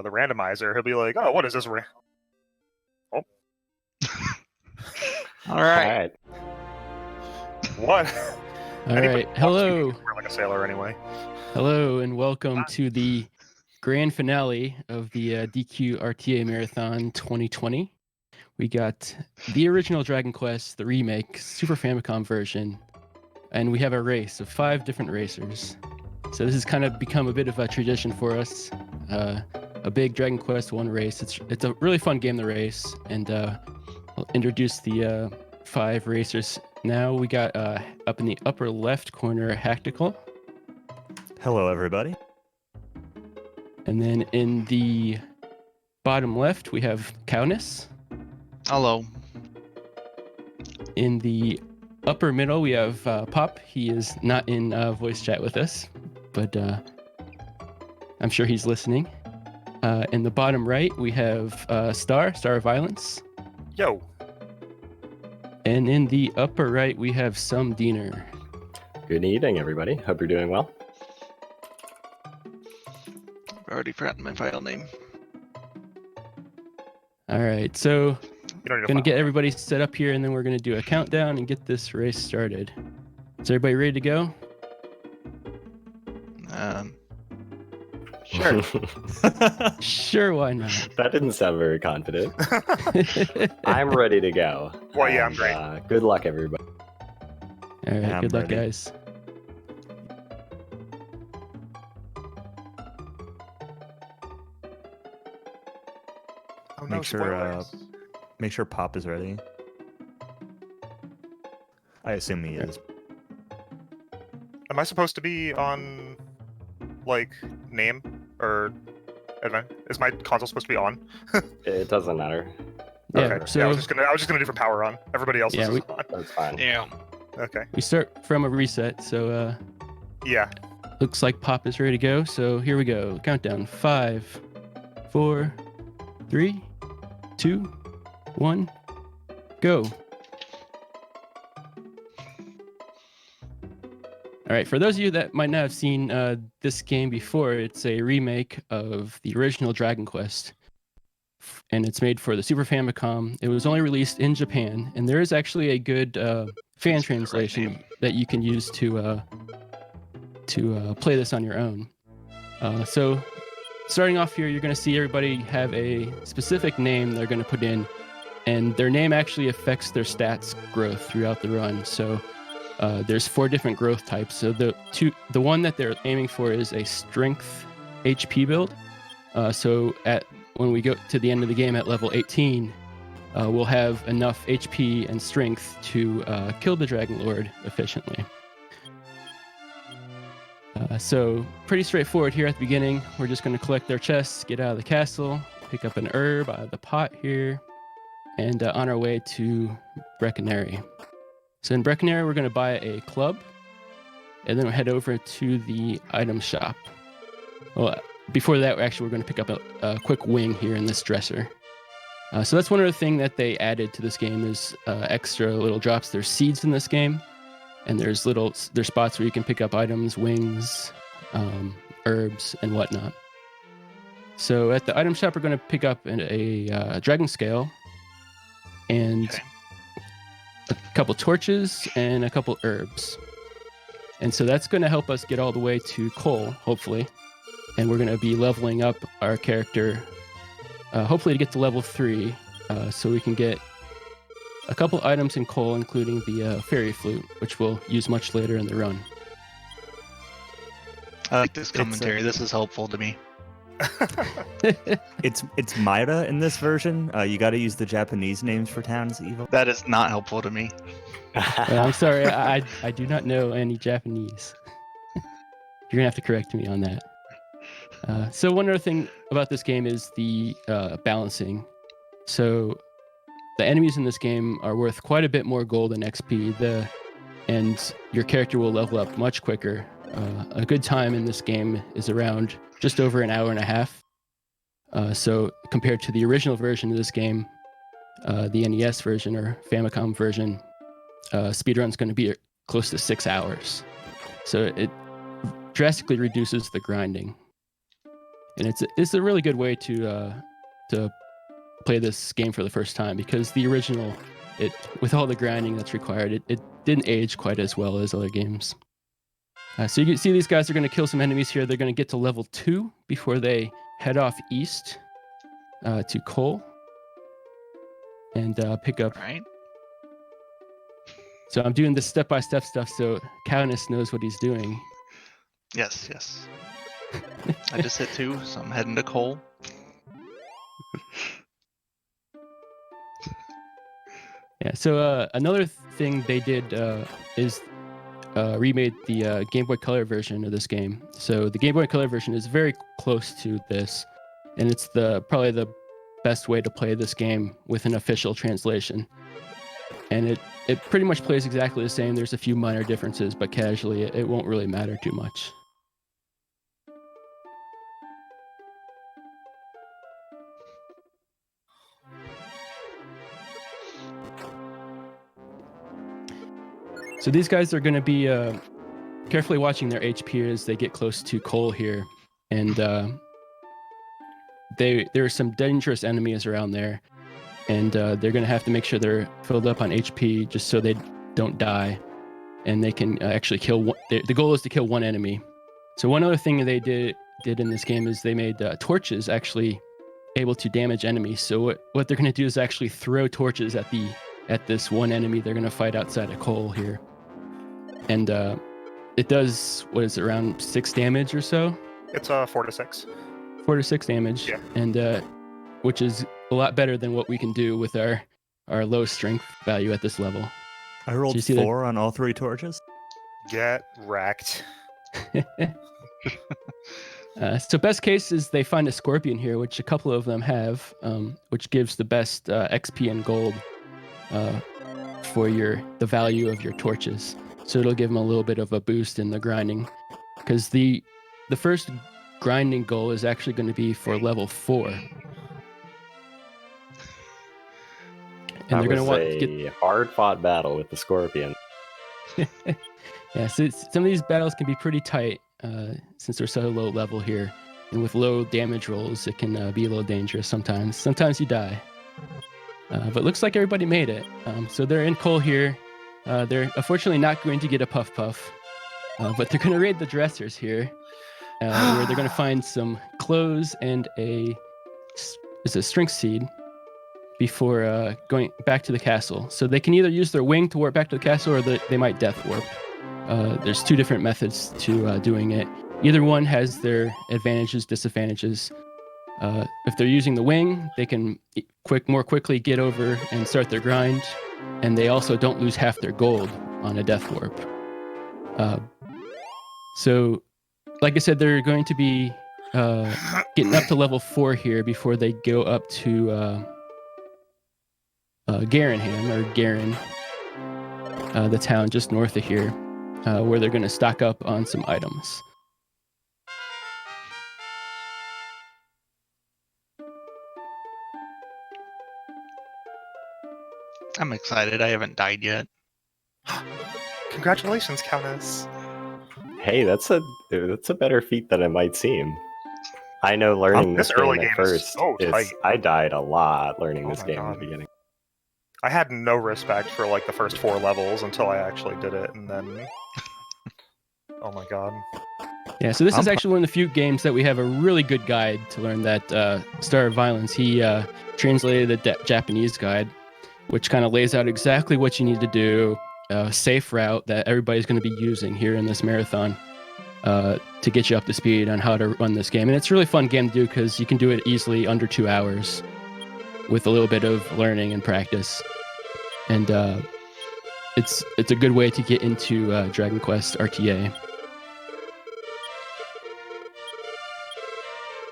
the randomizer, he'll be like, "Oh, what is this?" Oh, All right. what? All right. Hello. We're like a sailor anyway. Hello, and welcome to the grand finale of the DQ RTA Marathon 2020. We got the original Dragon Quest, the remake, Super Famicom version, and we have a race of 5 different racers. So this has kind of become a bit of a tradition for us. A big Dragon Quest 1 race. It's a really fun game to race, and I'll introduce the 5 racers now. We got up in the upper left corner, Hactical. Hello, everybody. And then in the bottom left, we have Kaunis. Hello. In the upper middle, we have Pop. He is not in voice chat with us, but I'm sure he's listening. In the bottom right, we have Star of Violence. Yo. And in the upper right, we have Some Diener. Good evening, everybody. Hope you're doing well. I've already forgotten my final name. All right, so Going to get everybody set up here, and then we're going to do a countdown and get this race started. Is everybody ready to go? Sure. Sure, why not? That didn't sound very confident. I'm ready to go. Well, yeah, I'm great. Good luck, everybody. All right, Yeah, good I'm luck, ready. guys. Oh, no, Make sure, spoilers. Make sure Pop is ready. I assume he is. Am I supposed to be on, like, name or event? Is my console supposed to be on? It doesn't matter. Yeah, Okay. so I was just gonna do from power on. Everybody else Yeah, is we- on. That's fine. Yeah. Okay. we start from a reset, so Yeah. looks like Pop is ready to go. So here we go. Countdown. 5, 4, 3, 2, 1, go. All right, for those of you that might not have seen this game before, it's a remake of the original Dragon Quest, and it's made for the Super Famicom. It was only released in Japan, and there is actually a good fan translation that you can use to play this on your own. So starting off here, you're going to see everybody have a specific name they're going to put in, and their name actually affects their stats growth throughout the run. So there's 4 different growth types. So the one that they're aiming for is a strength HP build. So when we go to the end of the game at level 18, we'll have enough HP and strength to kill the Dragon Lord efficiently. So pretty straightforward here at the beginning. We're just going to collect our chests, get out of the castle, pick up an herb out of the pot here, and on our way to Brecconary. So in Brecconary, we're going to buy a club, and then we'll head over to the item shop. Well, before that, we're going to pick up a quick wing here in this dresser. So that's one other thing that they added to this game is extra little drops. There's seeds in this game, and there's spots where you can pick up items, wings, herbs, and whatnot. So at the item shop, we're going to pick up a dragon scale, and a couple torches and a couple herbs. And so that's going to help us get all the way to coal, hopefully. And we're going to be leveling up our character, hopefully to get to level 3, so we can get a couple items in coal, including the fairy flute, which we'll use much later in the run. I like this commentary. This is helpful to me. It's Myra in this version. You got to use the Japanese names for towns, Evil. That is not helpful to me. I'm sorry, I do not know any Japanese. You're going to have to correct me on that. So one other thing about this game is the balancing. So the enemies in this game are worth quite a bit more gold and XP, and your character will level up much quicker. A good time in this game is around just over an hour and a half. So compared to the original version of this game, the NES version or Famicom version, speedrun's going to be close to 6 hours. So it drastically reduces the grinding. and it's a really good way to play this game for the first time, because the original, it with all the grinding that's required, it didn't age quite as well as other games. So you can see these guys are going to kill some enemies here. They're going to get to level 2 before they head off east to Cole and pick up. All right. So I'm doing this step-by-step stuff so Canis knows what he's doing. Yes, yes. I just hit 2, so I'm heading to Cole. Yeah, so another thing they did is remade the Game Boy Color version of this game. So the Game Boy Color version is very close to this, and it's probably the best way to play this game with an official translation. And it pretty much plays exactly the same. There's a few minor differences, but casually it won't really matter too much. So these guys are going to be carefully watching their HP as they get close to Cole here. And there are some dangerous enemies around there. And they're going to have to make sure they're filled up on HP just so they don't die. And they can actually kill one. The goal is to kill one enemy. So one other thing they did in this game is they made torches actually able to damage enemies. So what they're going to do is actually throw torches at this one enemy they're going to fight outside of Cole here. And it does, what is it, around 6 damage or so? It's 4 to 6. 4 to 6 damage. Yeah. And which is a lot better than what we can do with our low strength value at this level. I rolled 4 on all 3 torches. Get wrecked. So best case is they find a scorpion here, which a couple of them have, which gives the best XP and gold for the value of your torches. So it'll give them a little bit of a boost in the grinding, because the first grinding goal is actually going to be for level 4. And they're going to want to get hard-fought battle with the scorpion. Yeah, so some of these battles can be pretty tight since they're so low level here, and with low damage rolls, it can be a little dangerous sometimes. Sometimes you die, but looks like everybody made it. So they're in Cole here. They're unfortunately not going to get a puff puff, but they're going to raid the dressers here, where they're going to find some clothes and a strength seed before going back to the castle. So they can either use their wing to warp back to the castle, or they might death warp. There's 2 different methods to doing it. Either one has their advantages, disadvantages. If they're using the wing, they can more quickly get over and start their grind, and they also don't lose half their gold on a death warp. So, like I said, they're going to be getting up to level 4 here before they go up to Garen, the town just north of here, where they're going to stock up on some items. I'm excited. I haven't died yet. Congratulations, Countess. Hey, that's a better feat than it might seem. I know learning This this early game at game is first, so tight. I died a lot learning Oh this my game in God. the beginning. I had no respect for like the first 4 levels until I actually did it, and then oh my god. Yeah, so this is actually one of the few games that we have a really good guide to learn that. Star of Violence, he translated the Japanese guide, which kind of lays out exactly what you need to do, a safe route that everybody's going to be using here in this marathon to get you up to speed on how to run this game. And it's a really fun game to do because you can do it easily under 2 hours with a little bit of learning and practice. And it's a good way to get into Dragon Quest RTA.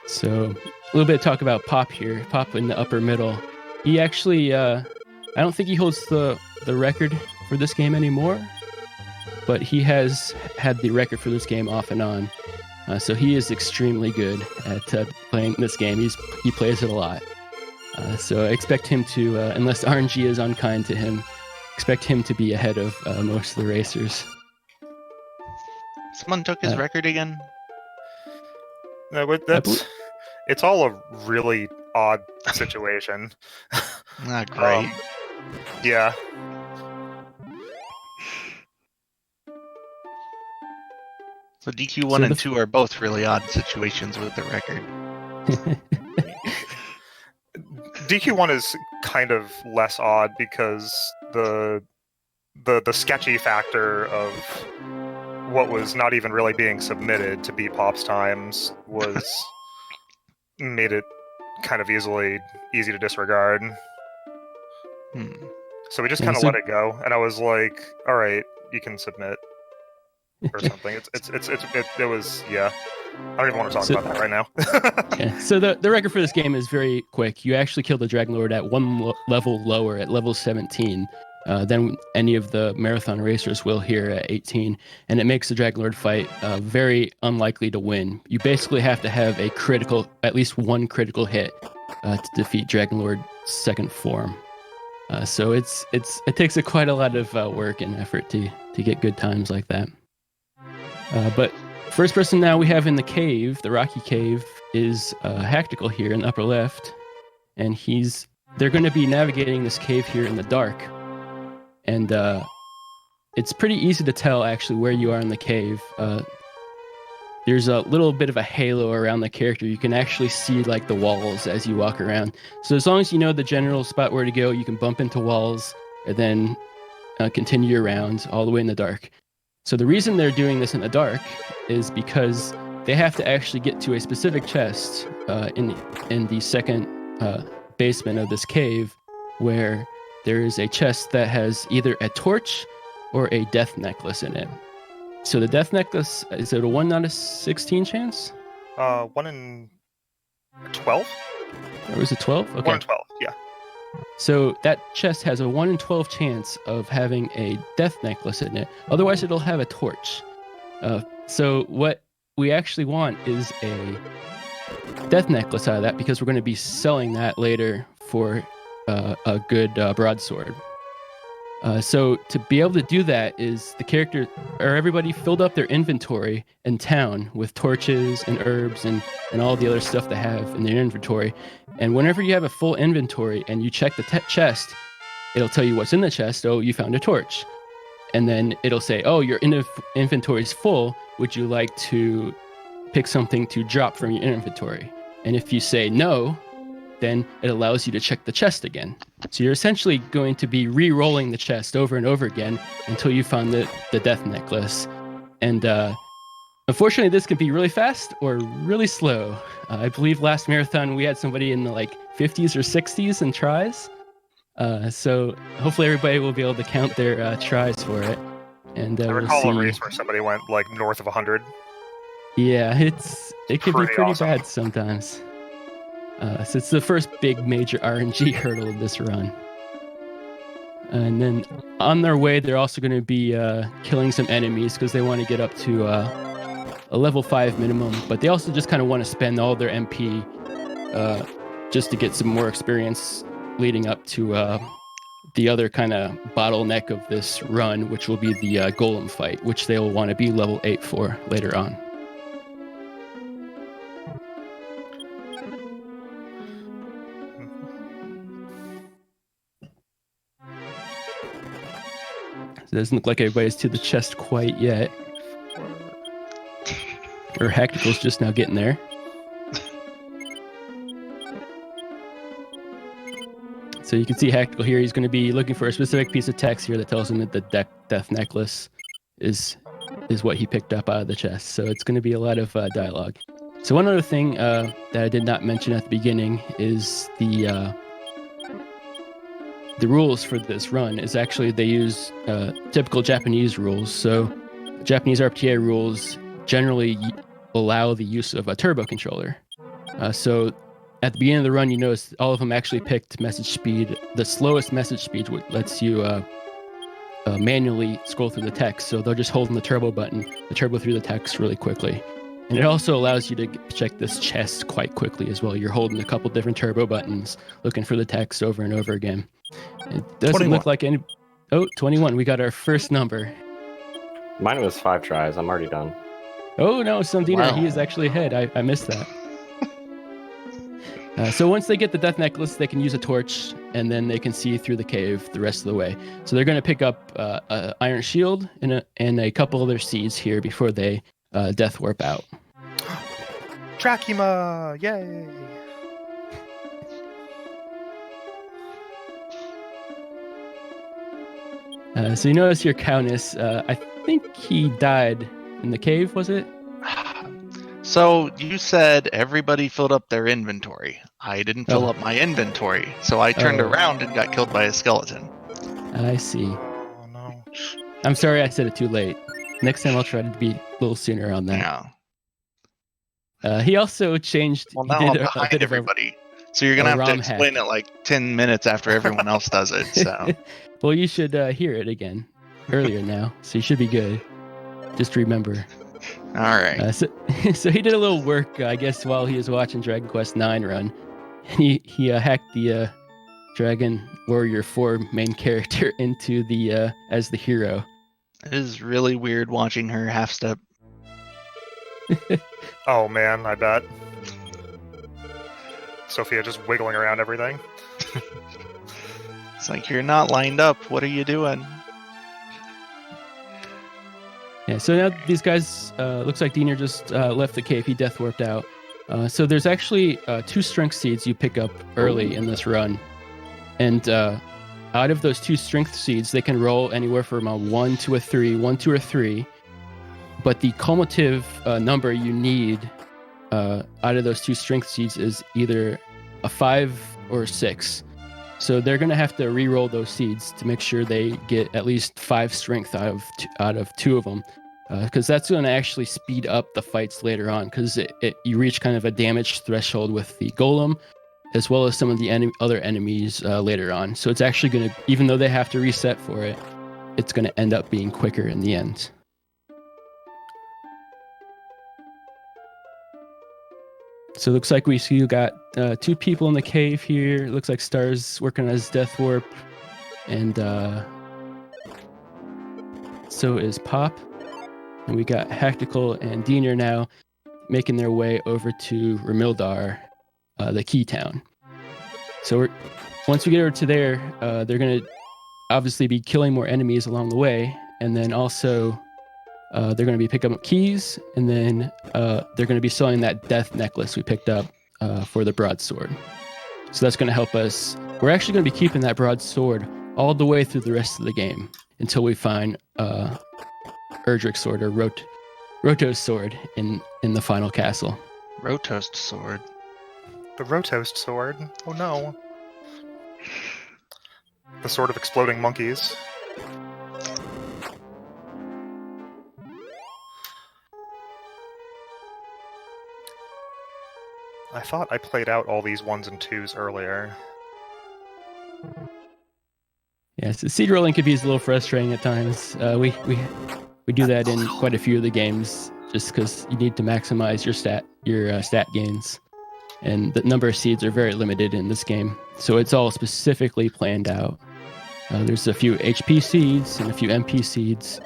So a little bit of talk about Pop here. Pop in the upper middle. He actually, I don't think he holds the record for this game anymore, but he has had the record for this game off and on. So he is extremely good at playing this game. He plays it a lot. So I expect him to, unless RNG is unkind to him, expect him to be ahead of most of the racers. Someone took his record again? No, but that's it's all a really odd situation. Not great. Yeah. So DQ1 and 2 are both really odd situations with the record. DQ1 is kind of less odd because the sketchy factor of what was not even really being submitted to beat Pop's times was made it kind of easy to disregard. So we just kind of let it go, and I was like, "All right, you can submit." Or something. It was, yeah. I don't even want to talk about that right now. Okay. So the record for this game is very quick. You actually kill the Dragon Lord at one level lower, at level 17, than any of the marathon racers will here at 18, and it makes the Dragon Lord fight very unlikely to win. You basically have to have at least one critical hit to defeat Dragon Lord's second form. So it takes quite a lot of work and effort to get good times like that. But first person now we have in the cave, the rocky cave, is Hactical here in the upper left. And they're going to be navigating this cave here in the dark. And it's pretty easy to tell actually where you are in the cave. There's a little bit of a halo around the character. You can actually see like the walls as you walk around. So as long as you know the general spot where to go, you can bump into walls and then continue your rounds all the way in the dark. So the reason they're doing this in the dark is because they have to actually get to a specific chest in the second basement of this cave, where there is a chest that has either a torch or a death necklace in it. So the death necklace, is it a 1 out of 16 chance? 1 in 12? Or was it 12? Okay. 1 in 12, yeah. So that chest has a 1 in 12 chance of having a death necklace in it. Otherwise, it'll have a torch. So what we actually want is a death necklace out of that, because we're going to be selling that later for a good broadsword. So to be able to do that is everybody filled up their inventory in town with torches and herbs and all the other stuff they have in their inventory. And whenever you have a full inventory and you check the chest, it'll tell you what's in the chest. Oh, you found a torch. And then it'll say, oh, your inventory is full. Would you like to pick something to drop from your inventory? And if you say no, then it allows you to check the chest again. So you're essentially going to be re-rolling the chest over and over again until you find the death necklace. And unfortunately, this can be really fast or really slow. I believe last marathon we had somebody in the 50s or 60s in tries. So hopefully everybody will be able to count their tries for it. And I recall a race where somebody went north of 100. Yeah, it can be pretty awesome. bad sometimes. So it's the first big major RNG hurdle of this run. And then on their way, they're also going to be killing some enemies because they want to get up to a level 5 minimum. But they also just kind of want to spend all their MP just to get some more experience leading up to the other kind of bottleneck of this run, which will be the Golem fight, which they'll want to be level 8 for later on. It doesn't look like everybody's to the chest quite yet. Or Hactical's just now getting there. So you can see Hactical here. He's going to be looking for a specific piece of text here that tells him that the death necklace is what he picked up out of the chest. So it's going to be a lot of dialogue. So one other thing that I did not mention at the beginning is the rules for this run is actually they use typical Japanese rules. So Japanese RTA rules generally allow the use of a turbo controller. So at the beginning of the run, you notice all of them actually picked message speed. The slowest message speed lets you manually scroll through the text. So they're just holding the turbo button to turbo through the text really quickly. And it also allows you to check this chest quite quickly as well. You're holding a couple different turbo buttons, looking for the text over and over again. It doesn't 21. look like any... Oh, 21. We got our first number. Mine was 5 tries. I'm already done. Oh, no, Sundina, Wow. he is actually ahead. I missed that. So once they get the death necklace, they can use a torch, and then they can see through the cave the rest of the way. So they're going to pick up an iron shield and a couple other seeds here before they death warp out. Dracula! Yay! So you notice your Countess, I think he died in the cave, was it? So you said everybody filled up their inventory. I didn't fill Oh. up my inventory, so I turned Oh. around and got killed by a skeleton. I see. Oh no. I'm sorry I said it too late. Next time I'll try to be a little sooner on that. Yeah. He also changed. Well, he now did I'm a behind bit of a everybody. So you're gonna a have to ROM explain hack. it like 10 minutes after everyone else does it. So Well, you should hear it again earlier now, so you should be good. Just remember. all right. So he did a little work, I guess, while he was watching Dragon Quest IX run. He hacked the Dragon Warrior 4 main character into the as the hero. It is really weird watching her half step. Oh man, I bet. Sophia just wiggling around everything. It's like you're not lined up. What are you doing? Yeah, so now these guys, looks like Diener just left the cave. He death warped out. So there's actually 2 strength seeds you pick up early in this run. And out of those 2 strength seeds, they can roll anywhere from a 1 to a 3, 1, 2, or 3. But the cumulative number you need out of those 2 strength seeds is either a 5 or a 6. So they're going to have to re-roll those seeds to make sure they get at least 5 strength out of 2 of them. Because that's going to actually speed up the fights later on, because you reach kind of a damage threshold with the Golem, as well as some of the other enemies later on. So it's actually going to, even though they have to reset for it, it's going to end up being quicker in the end. So it looks like we got 2 people in the cave here. It looks like Star's working on his death warp, and so is Pop. And we got Hactical and Diener now making their way over to Remildar, the key town. So once we get over to there, they're going to obviously be killing more enemies along the way, and then also they're going to be picking up keys, and then they're going to be selling that death necklace we picked up for the broadsword. So that's going to help us. We're actually going to be keeping that broadsword all the way through the rest of the game until we find Erdrick's sword or Roto's sword in the final castle. Rotost sword. The Rotost sword. Oh no. The sword of exploding monkeys. I thought I played out all these 1s and 2s earlier. Yeah, so seed rolling could be a little frustrating at times. We do that in quite a few of the games, just because you need to maximize your stat gains, and the number of seeds are very limited in this game. So it's all specifically planned out. There's a few HP seeds and a few MP seeds.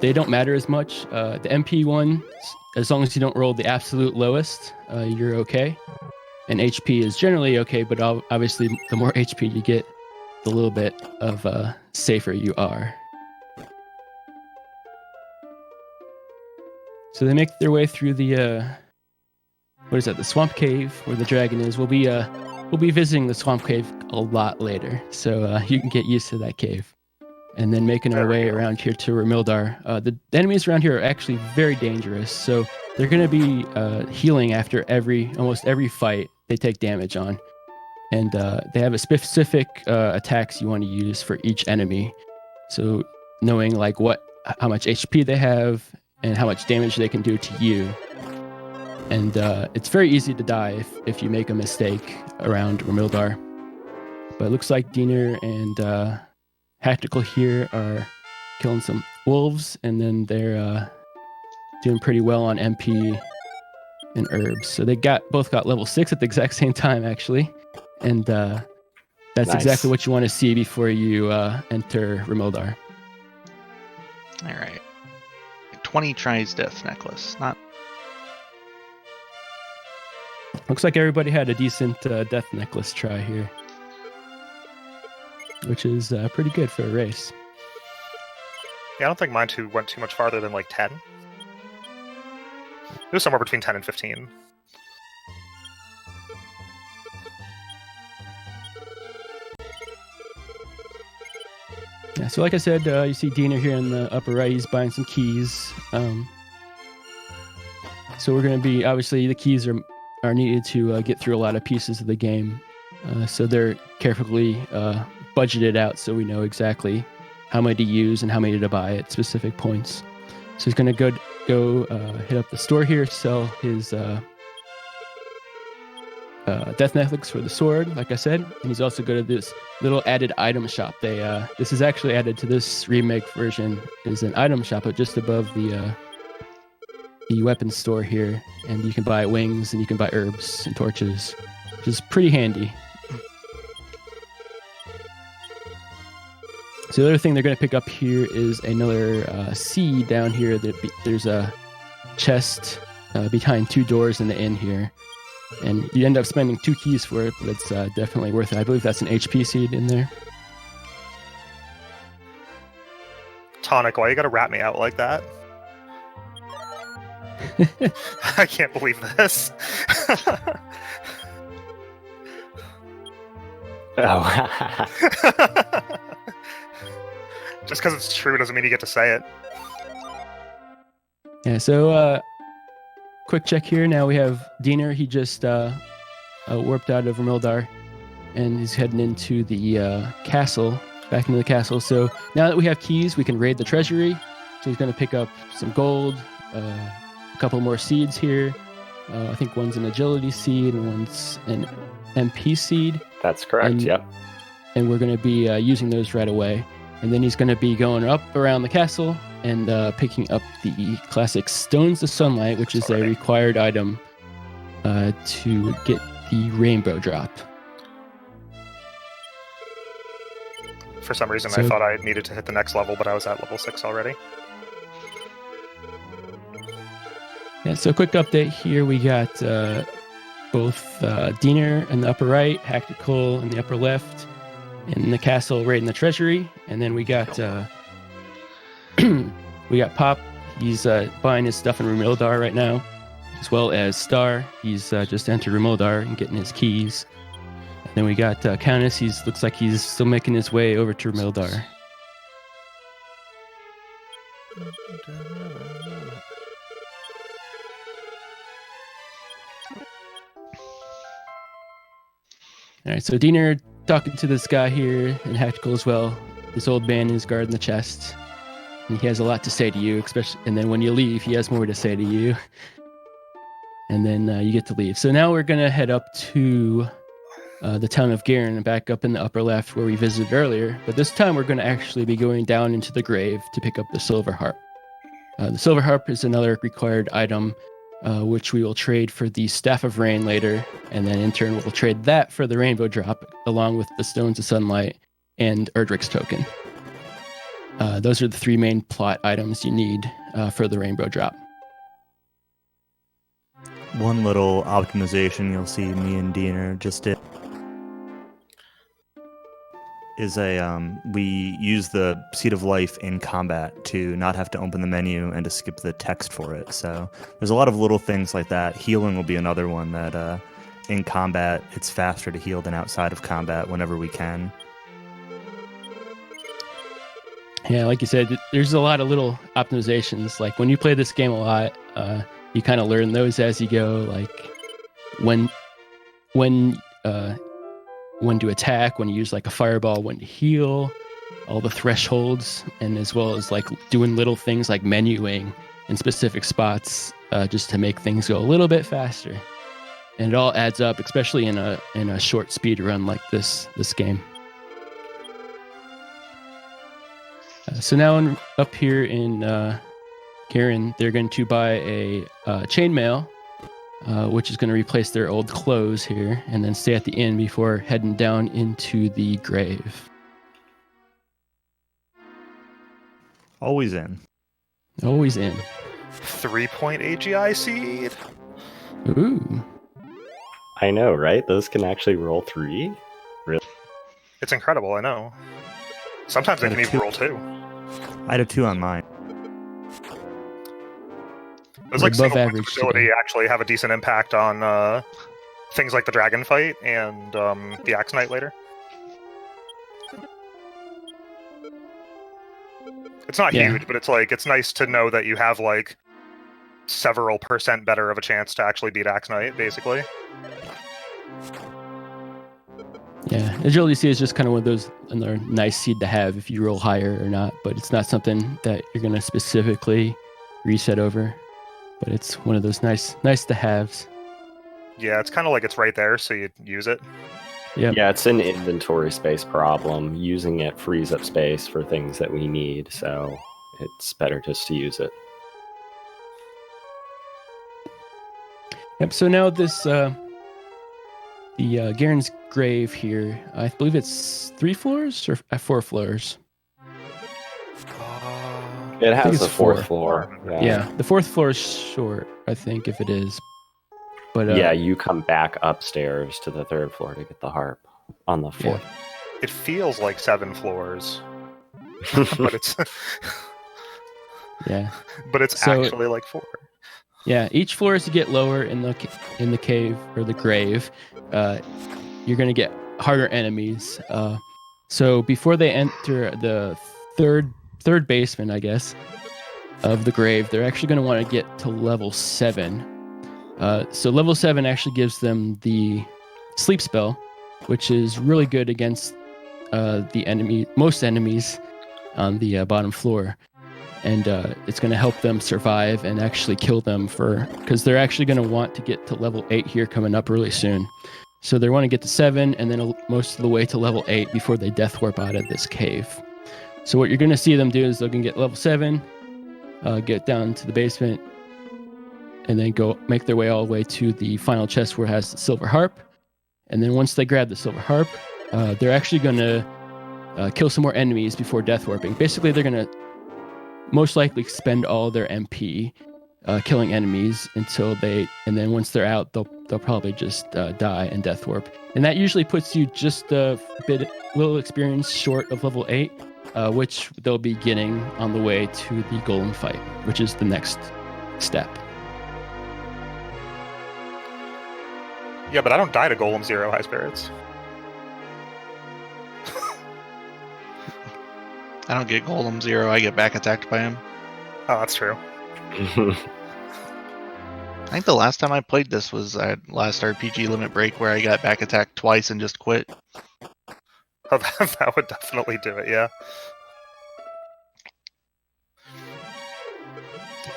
They don't matter as much. The MP one, as long as you don't roll the absolute lowest, you're okay. And HP is generally okay, but obviously the more HP you get, the little bit of safer you are. So they make their way through the the swamp cave where the dragon is. We'll be visiting the swamp cave a lot later, so you can get used to that cave. And then making our way around here to Remildar. The enemies around here are actually very dangerous, so they're going to be healing after almost every fight they take damage on. And they have a specific attacks you want to use for each enemy. So knowing like how much HP they have and how much damage they can do to you. And it's very easy to die if you make a mistake around Remildar. But it looks like Diener and Hactical here are killing some wolves, and then they're doing pretty well on MP and herbs. So they both got level 6 at the exact same time, actually. And that's Nice. exactly what you want to see before you enter Remildar. All right. 20 tries death necklace. Not. Looks like everybody had a decent death necklace try here, which is pretty good for a race. Yeah, I don't think mine two went too much farther than like 10. It was somewhere between 10 and 15. Yeah, so like I said, you see Diener here in the upper right. He's buying some keys. So we're going to be, obviously, the keys are needed to get through a lot of pieces of the game. So they're carefully budgeted out so we know exactly how many to use and how many to buy at specific points. So he's going to go hit up the store here, sell his death necklace for the sword, like I said. And he's also go to this little added item shop. This is actually added to this remake version, is an item shop just above the weapons store here, and you can buy wings and you can buy herbs and torches, which is pretty handy. So the other thing they're going to pick up here is another seed down here. There's a chest behind 2 doors in the inn here, and you end up spending 2 keys for it, but it's definitely worth it. I believe that's an HP seed in there. Tonic, why you gotta rat me out like that? I can't believe this. Oh. Just because it's true doesn't mean you get to say it. Yeah, so quick check here. Now we have Diener. He just warped out of Remildar, and he's heading into the castle, back into the castle. So now that we have keys, we can raid the treasury. So he's going to pick up some gold, a couple more seeds here. I think one's an agility seed and one's an MP seed. That's correct, yep. And we're going to be using those right away. And then he's going to be going up around the castle and picking up the classic Stones of Sunlight, which is a required item to get the rainbow drop. For some reason, I thought I needed to hit the next level, but I was at level 6 already. Yeah, so quick update here. We got both Diener in the upper right, Hactical in the upper left, in the castle right in the treasury. And then we got we got Pop. He's buying his stuff in Remildar right now, as well as Star. He's just entered Remildar and getting his keys. And then we got Countess. Looks like he's still making his way over to Remildar. All right, so Diener talking to this guy here in Hactical as well. This old man is guarding the chest, and he has a lot to say to you, especially. And then when you leave, he has more to say to you, and then you get to leave. So now we're gonna head up to the town of Garen, back up in the upper left where we visited earlier. But this time we're gonna actually be going down into the grave to pick up the silver harp. The silver harp is another required item, which we will trade for the Staff of Rain later, and then in turn we'll trade that for the Rainbow Drop, along with the Stones of Sunlight and Erdrick's Token. Those are the 3 main plot items you need for the Rainbow Drop. One little optimization you'll see me and Diener just did is we use the Seed of Life in combat to not have to open the menu and to skip the text for it. So there's a lot of little things like that. Healing will be another one that in combat it's faster to heal than outside of combat whenever we can. Yeah, like you said, there's a lot of little optimizations. Like when you play this game a lot, you kind of learn those as you go. Like when to attack, when to use like a fireball, when to heal, all the thresholds, and as well as like doing little things like menuing in specific spots just to make things go a little bit faster. And it all adds up, especially in a short speed run like this game. So now up here in Garen, they're going to buy a chainmail, which is going to replace their old clothes here, and then stay at the inn before heading down into the grave. Always in. Always in. 3-point AGI seed. Ooh. I know, right? Those can actually roll 3? It's incredible, I know. Sometimes they can even roll 2. I had a 2 on mine. Those We're like above single points average of ability today. actually have a decent impact on things like the dragon fight and the Axe Knight later. It's not Yeah. huge, but it's nice to know that you have like several % better of a chance to actually beat Axe Knight, basically. Yeah, Agility C is just kind of one of those another nice seed to have if you roll higher or not, but it's not something that you're going to specifically reset over. But it's one of those nice to haves. Yeah, it's kind of like it's right there, so you use it. Yep. Yeah, it's an inventory space problem. Using it frees up space for things that we need, so it's better just to use it. Yep. So now this the Garen's grave here. I believe it's 3 floors or 4 floors. It think has it's a fourth 4. floor. Yeah, the 4th floor is short, I think, if it is. But Yeah, you come back upstairs to the 3rd floor to get the harp on the 4th. It feels like 7 floors, but it's yeah. but it's So- actually like 4. Yeah, each floor as you get lower in the cave or the grave, you're gonna get harder enemies. So before they enter the third basement, I guess, of the grave, they're actually gonna want to get to level 7. So level 7 actually gives them the sleep spell, which is really good against most enemies on the bottom floor. And it's going to help them survive and actually kill them because they're actually going to want to get to level 8 here coming up really soon. So they want to get to 7 and then most of the way to level 8 before they death warp out of this cave. So what you're going to see them do is they're going to get level 7, get down to the basement, and then go make their way all the way to the final chest where it has the silver harp. And then once they grab the silver harp, they're actually going to kill some more enemies before death warping. Basically, they're going to most likely spend all their MP killing enemies and then once they're out, they'll probably just die and death warp. And that usually puts you just a little experience short of level 8, which they'll be getting on the way to the Golem fight, which is the next step. Yeah, but I don't die to Golem 0 high spirits. I don't get Golem 0, I get back attacked by him. Oh, that's true. I think the last time I played this was at last RPG limit break where I got back attacked twice and just quit. Oh, that would definitely do it, yeah.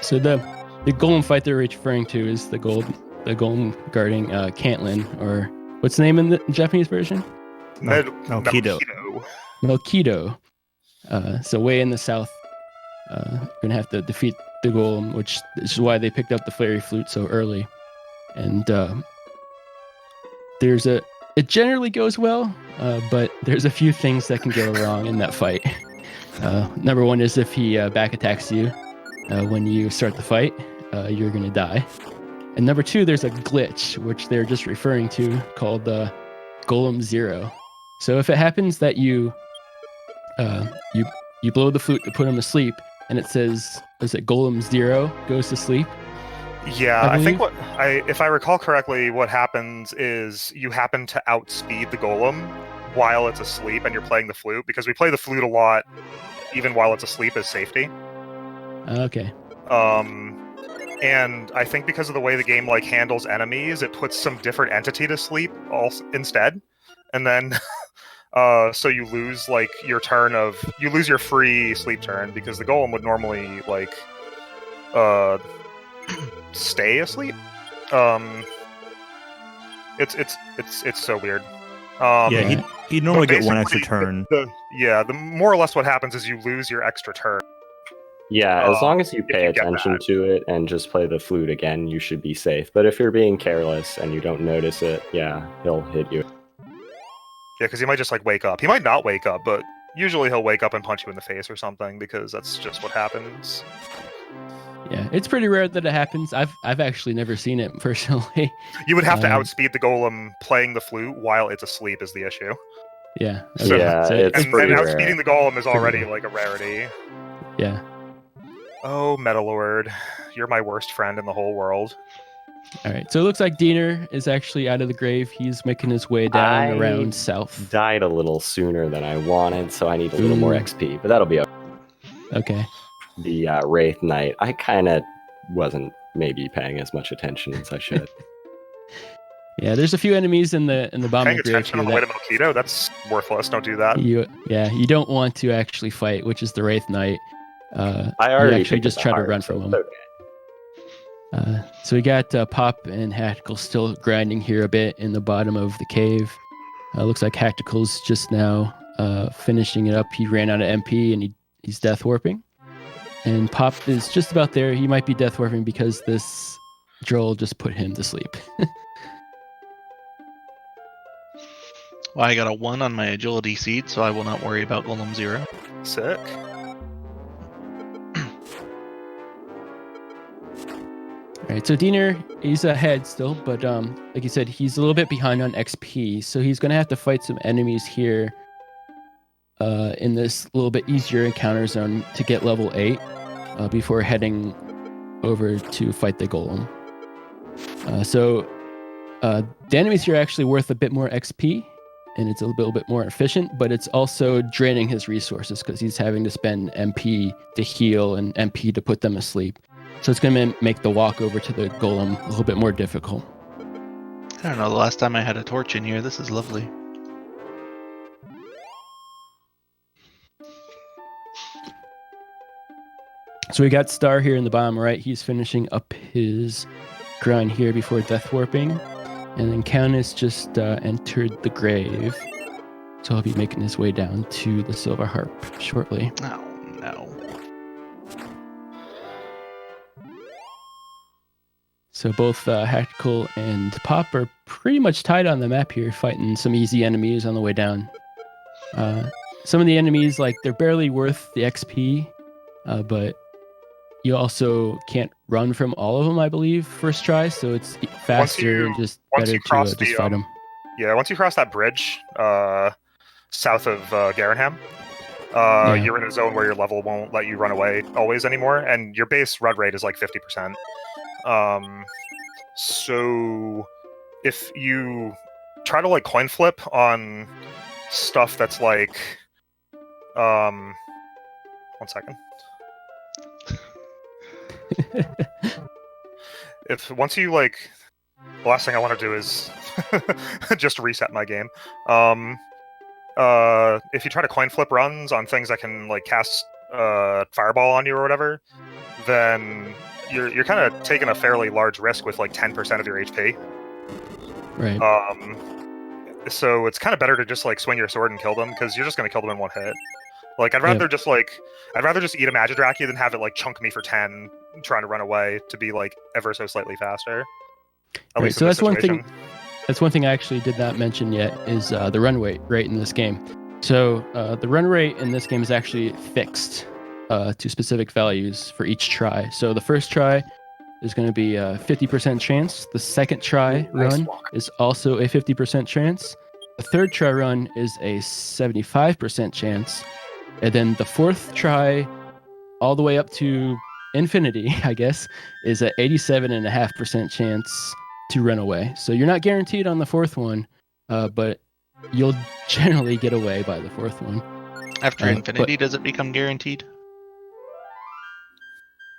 So the Golem fight they're referring to is the Golem guarding Cantlin, or what's the name in the Japanese version? Kido. Melkido. So way in the south, you're gonna have to defeat the Golem, which is why they picked up the Fairy Flute so early. And it generally goes well, but there's a few things that can go wrong in that fight. Number one is if he back attacks you when you start the fight, you're gonna die. And number 2, there's a glitch, which they're just referring to, called Golem 0. So if it happens that you blow the flute to put him to sleep, and it says, is it Golem 0 goes to sleep? Yeah, I I think believe- if I recall correctly, what happens is you happen to outspeed the Golem while it's asleep and you're playing the flute, because we play the flute a lot even while it's asleep as safety. Okay. And I think because of the way the game handles enemies, it puts some different entity to sleep instead. And then so you lose your your free sleep turn, because the Golem would normally stay asleep. It's so weird. Yeah, he'd normally but get one extra basically, turn. The more or less what happens is you lose your extra turn. Yeah, as long as you if pay you get attention that. to it and just play the flute again, you should be safe. But if you're being careless and you don't notice it, yeah, he'll hit you. Yeah, because he might just wake up. He might not wake up, but usually he'll wake up and punch you in the face or something, because that's just what happens. Yeah, it's pretty rare that it happens. I've actually never seen it personally. You would have to Um, outspeed the golem playing the flute while it's asleep is the issue. Yeah. So- Yeah, So it's And pretty rare. outspeeding the golem is Pretty already rare. like a rarity. Yeah. Oh, Metalord, you're my worst friend in the whole world. All right. So it looks like Diener is actually out of the grave. He's making his way down I around south. Died a little sooner than I wanted, so I need a little more Ooh. XP, but that'll be okay. Okay. The Wraith Knight, I kind of wasn't maybe paying as much attention as I should. Yeah, there's a few enemies in the bomber Paying grave attention here on the way that to Mosquito, that's worthless. Don't do that. you don't want to actually fight, which is the Wraith Knight. I you already actually picked just it try to hard, run so from it's him. okay. So we got Pop and Hactical still grinding here a bit in the bottom of the cave. Looks like Hactical's just now finishing it up. He ran out of MP and he's death warping. And Pop is just about there. He might be death warping because this Droll just put him to sleep. Well, I got a 1 on my agility seed, so I will not worry about Golem 0. Sick. All right, so Diener, he's ahead still, but like you said, he's a little bit behind on XP, so he's going to have to fight some enemies here in this little bit easier encounter zone to get level 8 before heading over to fight the Golem. So the enemies here are actually worth a bit more XP, and it's a little bit more efficient, but it's also draining his resources because he's having to spend MP to heal and MP to put them asleep. So it's going to make the walk over to the Golem a little bit more difficult. I don't know, the last time I had a torch in here, this is lovely. So we got Star here in the bottom right. He's finishing up his grind here before death warping. And then Countess just entered the grave. So he'll be making his way down to the Silver Harp shortly. Oh, no. So both Hactical and Pop are pretty much tied on the map here, fighting some easy enemies on the way down. Some of the enemies, like, they're barely worth the XP, but you also can't run from all of them, I believe, first try, so it's faster and just better to just fight them. Yeah, once you cross that bridge south of Garenham, you're in a zone where your level won't let you run away always anymore, and your base run rate is like 50%. So if you try to like coin flip on stuff that's like, 1 second. If once you like, the last thing I want to do is just reset my game. If you try to coin flip runs on things that can like cast fireball on you or whatever, then you're kind of taking a fairly large risk with like 10% of your HP. Right. So it's kind of better to just like swing your sword and kill them because you're just gonna kill them in one hit. Like I'd rather just eat a Magidraki than have it like chunk me for 10 trying to run away to be like ever so slightly faster. At least so in this that's one situation. thing. That's one thing I actually did not mention yet is the run rate in this game. So the run rate in this game is actually fixed to specific values for each try. So the first try is going to be a 50% chance. The second try run is also a 50% chance. The third try run is a 75% chance. And then the fourth try, all the way up to infinity, I guess, is a 87.5% chance to run away. So you're not guaranteed on the fourth one, but you'll generally get away by the fourth one. After infinity, does it become guaranteed?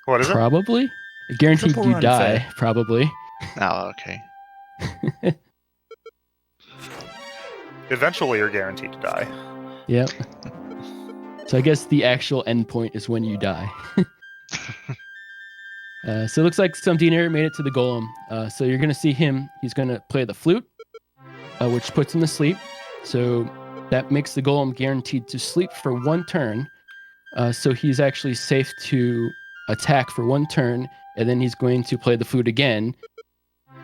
What is it? Probably. Guaranteed Triple you run die, fair. probably. Oh, okay. Eventually you're guaranteed to die. Yep. So I guess the actual endpoint is when you die. So it looks like some Diener made it to the Golem. So you're going to see him. He's going to play the flute, which puts him to sleep. So that makes the Golem guaranteed to sleep for 1 turn. So he's actually safe to attack for 1 turn, and then he's going to play the flute again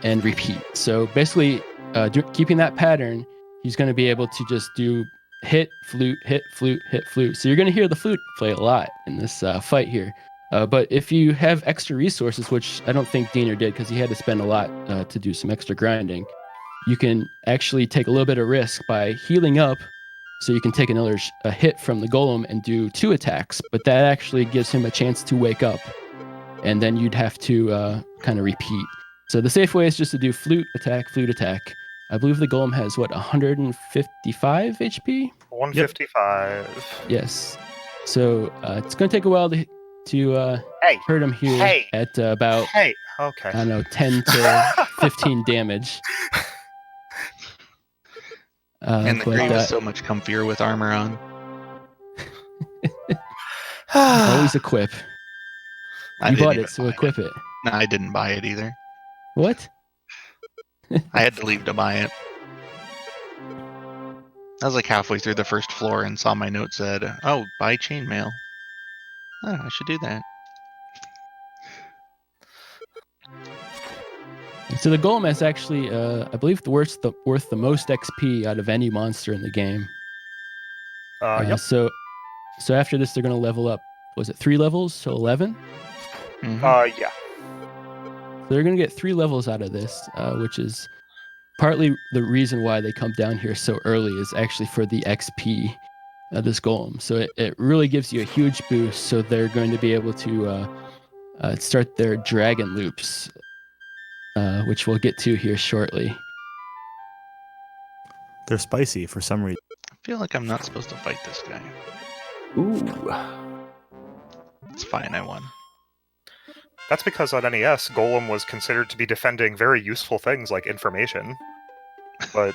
and repeat. So basically, keeping that pattern, he's going to be able to just do hit, flute, hit, flute, hit, flute. So you're going to hear the flute play a lot in this fight here. But if you have extra resources, which I don't think Diener did because he had to spend a lot to do some extra grinding, you can actually take a little bit of risk by healing up, so you can take another a hit from the golem and do 2 attacks. But that actually gives him a chance to wake up, and then you'd have to kind of repeat. So the safe way is just to do flute attack, flute attack. I believe the golem has, what, 155 HP? 155. Yes. So it's going to take a while to Hey. hurt him here Hey. at about, Hey. Okay. I don't know, 10 to 15 damage. And the but, grave is so much comfier with armor on. always equip. I You didn't bought even it, so buy equip it. No, I didn't buy it either. What? I had to leave to buy it. I was like halfway through the first floor and saw my note said, "Oh, buy chainmail." Oh, I should do that. So the golem is actually, I believe, worth the most XP out of any monster in the game. Yep. So after this, they're going to level up. Was it 3 levels? So 11. Mhm. Yeah. So they're going to get 3 levels out of this, which is partly the reason why they come down here so early is actually for the XP of this golem. So it really gives you a huge boost. So they're going to be able to start their dragon loops, which we'll get to here shortly. They're spicy for some reason. I feel like I'm not supposed to fight this guy. Ooh. It's fine, I won. That's because on NES, Golem was considered to be defending very useful things like information. But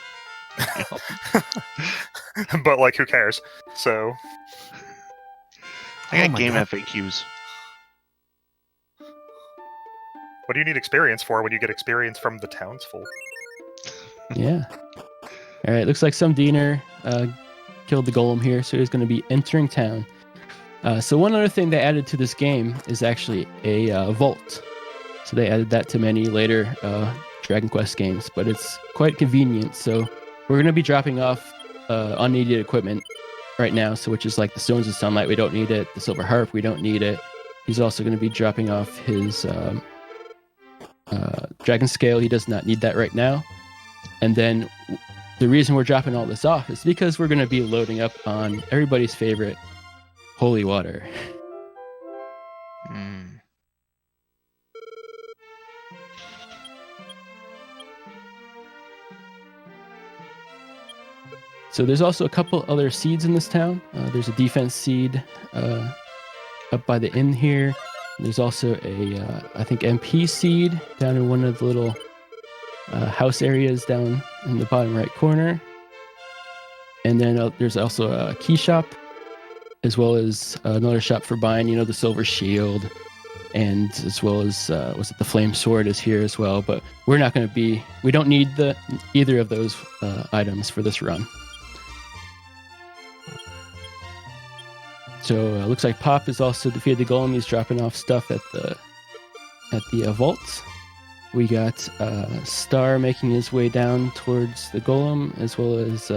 but like who cares? So I Oh got my game God. FAQs. what do you need experience for when you get experience from the townsfolk? Yeah. All right. Looks like some Diener killed the golem here, so he's going to be entering town. So one other thing they added to this game is actually a vault. So they added that to many later Dragon Quest games, but it's quite convenient. So we're going to be dropping off unneeded equipment right now, so which is like the Stones of Sunlight, we don't need it. The Silver Harp, we don't need it. He's also going to be dropping off his Dragon Scale. He does not need that right now. And then the reason we're dropping all this off is because we're going to be loading up on everybody's favorite holy water. Mm. So there's also a couple other seeds in this town. There's a defense seed up by the inn here. There's also a, I think, MP seed down in one of the little house areas down in the bottom right corner. And then there's also a key shop, as well as another shop for buying, the silver shield, and as well as was it the flame sword is here as well. But we don't need either of those items for this run. So it looks like Pop has also defeated the golem. He's dropping off stuff at the vault. We got Star making his way down towards the golem, as well as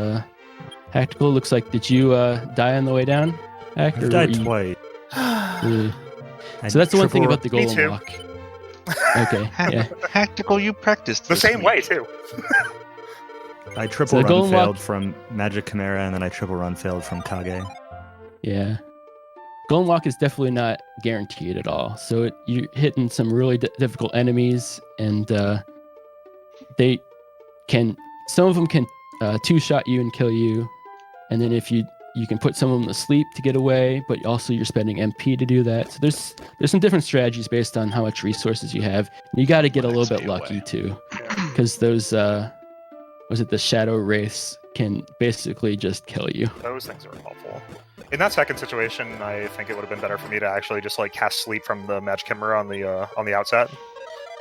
Tactical. Looks like, did you die on the way down? Hack, I've or died were twice. you- I So that's the one thing triple- about the Me golem too. walk. Okay, yeah. Tactical, you practiced The this same week. way too. I triple So the run golem failed walk- from Magic Chimera, and then I triple run failed from Kage. Yeah. Golem Walk is definitely not guaranteed at all. So you're hitting some really difficult enemies, and some of them can two-shot you and kill you. And then if you can put some of them to sleep to get away, but also you're spending MP to do that. So there's some different strategies based on how much resources you have. And you got to get a little bit XP lucky away. too, because those was it the Shadow Wraiths can basically just kill you. Those things are awful. In that second situation, I think it would have been better for me to actually just like cast sleep from the Magic Chimera on the outset,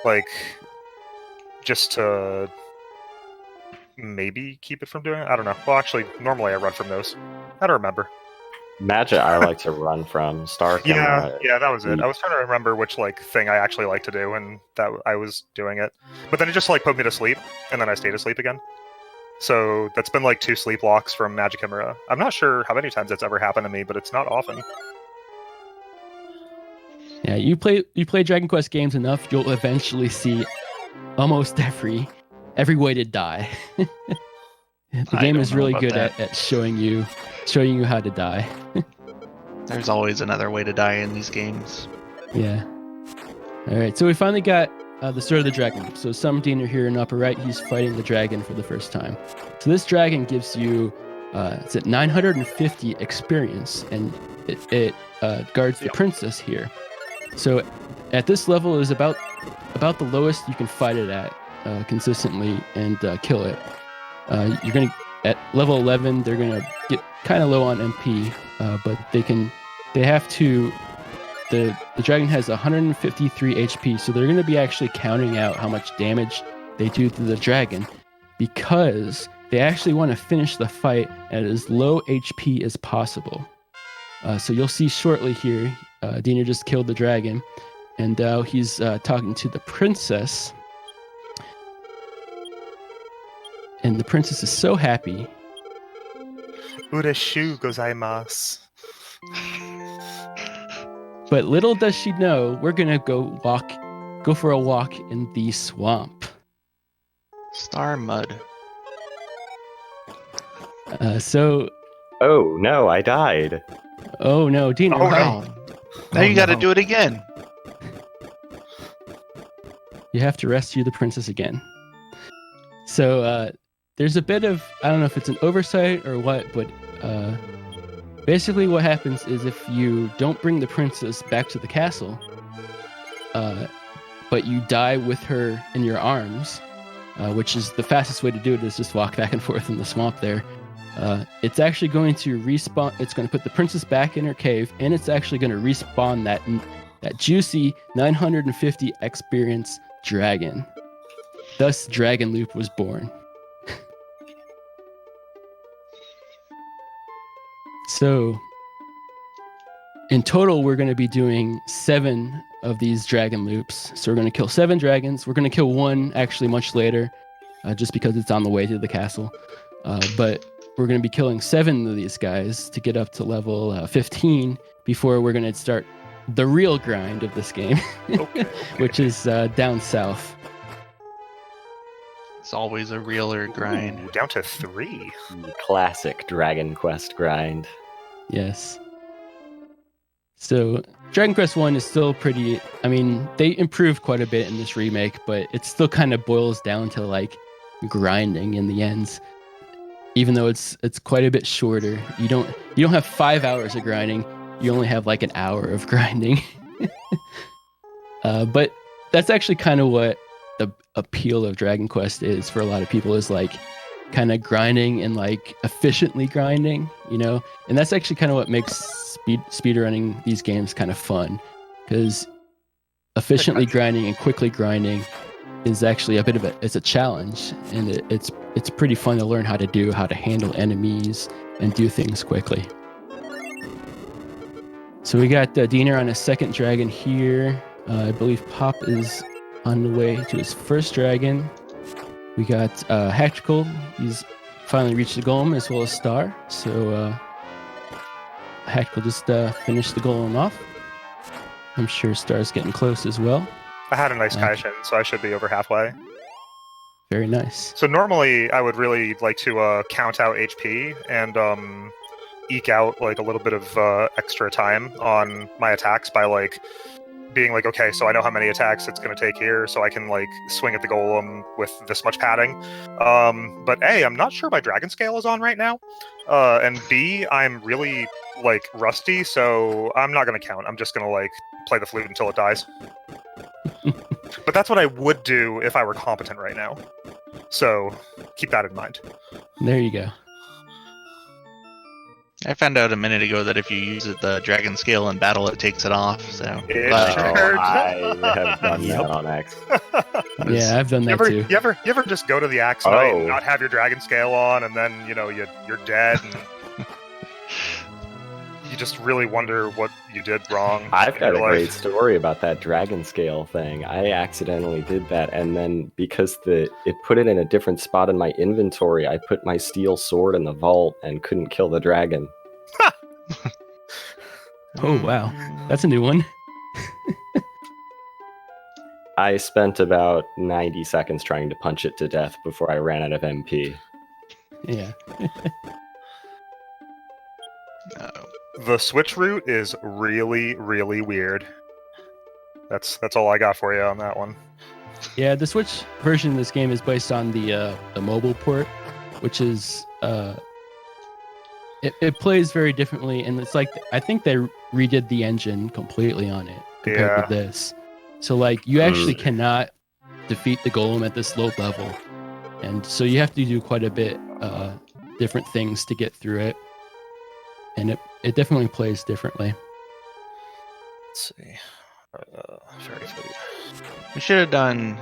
like just to maybe keep it from doing it. I don't know. Well, actually, normally I run from those. I don't remember. Magic I like to run from. Star Camera. Yeah, that was it. I was trying to remember which thing I actually like to do, and that I was doing it. But then it just put me to sleep, and then I stayed asleep again. So that's been 2 sleep locks from Magic Chimera. I'm not sure how many times that's ever happened to me, but it's not often. Yeah, you play Dragon Quest games enough, you'll eventually see almost every way to die. The I game don't is know really about good that. at showing you how to die. There's always another way to die in these games. Yeah. All right, so we finally got the Sword of the Dragon. So some Diener here in upper right, he's fighting the dragon for the first time. So this dragon gives you, it's at 950 experience, and it guards the princess here. So at this level is about the lowest you can fight it at consistently and kill it. You're gonna at level 11, they're gonna get kind of low on MP, but they have to. The dragon has 153 HP, so they're going to be actually counting out how much damage they do to the dragon, because they actually want to finish the fight at as low HP as possible. So you'll see shortly here, Diener just killed the dragon, and now he's talking to the princess. And the princess is so happy. Ureshu gozaimasu. But little does she know, we're gonna go for a walk in the swamp. Star mud. So, Oh no, I died. oh no, Diener, Oh, why? no. Now you got to do it again. You have to rescue the princess again. So there's a bit of, I don't know if it's an oversight or what, but basically what happens is if you don't bring the princess back to the castle, but you die with her in your arms, which is the fastest way to do it, is just walk back and forth in the swamp there. It's actually going to respawn. It's going to put the princess back in her cave, and it's actually going to respawn that juicy 950 experience dragon. Thus, Dragon Loop was born. So, in total, we're going to be doing 7 of these dragon loops. So we're going to kill 7 dragons. We're going to kill one actually much later, just because it's on the way to the castle. But we're going to be killing 7 of these guys to get up to level 15 before we're going to start the real grind of this game, Okay. which is down south. It's always a realer grind. Ooh, down to 3. The classic Dragon Quest grind. Yes. So Dragon Quest 1 is still pretty, I mean, they improved quite a bit in this remake, but it still kind of boils down to like grinding in the ends. Even though it's quite a bit shorter. You don't have 5 hours of grinding. You only have like an hour of grinding. But that's actually kind of what the appeal of Dragon Quest is for a lot of people, is like kind of grinding and like efficiently grinding, you know? And that's actually kind of what makes speedrunning these games kind of fun, because efficiently grinding and quickly grinding is actually a bit of it's a challenge, and it's pretty fun to learn how to handle enemies and do things quickly. So we got Diener on his second dragon here. I believe Pop is on the way to his first dragon. We got Hactical. He's finally reached the Golem, as well as Star. So Hactical just finished the Golem off. I'm sure Star's getting close as well. I had a nice Kaishin, so I should be over halfway. Very nice. So normally I would really like to count out HP and eke out like a little bit of extra time on my attacks by like being like, okay, so I know how many attacks it's going to take here, so I can like swing at the golem with this much padding. But A, I'm not sure my dragon scale is on right now, and B, I'm really like rusty, so I'm not going to count. I'm just going to like play the flute until it dies. But that's what I would do if I were competent right now. So keep that in mind. There you go. I found out a minute ago that if you use the dragon scale in battle, it takes it off. So It but- sure I have done Yep. that on X. Yeah, I've done You that ever, too. you ever just go to the axe night and Oh. not have your dragon scale on, and then you're dead, and you just really wonder what you did wrong. I've in got a your great life. story about that dragon scale thing. I accidentally did that, and then because it put it in a different spot in my inventory, I put my steel sword in the vault and couldn't kill the dragon. Oh wow, that's a new one. I spent about 90 seconds trying to punch it to death before I ran out of MP. Yeah. The switch route is really, really weird. That's all I got for you on that one. Yeah, the Switch version of this game is based on the mobile port, which is it plays very differently, and it's like I think they redid the engine completely on it compared to this. So like you actually cannot defeat the golem at this low level, and so you have to do quite a bit different things to get through it, and it definitely plays differently. Let's see. Fairy Fleet. We should have done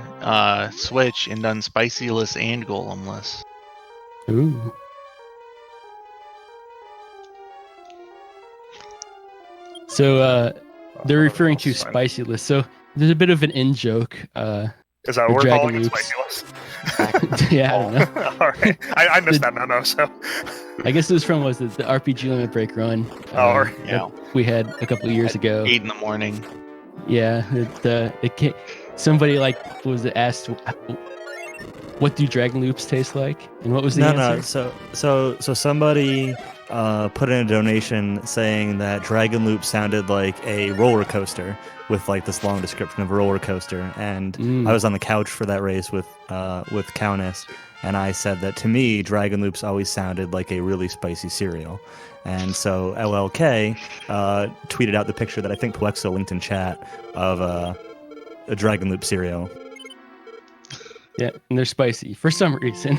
Switch and done Spicyless and Golemless. Ooh. So they're referring to Spicyless. So there's a bit of an in-joke. Is that what we're Dragon calling it, Loops. Spicyless? Yeah, I don't know. All right. I missed that memo, so. I guess it was from the RPG Limit Break run. Yeah. That we had a couple of years ago. 8 in the morning. Yeah, somebody asked, what do dragon loops taste like, and what was the answer? So somebody put in a donation saying that Dragon Loop sounded like a roller coaster with like this long description of a roller coaster, and I was on the couch for that race with Countess, and I said that to me Dragon Loops always sounded like a really spicy cereal. And so LLK tweeted out the picture that I think Plexo linked in chat of a Dragon Loop cereal. Yeah, and they're spicy for some reason.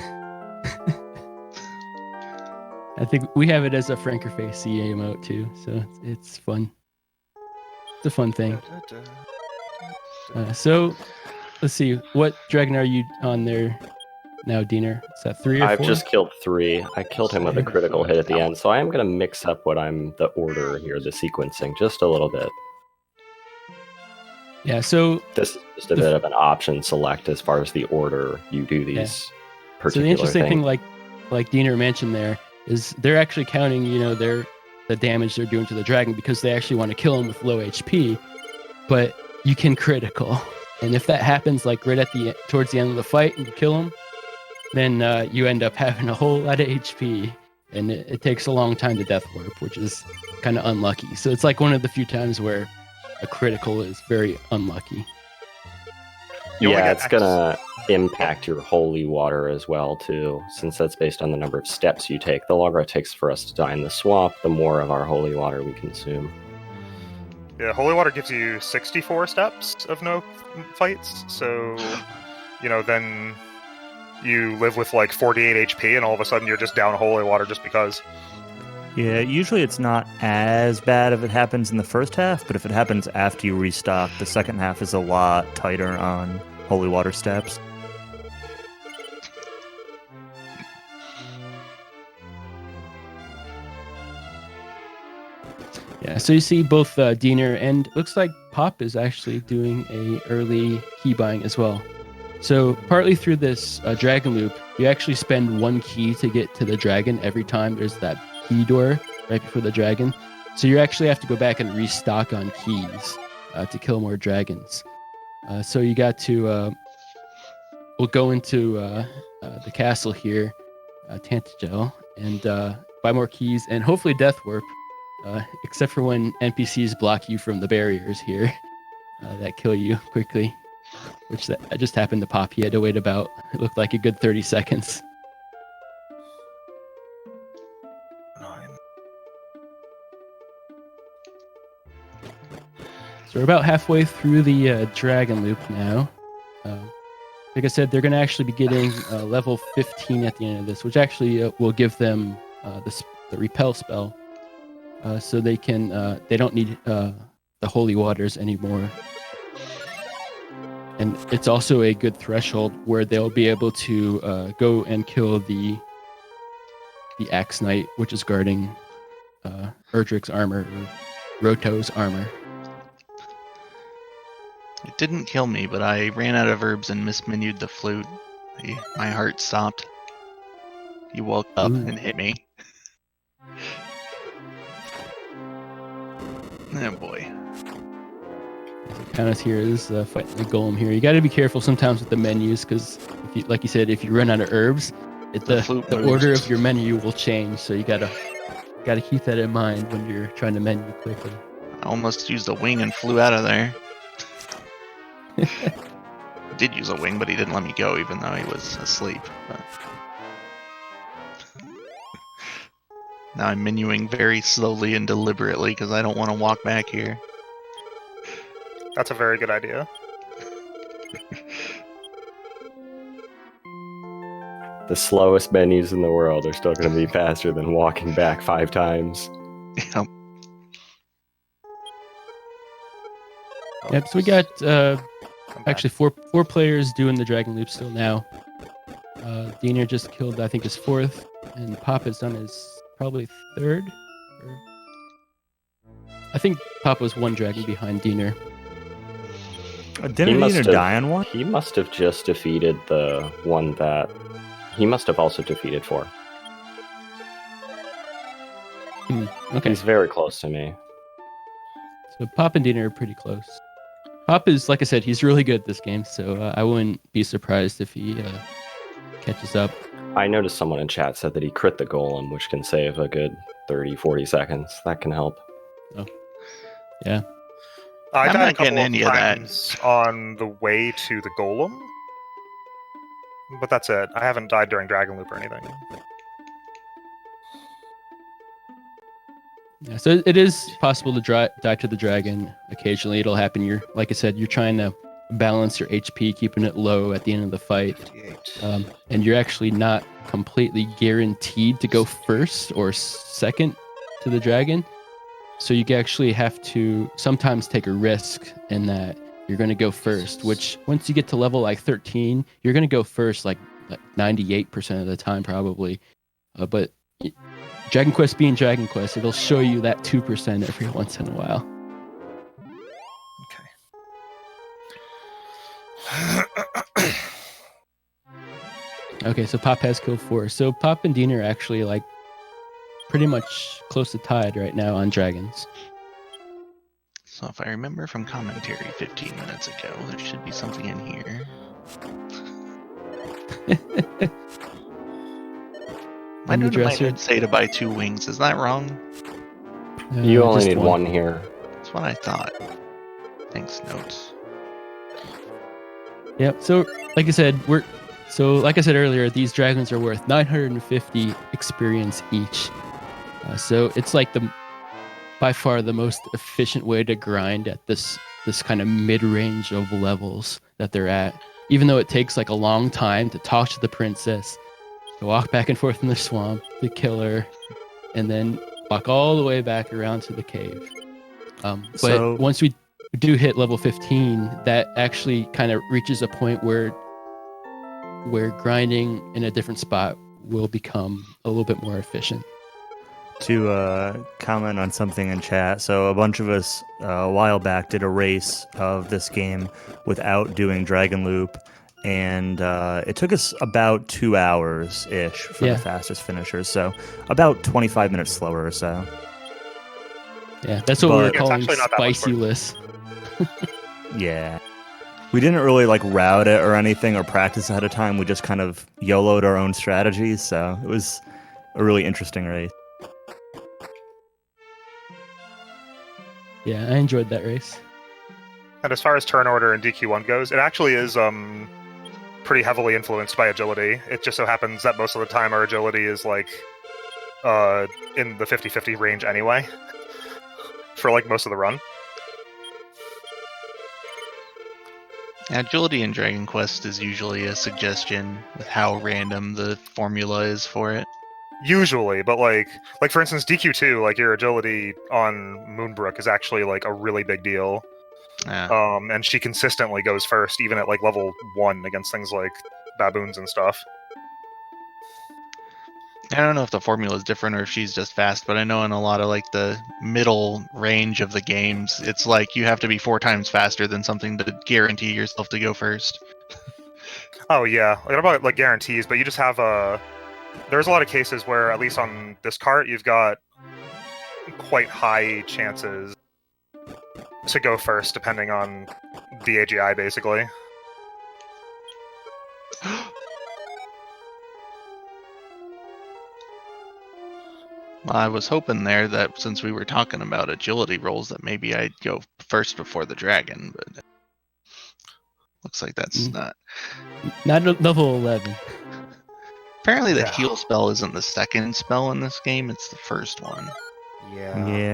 I think we have it as a Frankerface emote too, so it's fun. It's a fun thing. So let's see, what dragon are you on there now, Diener? Is that 3 or 4? I've just killed 3. I killed him with a critical hit at the end, so I am going to mix up the order here, the sequencing, just a little bit. Yeah, so this is just a bit of an option select as far as the order you do these particular things. So the interesting thing, like Diener mentioned there, is they're actually counting, the damage they're doing to the dragon because they actually want to kill him with low HP, but you can critical, and if that happens like right towards the end of the fight and you kill him, then you end up having a whole lot of HP, and it takes a long time to death warp, which is kind of unlucky. So it's like one of the few times where a critical is very unlucky. Yeah, it's going to impact your holy water as well, too, since that's based on the number of steps you take. The longer it takes for us to die in the swamp, the more of our holy water we consume. Yeah, holy water gives you 64 steps of no fights, so, then you live with like 48 HP, and all of a sudden you're just down holy water just because. Yeah, usually it's not as bad if it happens in the first half, but if it happens after you restock, the second half is a lot tighter on holy water steps. Yeah, so you see both Diener and looks like Pop is actually doing a early key buying as well. So partly through this dragon loop, you actually spend 1 key to get to the dragon every time there's that key door right before the dragon. So you actually have to go back and restock on keys to kill more dragons. So you got to, we'll go into the castle here, Tantagel, and buy more keys and hopefully death warp, except for when NPCs block you from the barriers here that kill you quickly. Which that just happened to Pop. He had to wait about, it looked like a good 30 seconds. 9. So we're about halfway through the dragon loop now. Like I said, they're going to actually be getting level 15 at the end of this, which actually will give them the repel spell. So they don't need the holy waters anymore. And it's also a good threshold where they'll be able to go and kill the Axe Knight, which is guarding Erdrick's armor, or Roto's armor. It didn't kill me, but I ran out of herbs and mismenued the flute. My heart stopped. He woke up and hit me. Oh boy. count us here is fighting the golem here. You got to be careful sometimes with the menus because, like you said, if you run out of herbs, the order of your menu will change. So you gotta keep that in mind when you're trying to menu quickly. I almost used a wing and flew out of there. I did use a wing, but he didn't let me go, even though he was asleep. But... Now I'm menuing very slowly and deliberately because I don't want to walk back here. That's a very good idea. The slowest menus in the world are still going to be faster than walking back 5 times. Yep. Yep. So we got actually four players doing the dragon loop still now. Diener just killed, I think, his 4th, and Pop has done his probably 3rd. I think Pop was 1 dragon behind Diener. Didn't Diener die on one? He must have just defeated the one that... He must have also defeated 4. Okay. He's very close to me. So Pop and Diener are pretty close. Pop is, like I said, he's really good at this game, so I wouldn't be surprised if he catches up. I noticed someone in chat said that he crit the golem, which can save a good 30-40 seconds. That can help. Oh, yeah. I I'm died not a couple getting of any of that. times on the way to the golem, but that's it. I haven't died during Dragon Loop or anything. Yeah, so it is possible to die to the dragon occasionally. It'll happen. Like I said, you're trying to balance your HP, keeping it low at the end of the fight. 58. And you're actually not completely guaranteed to go first or second to the dragon. So you actually have to sometimes take a risk in that you're going to go first, which once you get to level like 13, you're going to go first like 98% of the time probably. But Dragon Quest being Dragon Quest, it'll show you that 2% every once in a while. Okay. Okay, so Pop has killed 4. So Pop and Dean are actually like pretty much close to tied right now on dragons. So if I remember from commentary 15 minutes ago, there should be something in here. Why did my note say to buy 2 wings? Is that wrong? You only just need one here. That's what I thought. Thanks, notes. Yep. So, like I said earlier, these dragons are worth 950 experience each. So it's like by far the most efficient way to grind at this kind of mid-range of levels that they're at. Even though it takes like a long time to talk to the princess, to walk back and forth in the swamp, to kill her, and then walk all the way back around to the cave. But once we do hit level 15, that actually kind of reaches a point where grinding in a different spot will become a little bit more efficient. To comment on something in chat, so a bunch of us a while back did a race of this game without doing Dragon Loop, and it took us about 2 hours-ish for the fastest finishers, so about 25 minutes slower or so. Yeah, that's what we were calling spicy-less. Yeah. We didn't really like route it or anything or practice ahead of time. We just kind of YOLO'd our own strategies, so it was a really interesting race. Yeah, I enjoyed that race. And as far as turn order and DQ1 goes, it actually is pretty heavily influenced by agility. It just so happens that most of the time our agility is like in the 50-50 range anyway for like most of the run. Agility in Dragon Quest is usually a suggestion with how random the formula is for it. Usually, but like for instance, DQ2, like your agility on Moonbrook is actually like a really big deal. Yeah. And she consistently goes first, even at like level 1 against things like baboons and stuff. I don't know if the formula is different or if she's just fast, but I know in a lot of like the middle range of the games, it's like you have to be 4 times faster than something to guarantee yourself to go first. Oh yeah, I don't know about like guarantees, but you just have there's a lot of cases where, at least on this cart, you've got quite high chances to go first, depending on the AGI, basically. Well, I was hoping there that since we were talking about agility rolls, that maybe I'd go first before the dragon, but looks like that's not. Not level 11. Apparently, the Yeah. heal spell isn't the second spell in this game; it's the first one. Yeah. Yeah,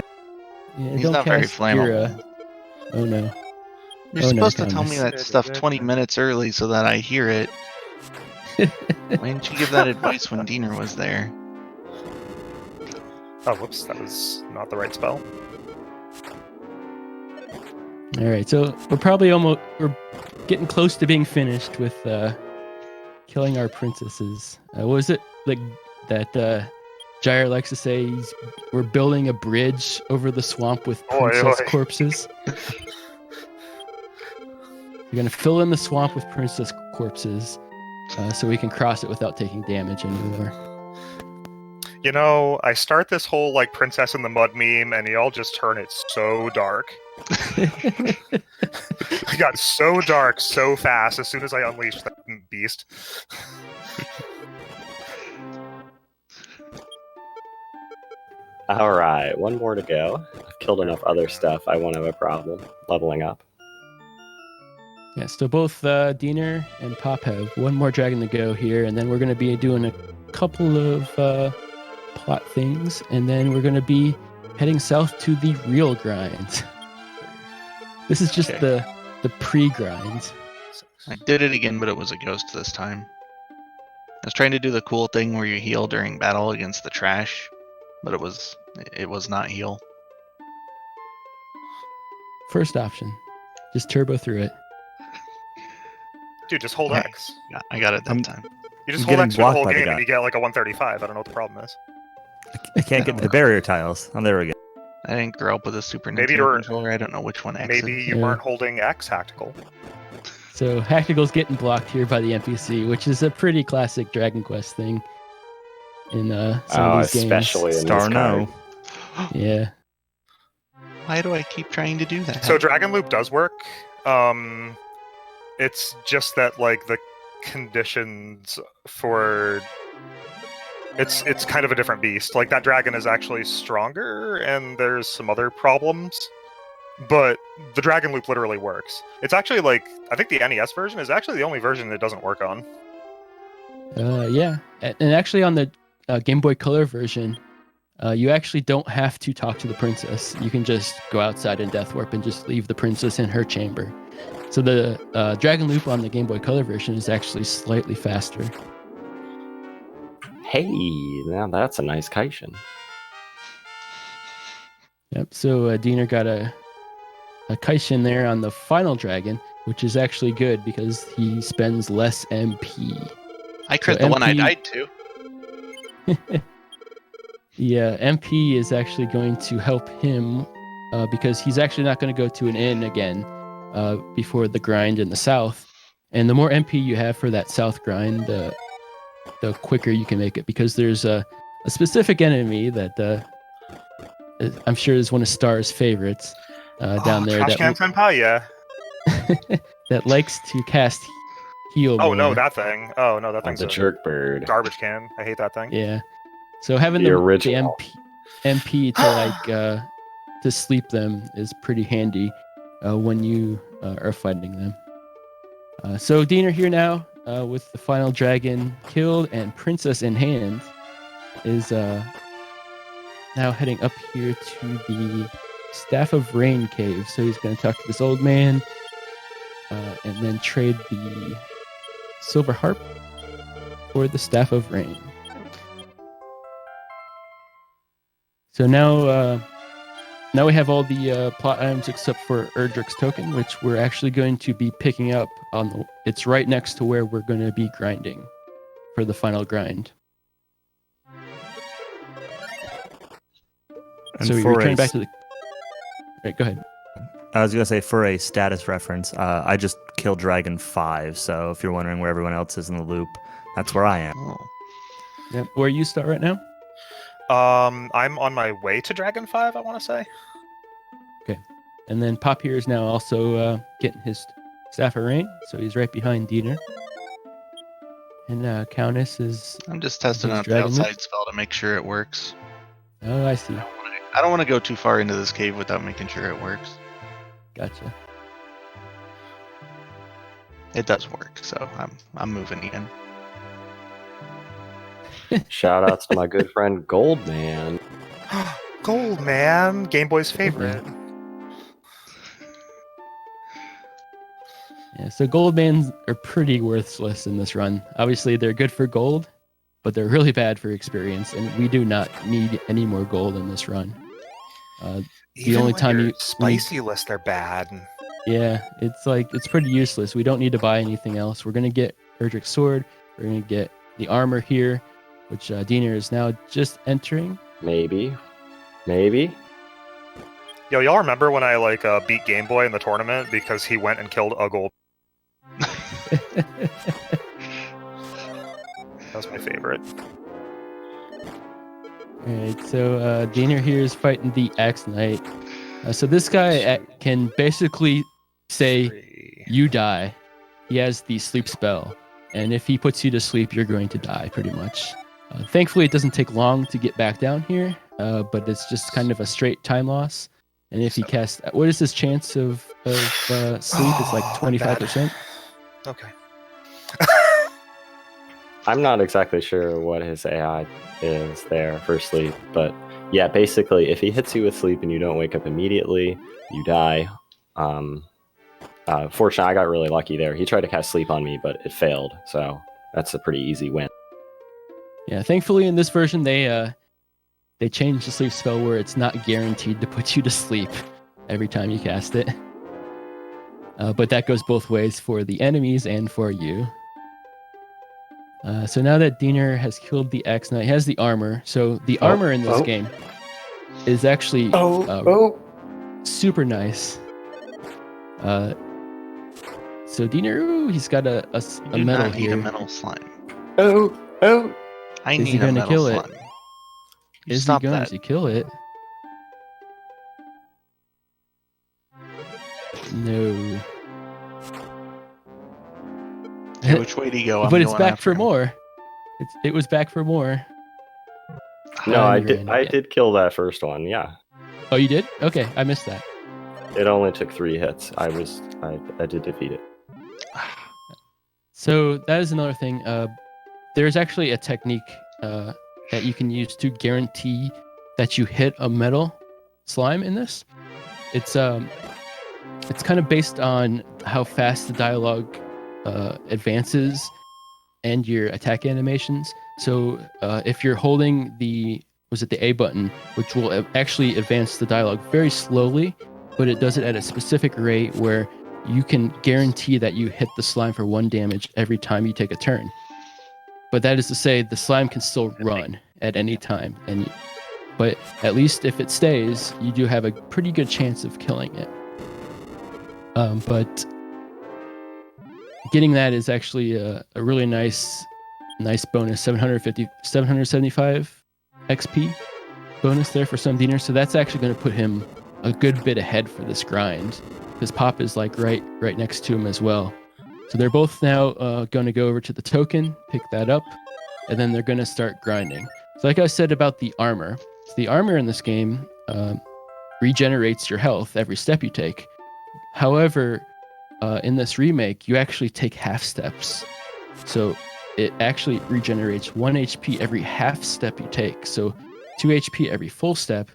He's don't not very cast your, flammable. Oh no. You're Oh, no, supposed to tell me Thomas. that stuff 20 minutes early so that I hear it. Why didn't you give that advice when Diener was there? Oh, whoops, that was not the right spell. All right, so we're getting close to being finished with killing our princesses. What was it like that Gyre likes to say? We're building a bridge over the swamp with princess corpses. We're gonna fill in the swamp with princess corpses, so we can cross it without taking damage anymore. You know, I start this whole like princess in the mud meme, and y'all just turn it so dark. It got so dark so fast as soon as I unleashed that beast. All right, one more to go. I've killed enough other stuff. I won't have a problem leveling up. Yeah, so both Diener and Pop have one more dragon to go here, and then we're going to be doing a couple of plot things, and then we're going to be heading south to the real grind. This is just the pre-grind. I did it again, but it was a ghost this time. I was trying to do the cool thing where you heal during battle against the trash, but it was not heal. First option, just turbo through it. Dude, just hold Yeah. X. Yeah, I got it that time. You just I'm hold getting X for the blocked whole by the game, guy. and you get like a 135. I don't know what the problem is. I can't get to the barrier tiles. Oh, there we go. I didn't grow up with a Super Maybe Nintendo you're- controller. I don't know which one X Maybe is. you Yeah. weren't holding X, Tactical. So Hactical's getting blocked here by the NPC, which is a pretty classic Dragon Quest thing in some of these especially games. in Star this card. no. Yeah. Why do I keep trying to do that? So Dragon Loop does work. It's just that like the conditions for it's kind of a different beast. Like that dragon is actually stronger, and there's some other problems. But the Dragon Loop literally works. It's actually like I think the NES version is actually the only version it doesn't work on. Yeah. And actually on the Game Boy Color version, you actually don't have to talk to the princess. You can just go outside in Death Warp and just leave the princess in her chamber. So the Dragon Loop on the Game Boy Color version is actually slightly faster. Hey, now that's a nice Kaishin. Yep. So Diener got a Kaishin there on the final dragon, which is actually good because he spends less MP. I crit so the one I MP died to. Yeah, MP is actually going to help him because he's actually not going to go to an inn again before the grind in the south. And the more MP you have for that south grind, the quicker you can make it, because there's a specific enemy that I'm sure is one of Star's favorites down there Trash Can Senpai, yeah. that likes to cast heal. Oh no, more. that thing. Oh no, that Oh, thing's the a jerk bird. garbage can. I hate that thing. Yeah. So having The the original. MP to like to sleep them is pretty handy when you are fighting them. So Diener here now with the final dragon killed and princess in hand is now heading up here to the Staff of Rain cave. So he's going to talk to this old man and then trade the silver harp for the Staff of Rain. So now we have all the plot items except for Erdrick's token, which we're actually going to be picking up on the. It's right next to where we're going to be grinding for the final grind. And So we for return a back to the. Right, go ahead. I was gonna say, for a status reference, I just killed Dragon 5. So if you're wondering where everyone else is in the loop, that's where I am. Oh. Yep. Where you start right now? I'm on my way to Dragon 5, I want to say. And then Pop here is now also getting his Staff of Rain, so he's right behind Diener. And Countess is... I'm just testing His out the dragon outside move? spell to make sure it works. Oh, I see. I don't want to go too far into this cave without making sure it works. Gotcha. It does work, so I'm moving again. Shout outs to my good friend Goldman. Gold, man. Game Boy's favorite. Yeah, so gold bands are pretty worthless in this run. Obviously, they're good for gold, but they're really bad for experience, and we do not need any more gold in this run. Even only when time you're you- spicy list, they're bad. Yeah, it's pretty useless. We don't need to buy anything else. We're gonna get Erdrick's sword. We're gonna get the armor here, which Diener is now just entering. Maybe. Yo, y'all remember when I beat Game Boy in the tournament because he went and killed a gold? That was my favorite. Alright, so Diener here is fighting the Axe Knight. So this guy can basically say, 3. you die. He has the sleep spell, and if he puts you to sleep, you're going to die, pretty much. Thankfully, it doesn't take long to get back down here, but it's just kind of a straight time loss. And if he casts... What is his chance of sleep? It's like 25%? Okay. I'm not exactly sure what his AI is there for sleep, but yeah, basically, if he hits you with sleep and you don't wake up immediately, you die. Fortunately, I got really lucky there. He tried to cast sleep on me, but it failed, so that's a pretty easy win. Yeah, thankfully in this version, they changed the sleep spell where it's not guaranteed to put you to sleep every time you cast it. But that goes both ways for the enemies and for you. So now that Diener has killed the Axe Knight, he has the armor. So the armor in this game is actually super nice. So Diener, ooh, he's got a You do medal not need here. a metal slime. I Is he need a gonna metal kill it? slime. You Is he stop going that. to kill it? No. Okay, which way do you go? I'm But it's going back after for him. more. It was back for more. No, I I'm did. grand, I yeah. did kill that first one. Yeah, Oh, you did? Okay, I missed that. it only took 3 hits. I did defeat it. So that is another thing. There's actually a technique that you can use to guarantee that you hit a metal slime in this. It's kind of based on how fast the dialogue advances and your attack animations. So if you're holding the A button, which will actually advance the dialogue very slowly, but it does it at a specific rate where you can guarantee that you hit the slime for 1 damage every time you take a turn. But that is to say, the slime can still run at any time, but at least if it stays, you do have a pretty good chance of killing it. But getting that is actually a really nice bonus, 775 XP bonus there for some Diener. So that's actually going to put him a good bit ahead for this grind, because Pop is like right next to him as well. So they're both now going to go over to the token, pick that up, and then they're going to start grinding. So like I said about the armor in this game regenerates your health every step you take. However, in this remake, you actually take half steps. So it actually regenerates 1 HP every half step you take. So 2 HP every full step,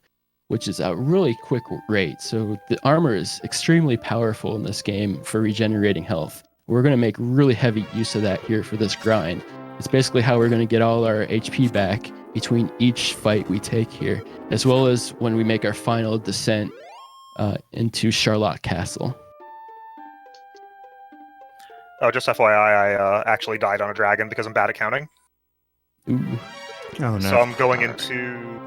which is a really quick rate. So the armor is extremely powerful in this game for regenerating health. We're going to make really heavy use of that here for this grind. It's basically how we're going to get all our HP back between each fight we take here, as well as when we make our final descent into Charlock Castle. Oh, just FYI, I actually died on a dragon because I'm bad at counting. Ooh. Oh no. So I'm going into...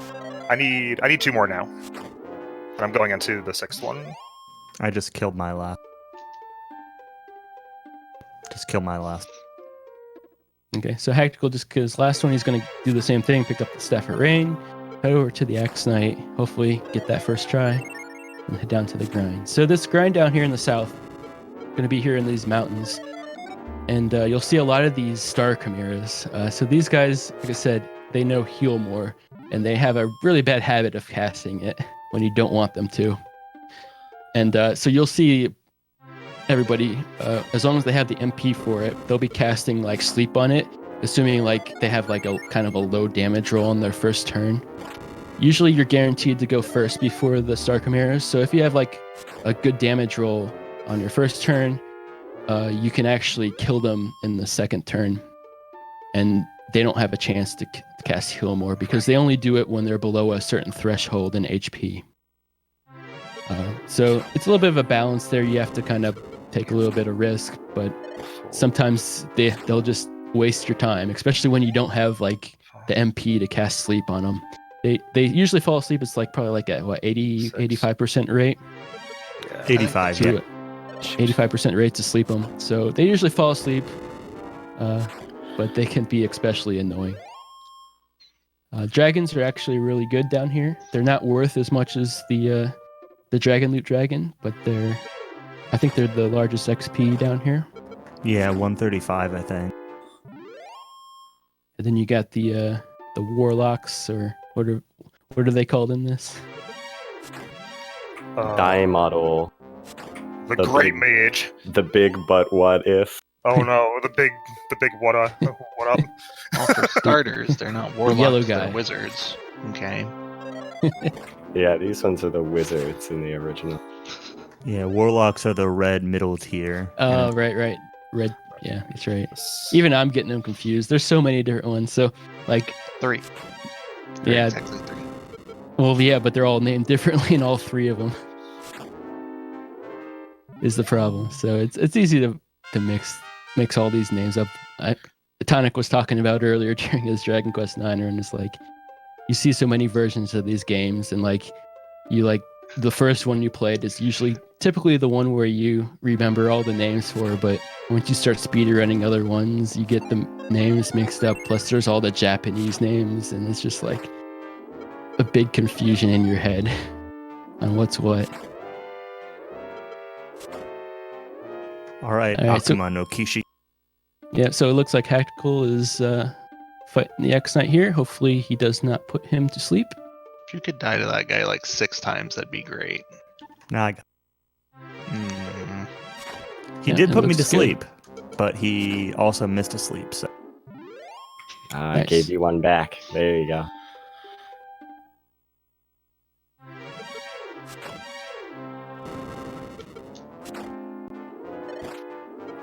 I need 2 more now. And I'm going into the 6th one. I just killed my last. Okay, so Hactical, just because last one he's going to do the same thing, pick up the Staff of Rain, head over to the Axe Knight, hopefully get that first try. and head down to the grind. So this grind down here in the south, going to be here in these mountains, and you'll see a lot of these star chimeras. So these guys, like I said, they know heal more, and they have a really bad habit of casting it when you don't want them to. And so you'll see everybody, as long as they have the MP for it, they'll be casting like sleep on it, assuming like they have like a kind of a low damage roll on their first turn. Usually you're guaranteed to go first before the star chimeras. So if you have like a good damage roll on your first turn, you can actually kill them in the second turn, and they don't have a chance to cast heal more because they only do it when they're below a certain threshold in HP. So it's a little bit of a balance there. You have to kind of take a little bit of risk, but sometimes they'll just waste your time, especially when you don't have like the MP to cast sleep on them. They usually fall asleep. It's like probably like at what 85% rate. 85, yeah. 85% rate to sleep them. So they usually fall asleep, but they can be especially annoying. Dragons are actually really good down here. They're not worth as much as the Dragon Loot Dragon, but I think they're the largest XP down here. Yeah, 135, I think. And then you got the Warlocks, or what are they called in this? Die model. The Great Mage. The big but what if? Oh no, the big what up? Well, for starters, they're not warlocks, yellow guy. they're wizards. Okay. Yeah, these ones are the wizards in the original. Yeah, warlocks are the red middle tier. Oh, right. Red. Yeah, that's right. Even I'm getting them confused. There's so many different ones. So, like 3. Yeah. Exactly 3. Well, yeah, but they're all named differently in all 3 of them. Is the problem. So it's easy to mix all these names up. Tonic was talking about earlier during his Dragon Quest IX, and it's like you see so many versions of these games, and like the first one you played is typically the one where you remember all the names for, but once you start speedrunning other ones, you get the names mixed up, plus there's all the Japanese names, and it's just like a big confusion in your head on what's what. All right, Akuma no Kishi. Yeah, so it looks like Tactical is fighting the X-Knight here. Hopefully he does not put him to sleep. If you could die to that guy like 6 times, that'd be great. Nah, he Yeah, did it put me looks to good. sleep, but he also missed a sleep. So I Nice. gave you one back. There you go.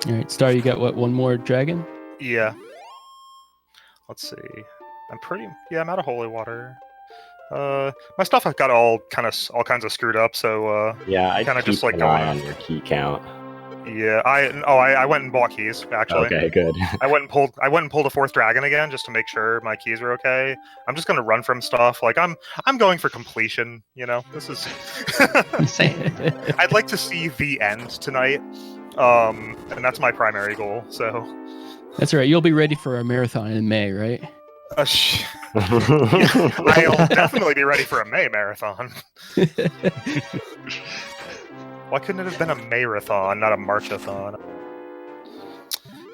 All right, Star, you got what? One more dragon? Yeah. Let's see. I'm out of holy water. My stuff I've got all kinds of screwed up. So Yeah, I kinda keep just, like, an going eye on. on your key count. yeah, I went and bought keys actually. Okay, good. I went and pulled a 4th dragon again just to make sure my keys are okay. I'm just gonna run from stuff. Like I'm going for completion. You know, this is. Same. I'd like to see the end tonight, and that's my primary goal. So. That's right. You'll be ready for a marathon in May, right? I'll definitely be ready for a May marathon. Why couldn't it have been a Mayrathon, not a Marchathon?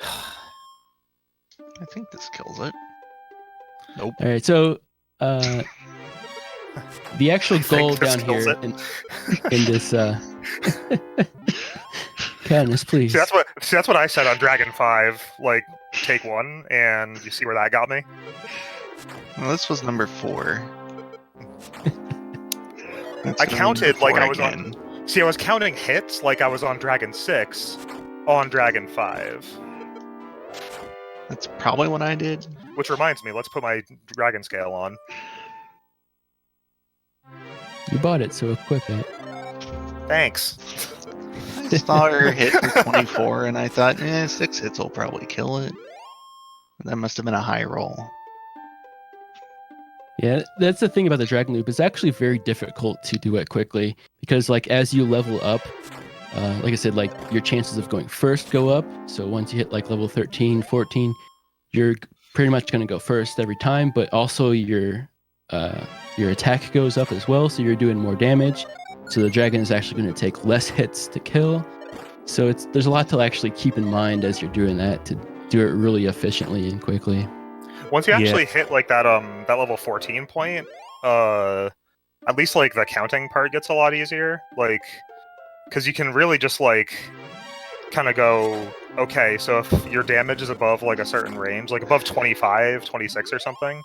I think this kills it. Nope. All right, so the actual I think goal this down kills here it. in this Cadmus, please. See, that's what I said on Dragon 5, like, take 1, and you see where that got me? Well, this was number 4. I counted like I was again. on... See, I was counting hits like I was on Dragon 6 on Dragon 5. That's probably what I did. Which reminds me, let's put my Dragon Scale on. You bought it, so equip it. Thanks. I saw her hit for 24, and I thought, 6 hits will probably kill it. That must have been a high roll. Yeah, that's the thing about the Dragon Loop. It's actually very difficult to do it quickly because, like, as you level up, like I said, like your chances of going first go up. So once you hit like level 13, 14, you're pretty much going to go first every time. But also your attack goes up as well, so you're doing more damage. So the dragon is actually going to take less hits to kill. So there's a lot to actually keep in mind as you're doing that to do it really efficiently and quickly. Once you actually hit like that level 14 point, at least like the counting part gets a lot easier. Like, because you can really just like kind of go, okay, so if your damage is above like a certain range, like above 25, 26 or something,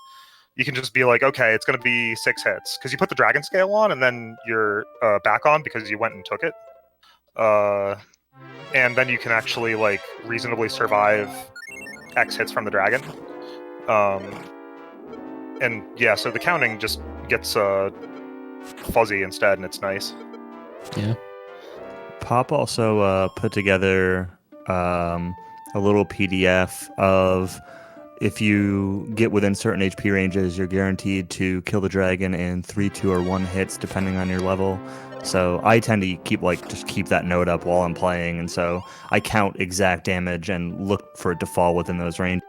you can just be like, okay, it's going to be 6 hits. Because you put the dragon scale on and then you're back on because you went and took it. And then you can actually like reasonably survive X hits from the dragon. And yeah, so the counting just gets fuzzy instead, and it's nice. Yeah. Pop also put together a little PDF of if you get within certain HP ranges, you're guaranteed to kill the dragon in 3, 2, or 1 hits, depending on your level. So I tend to keep that note up while I'm playing, and so I count exact damage and look for it to fall within those ranges.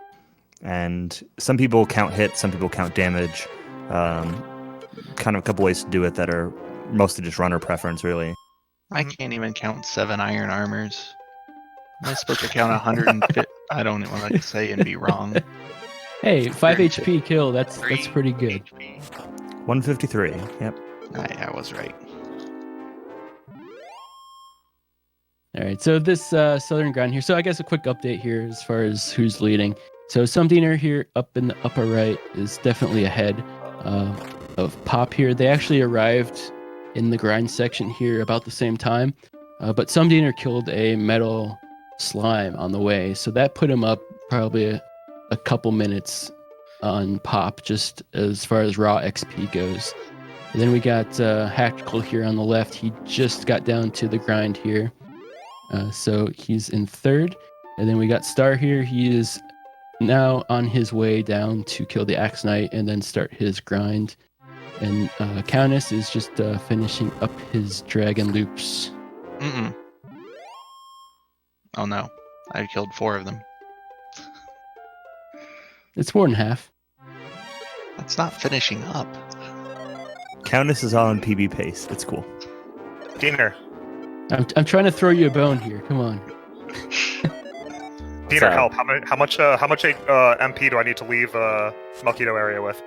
And some people count hits, some people count damage. Kind of a couple ways to do it that are mostly just runner preference, really. I can't even count 7 iron armors. Am I supposed to count 150? I don't want to say and be wrong. Hey, 5 HP kill, that's pretty good. 153, yep. I was right. All right, so this southern ground here. So I guess a quick update here as far as who's leading. So Sumdiener here up in the upper right is definitely ahead of Pop here. They actually arrived in the grind section here about the same time, but Sumdiener killed a metal slime on the way, so that put him up probably a couple minutes on Pop just as far as raw XP goes. And then we got Hactical here on the left. He just got down to the grind here, so he's in third. And then we got Star here. He is now on his way down to kill the Axe Knight and then start his grind. And Countess is just finishing up his dragon loops. Oh no, I killed 4 of them. It's more than half. That's not finishing up. Countess is on PB pace. It's cool. Diener. I'm trying to throw you a bone here. Come on. Diener, help. How much MP do I need to leave Melchido area with?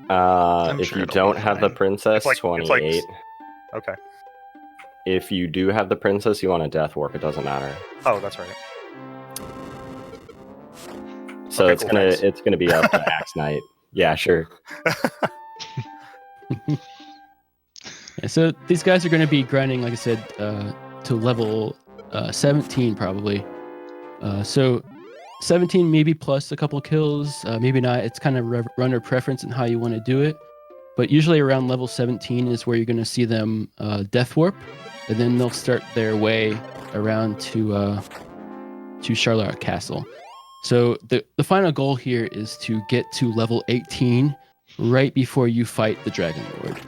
If sure you it'll don't be have fine. the princess, It's 28. Okay. If you do have the princess, you want a death warp. It doesn't matter. Oh, that's right. So Okay, it's cool, gonna thanks. it's gonna be up to Axe Knight. Yeah, sure. Yeah, so these guys are going to be grinding, like I said, to level 17 probably. So 17 maybe plus a couple kills, maybe not. It's kind of runner preference and how you want to do it. But usually around level 17 is where you're going to see them death warp, and then they'll start their way around to Charlock Castle. So the final goal here is to get to level 18 right before you fight the Dragon Lord.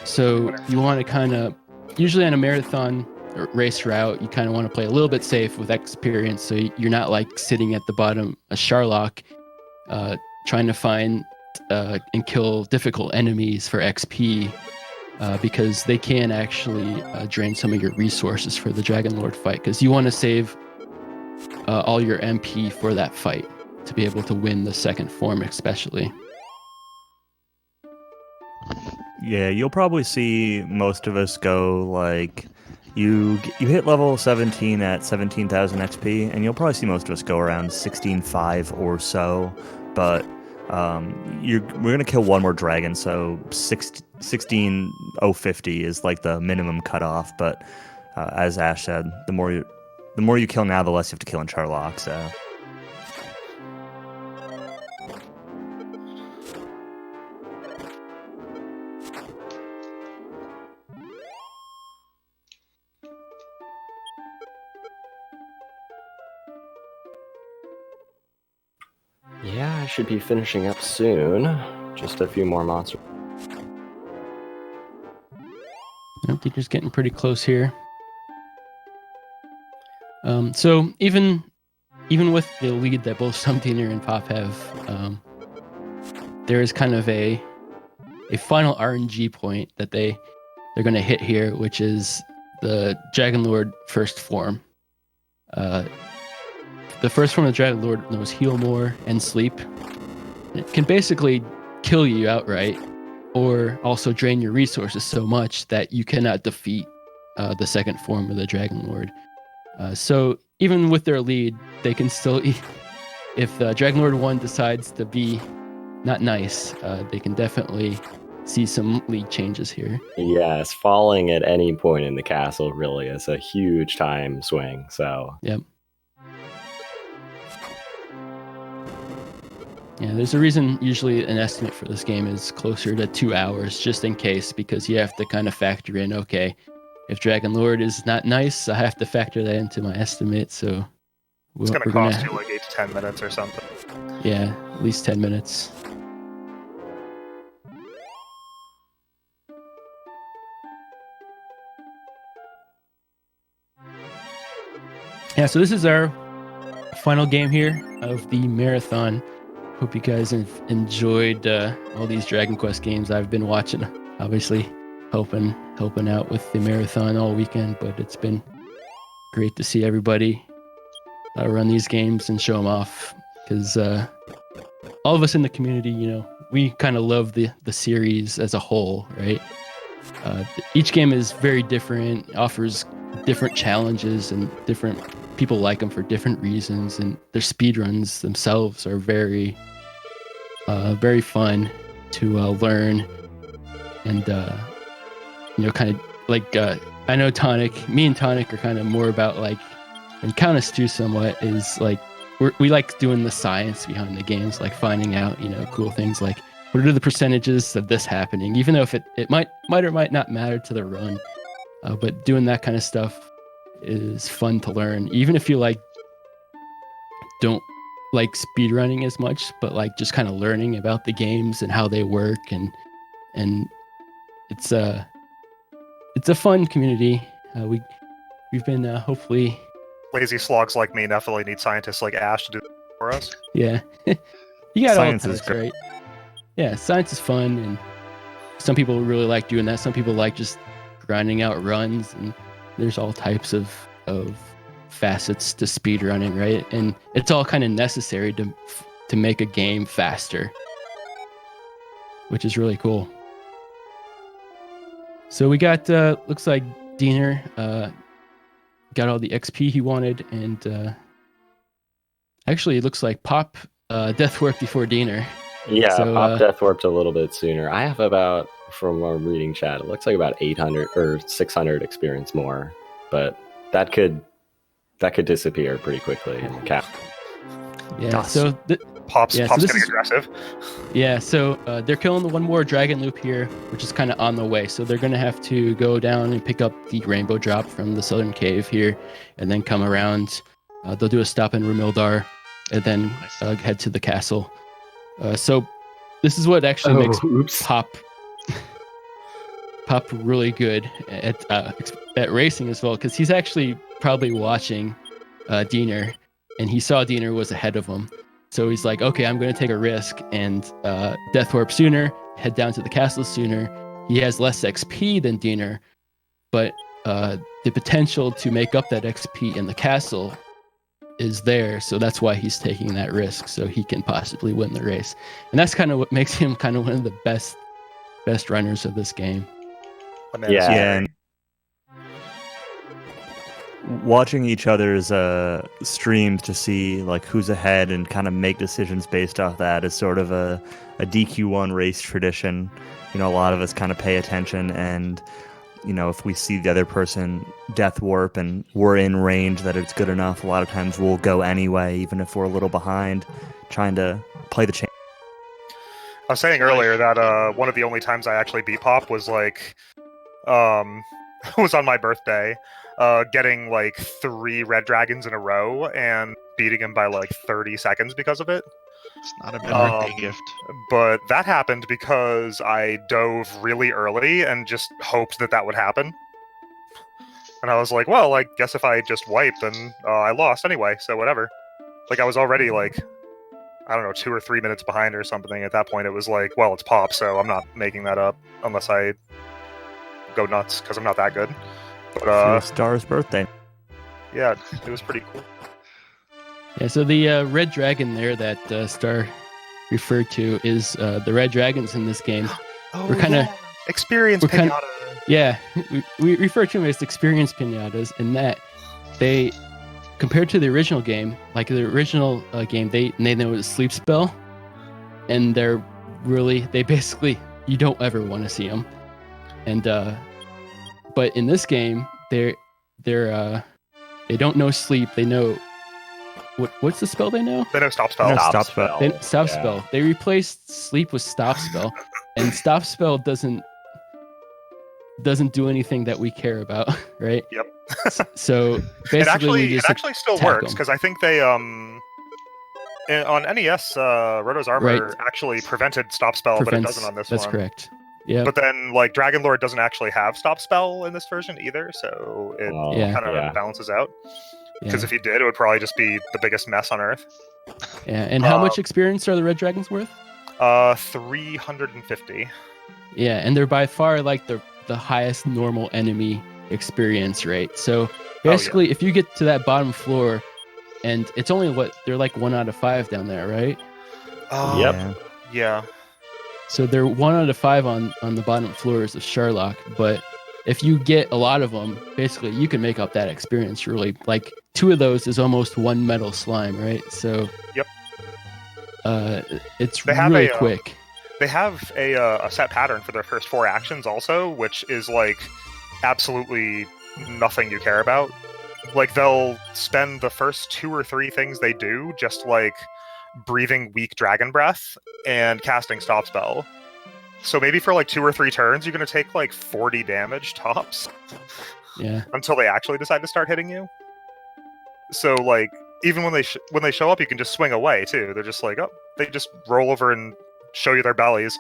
So you want to kind of, usually on a marathon or race route, you kind of want to play a little bit safe with experience, so you're not like sitting at the bottom of Charlock trying to find and kill difficult enemies for XP, because they can actually drain some of your resources for the Dragon Lord fight, because you want to save all your MP for that fight to be able to win the second form especially. Yeah, you'll probably see most of us go like you hit level 17 at 17,000 XP, and you'll probably see most of us go around 16.5 or so. But we're gonna kill one more dragon, so 16,050 is like the minimum cutoff. But as Ash said, the more you kill now, the less you have to kill in Charlock. So. Yeah, I should be finishing up soon. Just a few more monsters. I think you're just getting pretty close here. So even with the lead that both Sumdiener and Pop have, there is kind of a final RNG point that they're they're going to hit here, which is the Dragon Lord first form. The first form of the Dragon Lord knows Heal More and Sleep. It can basically kill you outright, or also drain your resources so much that you cannot defeat the second form of the Dragon Lord. So even with their lead, they can still, if Dragon Lord 1 decides to be not nice, they can definitely see some lead changes here. Yes, falling at any point in the castle really is a huge time swing. So Yep. Yeah, there's a reason usually an estimate for this game is closer to 2 hours, just in case, because you have to kind of factor in, okay, if Dragon Lord is not nice, I have to factor that into my estimate. So it's going to cost you like 8 to 10 minutes or something. Yeah, at least 10 minutes. Yeah, so this is our final game here of the marathon. Hope you guys have enjoyed all these Dragon Quest games I've been watching. Obviously, helping out with the marathon all weekend, but it's been great to see everybody run these games and show them off. Because all of us in the community, you know, we kind of love the series as a whole, right? Each game is very different, offers different challenges, and different people like them for different reasons, and their speedruns themselves are very fun to learn. And you know, kind of like I know me and Tonic are kind of more about like, and Count us too somewhat, is like we like doing the science behind the games, like finding out, you know, cool things like what are the percentages of this happening, even though if it might or might not matter to the run, but doing that kind of stuff is fun to learn, even if you like don't like speedrunning as much, but like just kind of learning about the games and how they work, and it's a fun community. We've been hopefully lazy slogs like me definitely need scientists like Ash to do it for us. Yeah. You got Science all is types, great. right? Yeah, science is fun, and some people really like doing that. Some people like just grinding out runs, and there's all types of facets to speedrunning, right? And it's all kind of necessary to make a game faster, which is really cool. So we got looks like Diener got all the XP he wanted, and actually it looks like Pop death warped before Diener. yeah, So, Pop death warped a little bit sooner. I have about, from our reading chat, it looks like about 800 or 600 experience more, but that could disappear pretty quickly in the cap. Yeah, Dust. so Pop's this getting is- aggressive. yeah, so they're killing the one more dragon loop here, which is kind of on the way. So they're going to have to go down and pick up the rainbow drop from the southern cave here, and then come around. They'll do a stop in Rumildar, and then head to the castle. So this is what actually makes Pop really good at racing as well, because he's actually probably watching Diener, and he saw Diener was ahead of him. So he's like, okay, I'm going to take a risk and death warp sooner, head down to the castle sooner. He has less XP than Diener, but the potential to make up that XP in the castle is there. So that's why he's taking that risk, so he can possibly win the race. And that's kind of what makes him kind of one of the best runners of this game. Yeah. And watching each other's streams to see like who's ahead and kind of make decisions based off that is sort of a DQ1 race tradition. You know, a lot of us kind of pay attention, and you know, if we see the other person death warp and we're in range that it's good enough, a lot of times we'll go anyway, even if we're a little behind, trying to play the chain. I was saying earlier that one of the only times I actually beat Pop was like was on my birthday, getting like 3 red dragons in a row and beating him by like 30 seconds because of it. It's not a birthday gift. But that happened because I dove really early and just hoped that would happen. And I was like, well, I guess if I just wipe, then I lost anyway, so whatever. Like, I was already like, I don't know, 2 or 3 minutes behind or something. At that point, it was like, well, it's Pop, so I'm not making that up unless I go nuts because I'm not that good. But For Star's birthday. yeah, it was pretty cool. Yeah, so the red dragon there that Star referred to is the red dragons in this game. Oh, We're kinda- yeah. Experience we're kinda- pinata. Yeah, we refer to them as experience pinatas in that they, compared to the original game, like the original game, they know the sleep spell, and they basically, you don't ever want to see them. And but in this game, they don't know sleep. They know what's the spell they know? They know stop spell. Stop spell. Stop spell. They replaced sleep with stop spell, and stop spell doesn't do anything that we care about, right? Yep. So basically, it actually still attack works them. because I think they on NES Roto's Armor Right. actually prevented stop spell, but it doesn't on this That's one. correct. Yeah. But then like Dragon Lord doesn't actually have stop spell in this version either, so it Yeah. kind of balances out. Because Yeah. if he did, it would probably just be the biggest mess on Earth. Yeah. And how much experience are the red dragons worth? 350. Yeah, and they're by far like the highest normal enemy experience rate. So basically, if you get to that bottom floor, and it's only they're like 1 out of 5 down there, right? Yep. Yeah. Yeah. So they're 1 out of 5 on the bottom floors of Charlock. But if you get a lot of them, basically you can make up that experience. Really, like 2 of those is almost 1 metal slime, right? So Yep. It's They have really a, quick. They have a set pattern for their first 4 actions also, which is like absolutely nothing you care about. Like they'll spend the first 2 or 3 things they do just like breathing weak dragon breath and casting stop spell. So maybe for like 2 or 3 turns, you're going to take like 40 damage tops Yeah. until they actually decide to start hitting you. So like even when they show up, you can just swing away too. They're just like, oh, they just roll over and show you their bellies.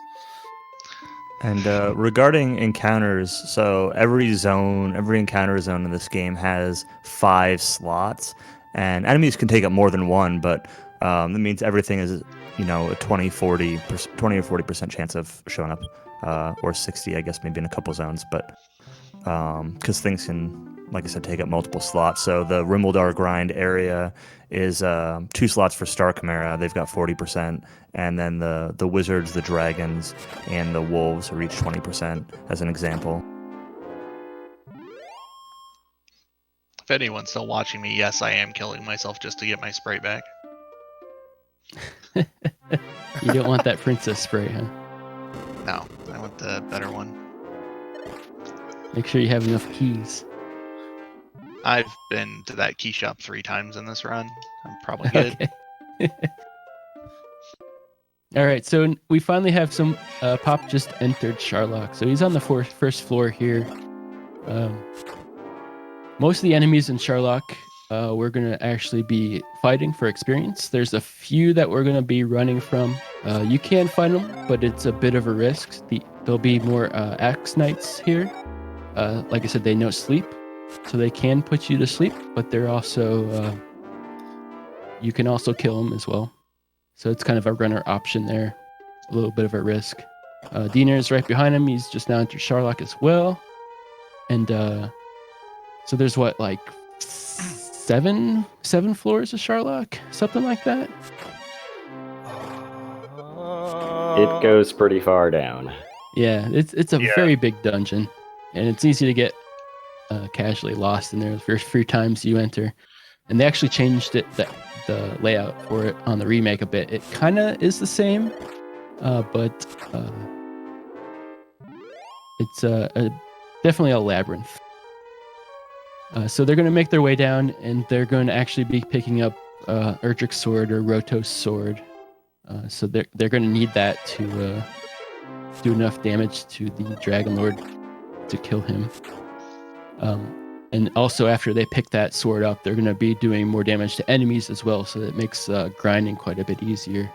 And regarding encounters, so every encounter zone in this game has 5 slots, and enemies can take up more than 1, but that means everything is, a 20 or 40% chance of showing up, or 60, I guess, maybe in a couple zones, but because things can, like I said, take up multiple slots. So the Rimuldar grind area is 2 slots for Star Chimera. They've got 40%, and then the wizards, the dragons, and the wolves are each 20%, as an example. If anyone's still watching me, yes, I am killing myself just to get my sprite back. You don't want that princess spray, huh? No, I want the better one. Make sure you have enough keys. I've been to that key shop 3 times in this run. I'm probably good. Okay. All right, so we finally have some. Pop just entered Charlock, so he's on the first floor here. Most of the enemies in Charlock, we're gonna actually be fighting for experience. There's a few that we're gonna be running from. You can find them, but it's a bit of a risk. There'll be more axe knights here. Like I said, they know sleep, so they can put you to sleep, but they're also you can also kill them as well. So it's kind of a runner option there, a little bit of a risk. Diener is right behind him. He's just now entered Charlock as well. And so there's like 7 floors of Charlock, something like that. It goes pretty far down. Yeah, it's a very big dungeon, and it's easy to get casually lost in there the first few times you enter. And they actually changed the layout for it on the remake a bit. It kind of is the same, but it's definitely a labyrinth. So they're going to make their way down, and they're going to actually be picking up Erdrick's sword or Roto's sword. So they're going to need that to do enough damage to the Dragon Lord to kill him. And also after they pick that sword up, they're going to be doing more damage to enemies as well, so that makes grinding quite a bit easier.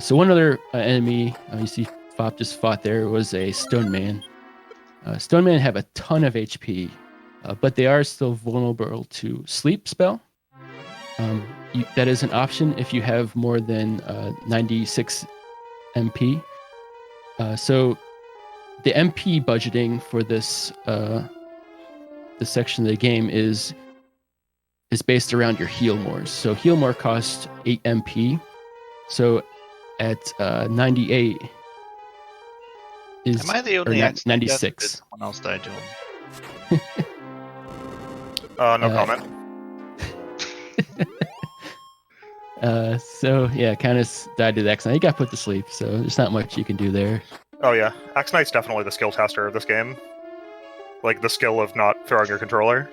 So one other enemy you see Fop just fought there was a Stone Man. Stone Man have a ton of HP, but they are still vulnerable to sleep spell. That is an option if you have more than 96 MP. So the MP budgeting for this section of the game is based around your heal mores. So heal more costs 8 MP. So at 98 is Am I the or only ni- X Knight death, or did 96. someone else died to him? No Uh, comment. So yeah, Countess died to the X Knight. He got put to sleep, so there's not much you can do there. Oh yeah, Axe Knight's definitely the skill tester of this game. Like the skill of not throwing your controller.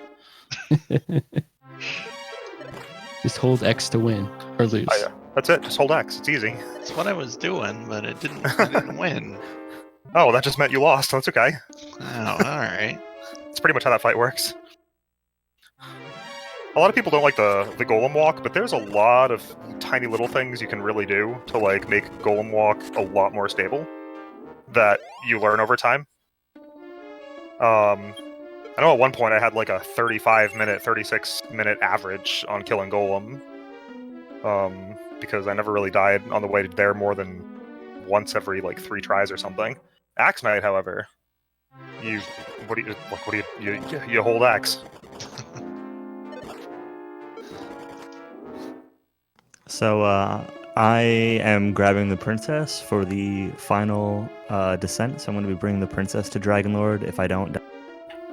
Just hold X to win or lose. Oh yeah, that's it. Just hold X. It's easy. That's what I was doing, but it didn't win. Oh, that just meant you lost. That's okay. Oh, all right. It's pretty much how that fight works. A lot of people don't like the Golem walk, but there's a lot of tiny little things you can really do to like make Golem walk a lot more stable that you learn over time. I know at one point I had like a 35-minute, 36-minute average on killing Golem, because I never really died on the way there more than once every like 3 tries or something. Axe Knight, however, you hold Axe. So I am grabbing the princess for the final descent. So I'm going to be bringing the princess to Dragonlord if I don't die.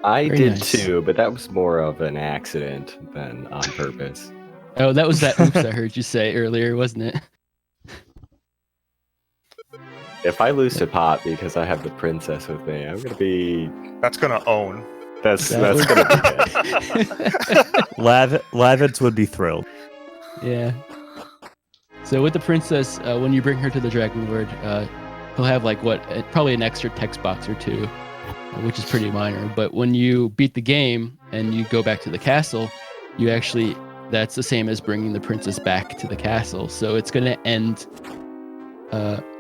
I Very did nice. too, but that was more of an accident than on purpose. Oh, that was that oops I heard you say earlier, wasn't it? If I lose to Pop because I have the princess with me, I'm gonna be. That's gonna own. That's That gonna be good. Lavids would be thrilled. Yeah. So with the princess, when you bring her to the Dragon Lord, he'll have like probably an extra text box or 2, which is pretty minor. But when you beat the game and you go back to the castle, that's the same as bringing the princess back to the castle. So it's going to end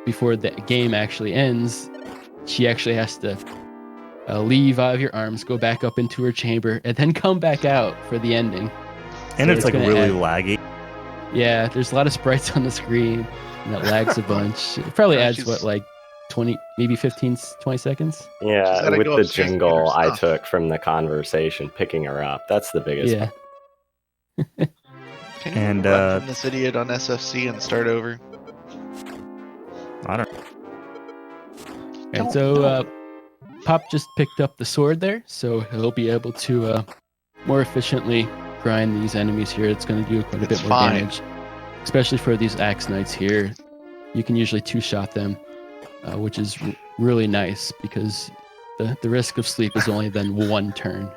before the game actually ends. She actually has to leave out of your arms, go back up into her chamber, and then come back out for the ending. And So it's like gonna really add- laggy. Yeah, there's a lot of sprites on the screen, and that lags a bunch. It probably adds, She's- 20, maybe 15, 20 seconds? Yeah, gotta with go the upstairs and get her jingle I stuff. took from the conversation, picking her up. That's the biggest. Yeah. Can you And, run from this idiot on SFC and start over? I don't. And so Pop just picked up the sword there, so he'll be able to more efficiently grind these enemies here. It's going to do quite a It's bit more fine. damage, especially for these Axe Knights here. You can usually 2-shot them, which is really nice because the risk of sleep is only then 1 turn.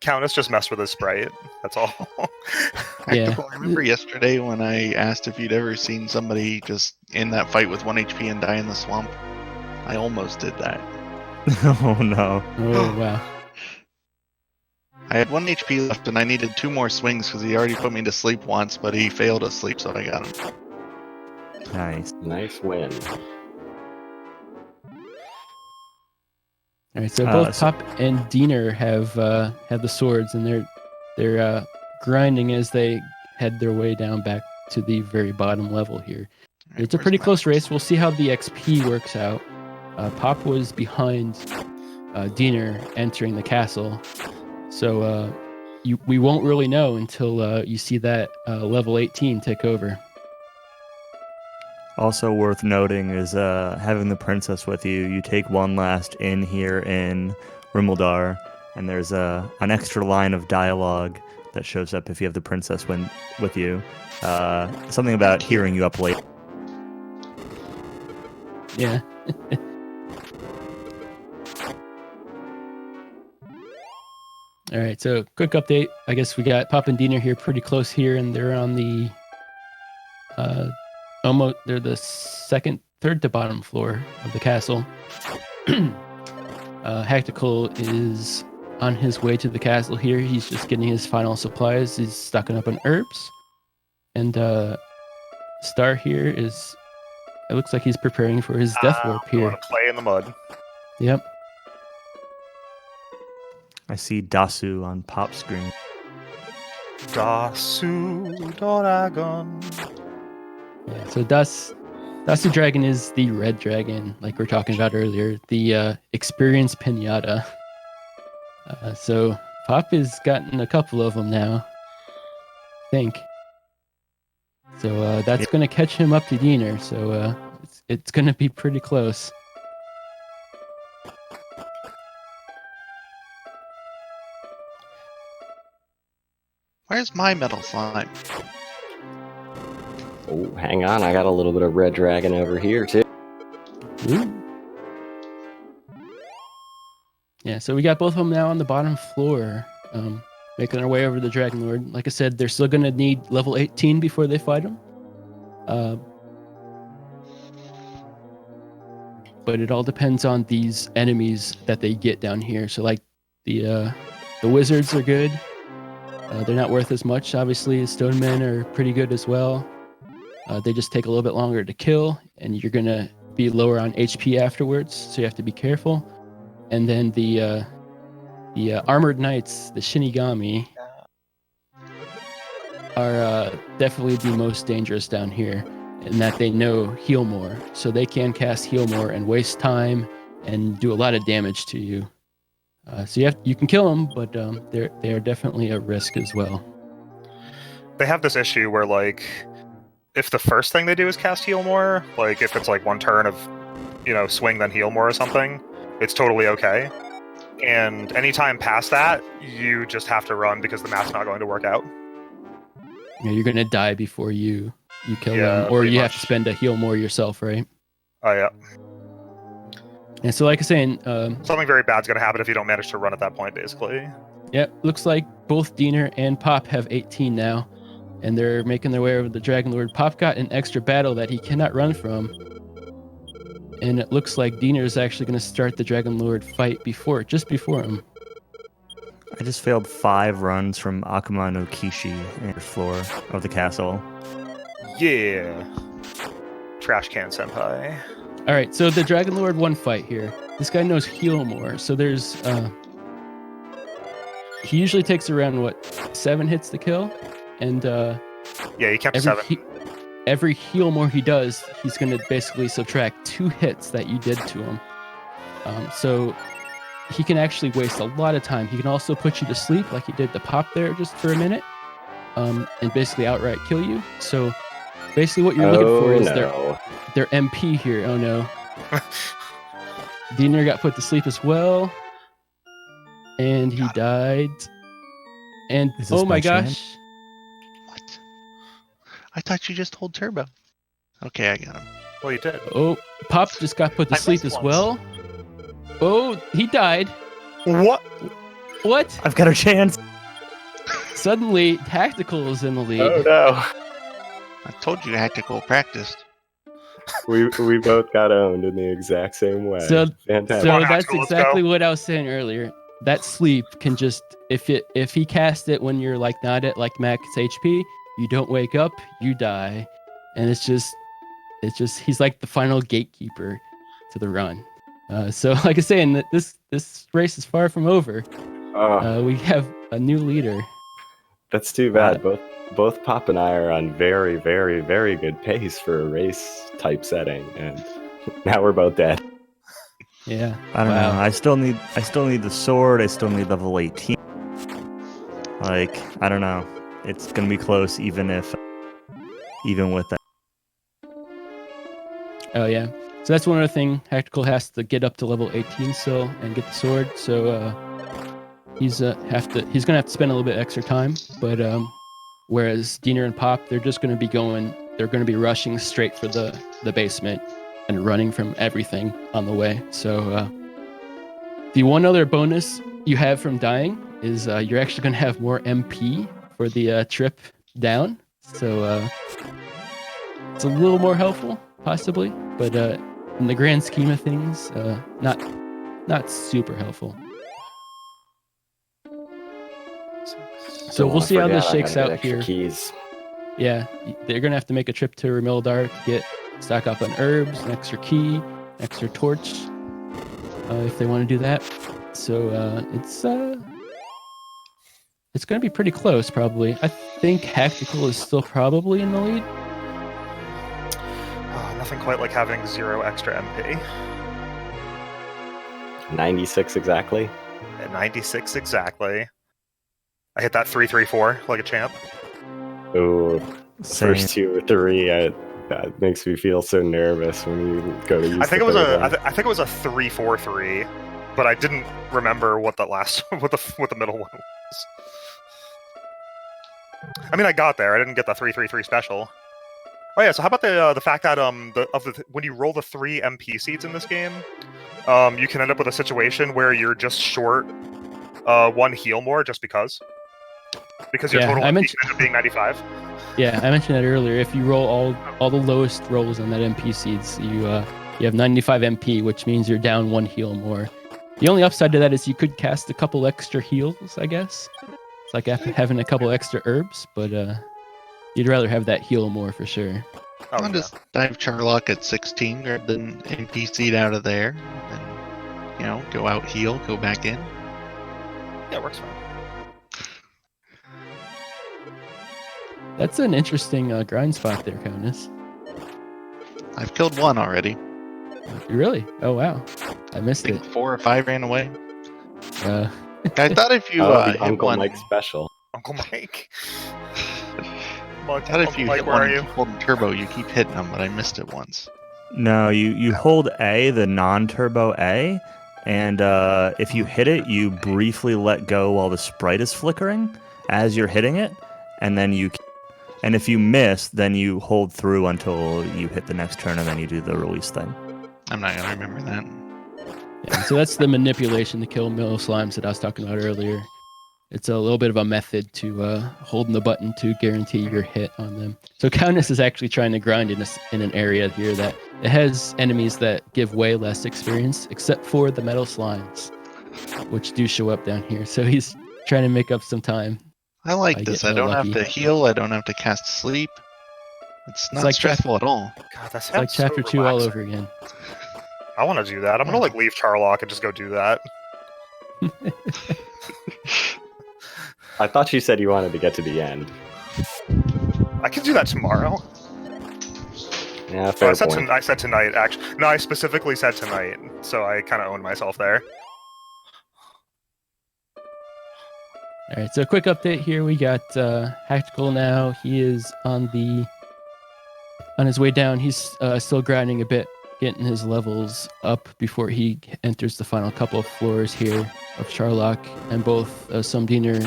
Countess just messed with his sprite. That's all. Yeah. Well, remember yesterday when I asked if you'd ever seen somebody just in that fight with 1 HP and die in the swamp? I almost did that. Oh no. Oh, wow. I had 1 HP left and I needed 2 more swings because he already put me to sleep once, but he failed to sleep, so I got him. Nice. Nice win. All right, so both so- Pop and Diener have the swords, and they're grinding as they head their way down back to the very bottom level here. Alright, It's a where's pretty my- close race. We'll see how the XP works out. Pop was behind Diener entering the castle, so we won't really know until you see that level 18 take over. Also worth noting is having the princess with you. You take one last inn here in Rimuldar, and there's an extra line of dialogue that shows up if you have the princess with you. Something about hearing you up late. Yeah. All right, so quick update. I guess we got Pop and Diener here pretty close here, and they're on the they're the third to bottom floor of the castle. Hactical is on his way to the castle here. He's just getting his final supplies. He's stocking up on herbs. And Star here it looks like he's preparing for his death warp I here. want to play in the mud. Yep. I see Dasu on Pop's screen. Dasu Doragon. Yeah, so Das Last dragon is the red dragon, like we were talking about earlier, the experience pinata. So Pop has gotten a couple of them now, I think. So that's going to catch him up to Diener. So it's going to be pretty close. Where's my metal slime? Oh, hang on. I got a little bit of red dragon over here, too. Ooh. Yeah, so we got both of them now on the bottom floor, making our way over to the Dragon Lord. Like I said, they're still going to need level 18 before they fight him. But it all depends on these enemies that they get down here. So like the wizards are good. They're not worth as much, obviously. Stonemen are pretty good as well. They just take a little bit longer to kill, and you're going to be lower on HP afterwards, so you have to be careful. And then the armored knights, the Shinigami, are definitely the most dangerous down here, in that they know heal more. So they can cast heal more and waste time and do a lot of damage to you. So you can kill them, but they are definitely a risk as well. They have this issue where, like, if the first thing they do is cast heal more, like if it's like one turn of, swing then heal more or something, it's totally okay. And anytime past that, you just have to run because the math's not going to work out. Yeah, you're going to die before you kill them, or you have to spend a heal more yourself, right? Oh, yeah. And so, like I was saying... something very bad's going to happen if you don't manage to run at that point, basically. Yeah, looks like both Diener and Pop have 18 now, and they're making their way over the Dragon Lord. Pop got an extra battle that he cannot run from, and it looks like Diener is actually going to start the Dragon Lord fight just before him. I just failed 5 runs from Akuma no Kishi in the floor of the castle. Yeah. Trash can senpai. All right, so the Dragon Lord one fight here. This guy knows heal more, so there's... he usually takes around, 7 hits to kill? And yeah, he kept 7. Every heal more he does, he's going to basically subtract 2 hits that you did to him. So he can actually waste a lot of time. He can also put you to sleep, like he did the Pop there just for a minute, and basically outright kill you. So basically what you're looking for is their MP here. Oh no. Diener got put to sleep as well, and he died. And oh my gosh. What? I thought you just told Turbo. Okay, I got him. Well, you did. Oh, Pop just got put to sleep as well. Oh, he died. What? What? I've got a chance. Suddenly, Tactical is in the lead. Oh no. I told you Tactical practiced. We both got owned in the exact same way. So Fantastic. that's Tactical, let's exactly go. what I was saying earlier. That sleep can just, if he cast it when you're not at max HP, you don't wake up, you die. And it's just he's like the final gatekeeper to the run. So like I was saying, this race is far from over. We have a new leader. That's too bad. Both Pop and I are on very, very, very good pace for a race type setting, and now we're both dead. Yeah. I don't know. I still need the sword. I still need level 18. I don't know. It's gonna be close, even with that. Oh yeah. So that's one other thing. Tactical has to get up to level 18 still and get the sword. So he's gonna have to spend a little bit extra time. But whereas Diener and Pop, they're going to be rushing straight for the basement and running from everything on the way. So the one other bonus you have from dying is you're actually going to have more MP for the trip down. So it's a little more helpful, possibly, but in the grand scheme of things, not super helpful. So we'll see how this shakes out here. Keys. Yeah, they're gonna have to make a trip to Remildar to stock up on herbs, an extra key, extra torch, if they want to do that. So it's gonna be pretty close, probably. I think Tactical is still probably in the lead. Nothing quite like having 0 extra MP. 96 exactly. At 96 exactly. I hit that 3-3-4 like a champ. Ooh, Same. first 2 or 3. That makes me feel so nervous when you go to use. I think the it was third one. I think it was a 3-4-3, but I didn't remember what the last what the middle one was. I mean, I got there. I didn't get the 3-3-3 special. Oh yeah. So how about the fact that when you roll the 3 MP seeds in this game, you can end up with a situation where you're just short 1 heal more just because your total MP can end up being 95. Yeah, I mentioned that earlier. If you roll all the lowest rolls on that MP seeds, you have 95 MP, which means you're down 1 heal more. The only upside to that is you could cast a couple extra heals, I guess. It's like having a couple extra herbs, but you'd rather have that heal more for sure. Oh, I'll yeah. just dive Charlock at 16, grab the MP seed out of there, and go out, heal, go back in. Yeah, it works fine. That's an interesting grind spot there, Countess. I've killed 1 already. Really? Oh wow, I I missed think it. 4 or 5 ran away. Uh, I thought if you the hit Uncle one, Mike special. Uncle Mike. I thought if you Mike, hit where one are and you? keep holding turbo, you keep hitting them, but I missed it once. No, you hold A, the non-turbo A, and if you hit it, you briefly let go while the sprite is flickering as you're hitting it, and if you miss, then you hold through until you hit the next turn, and then you do the release thing. I'm not gonna remember that. yeah, so that's the manipulation to kill middle slimes that I was talking about earlier. It's a little bit of a method to holding the button to guarantee your hit on them. So Countess is actually trying to grind in an area here that it has enemies that give way less experience, except for the metal slimes, which do show up down here. So he's trying to make up some time. I like I this. get I don't lucky. have to heal. I don't have to cast sleep. It's not like stressful at all. God, that sounds It's like chapter so 2 all relaxing. over again. I want to do that. I'm gonna leave Charlock and just go do that. I thought you said you wanted to get to the end. I can do that tomorrow. Yeah, Oh, fair point. I said tonight, actually. No, I specifically said tonight, so I kind of owned myself there. All right, so a quick update here. We got Tactical now. He is on his way down. He's still grinding a bit, getting his levels up before he enters the final couple of floors here of Charlock. And both Sumdiner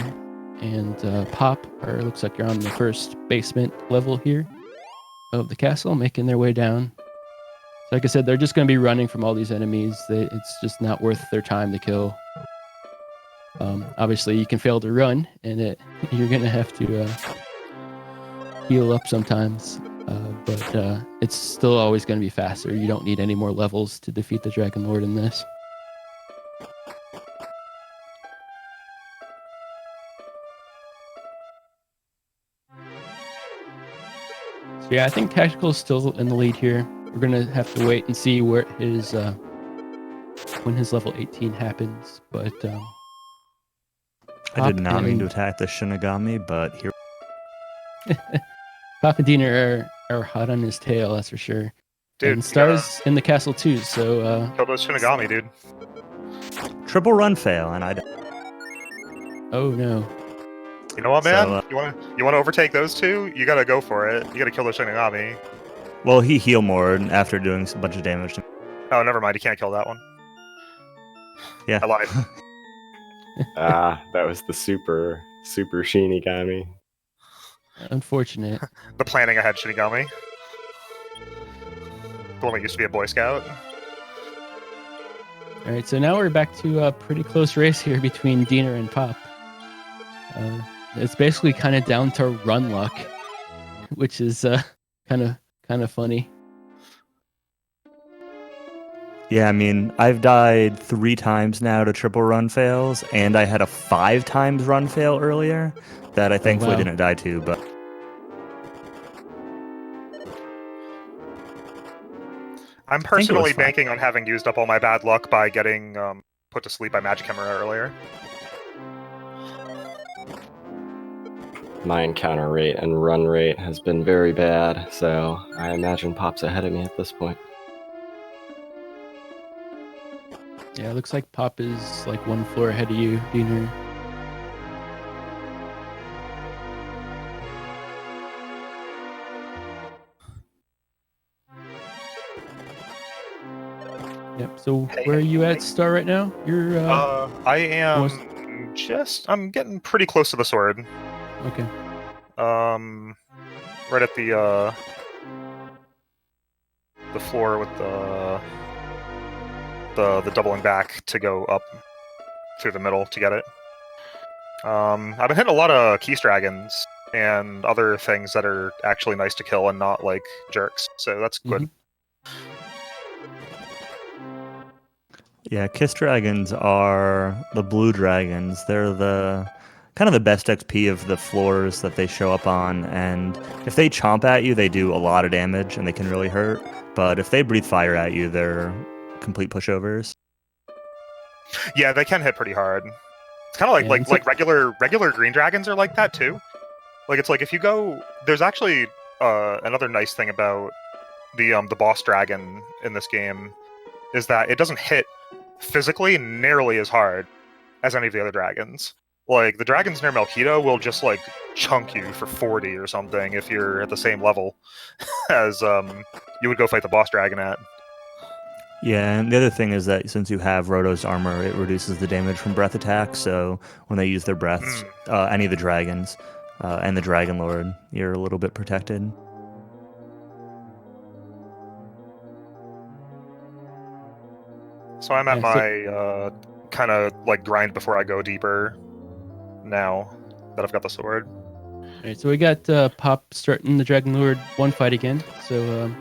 and Pop looks like you're on the first basement level here of the castle, making their way down. So like I said, they're just going to be running from all these enemies. It's just not worth their time to kill. Obviously, you can fail to run, and you're going to have to heal up sometimes. But it's still always going to be faster. You don't need any more levels to defeat the Dragon Lord in this. So yeah, I think Tactical is still in the lead here. We're going to have to wait and see where when his level 18 happens. But I did not mean to attack the Shinigami, but here. Pop and Dina are hot on his tail, that's for sure. Dude, and Star's in the castle too, so kill those Shinigami, dude. Triple run fail, and I. Oh no. You know what, man? So, you wanna overtake those two? You gotta go for it. You gotta kill those Shinigami. Well, he healed more after doing a bunch of damage to me. Oh, never mind. You can't kill that one. Yeah. I lied. That was the super Shinigami. Unfortunate. The planning ahead Shinigami. The one that used to be a Boy Scout. All right, so now we're back to a pretty close race here between Dina and Pop. It's basically kind of down to run luck, which is kind of funny. Yeah, I mean, I've died 3 times now to triple run fails, and I had a 5 times run fail earlier that I thankfully didn't die to, but... I'm personally banking on having used up all my bad luck by getting put to sleep by Magic Emerald earlier. My encounter rate and run rate has been very bad, so I imagine Pop's ahead of me at this point. Yeah, it looks like Pop is like one floor ahead of you, Diener. Yep. So where are you at, Star, right now? You're. I am almost- I'm getting pretty close to the sword. Okay. Right at the floor with the doubling back to go up through the middle to get it. I've been hitting a lot of Keys Dragons and other things that are actually nice to kill and not like jerks, so that's good. Yeah, Kiss Dragons are the blue dragons. They're the kind of the best XP of the floors that they show up on, and if they chomp at you, they do a lot of damage and they can really hurt. But if they breathe fire at you, they're complete pushovers. Yeah, they can hit pretty hard. It's kind of like regular green dragons are like that too. Like it's like if you go, there's actually another nice thing about the boss dragon in this game is that it doesn't hit physically nearly as hard as any of the other dragons. Like the dragons near Melkito will just like chunk you for 40 or something if you're at the same level as you would go fight the boss dragon at. Yeah, and the other thing is that since you have Roto's armor, it reduces the damage from breath attacks. So when they use their breaths, any of the dragons and the Dragon Lord, you're a little bit protected. So I'm at my kind of like grind before I go deeper now that I've got the sword. All right, so we got Pop starting the Dragon Lord one fight again. So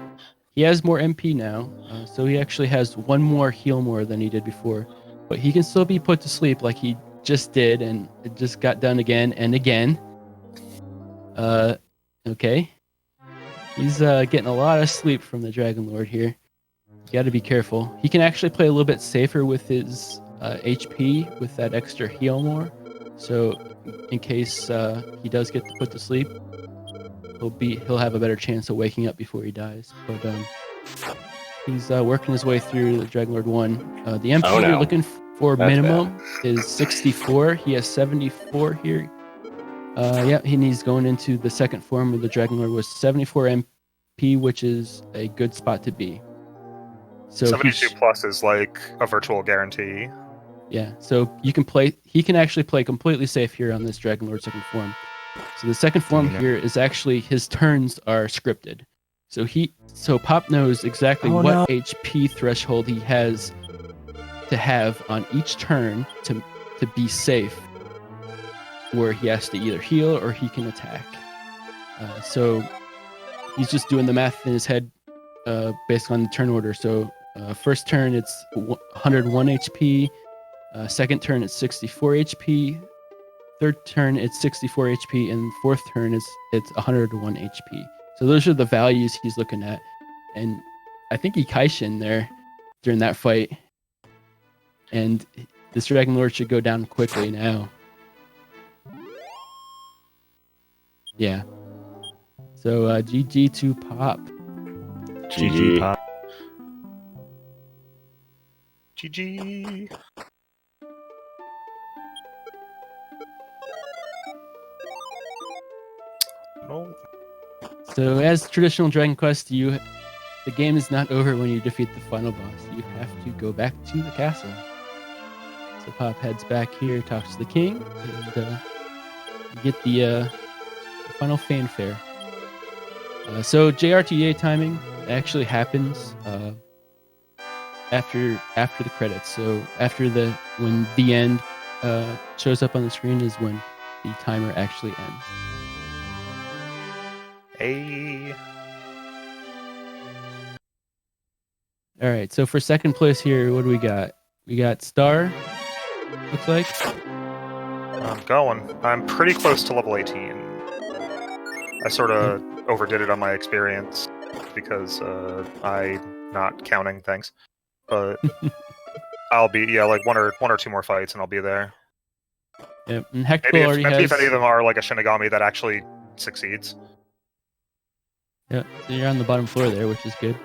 he has more MP now, so he actually has one more heal more than he did before. But he can still be put to sleep like he just did, and it just got done again and again. Okay. He's getting a lot of sleep from the Dragon Lord here. You got to be careful. He can actually play a little bit safer with his HP with that extra heal more. So in case he does get put to sleep, he'll have a better chance of waking up before he dies. But he's working his way through the Dragon Lord 1. The MP you're looking for minimum is 64. He has 74 here. Yeah, he's going into the second form of the Dragon Lord with 74 MP, which is a good spot to be. So 72 plus is like a virtual guarantee. Yeah, so he can actually play completely safe here on this Dragon Lord second form. So the second form here is actually his turns are scripted. So Pop knows exactly what HP threshold he has to have on each turn to be safe, where he has to either heal or he can attack. So he's just doing the math in his head based on the turn order. So first turn it's 101 HP. Second turn it's 64 HP. Third turn it's 64 HP, and fourth turn it's 101 HP. So those are the values he's looking at, and I think he Kaishin there during that fight, and this Dragon Lord should go down quickly now. Yeah. So GG to Pop. GG Pop. GG. No. So as traditional Dragon Quest, the game is not over when you defeat the final boss. You have to go back to the castle. So Pop heads back here, talks to the king, and you get the final fanfare. So JRTA timing actually happens after the credits. So when the end shows up on the screen is when the timer actually ends. Hey. All right, so for second place here, what do we got? We got Star, looks like. I'm going. I'm pretty close to level 18. I sort of overdid it on my experience because I'm not counting things. But I'll be like one or two more fights and I'll be there. Yep. And Hector Maybe already if has. any of them are like a Shinigami that actually succeeds. Yeah, so you're on the bottom floor there, which is good.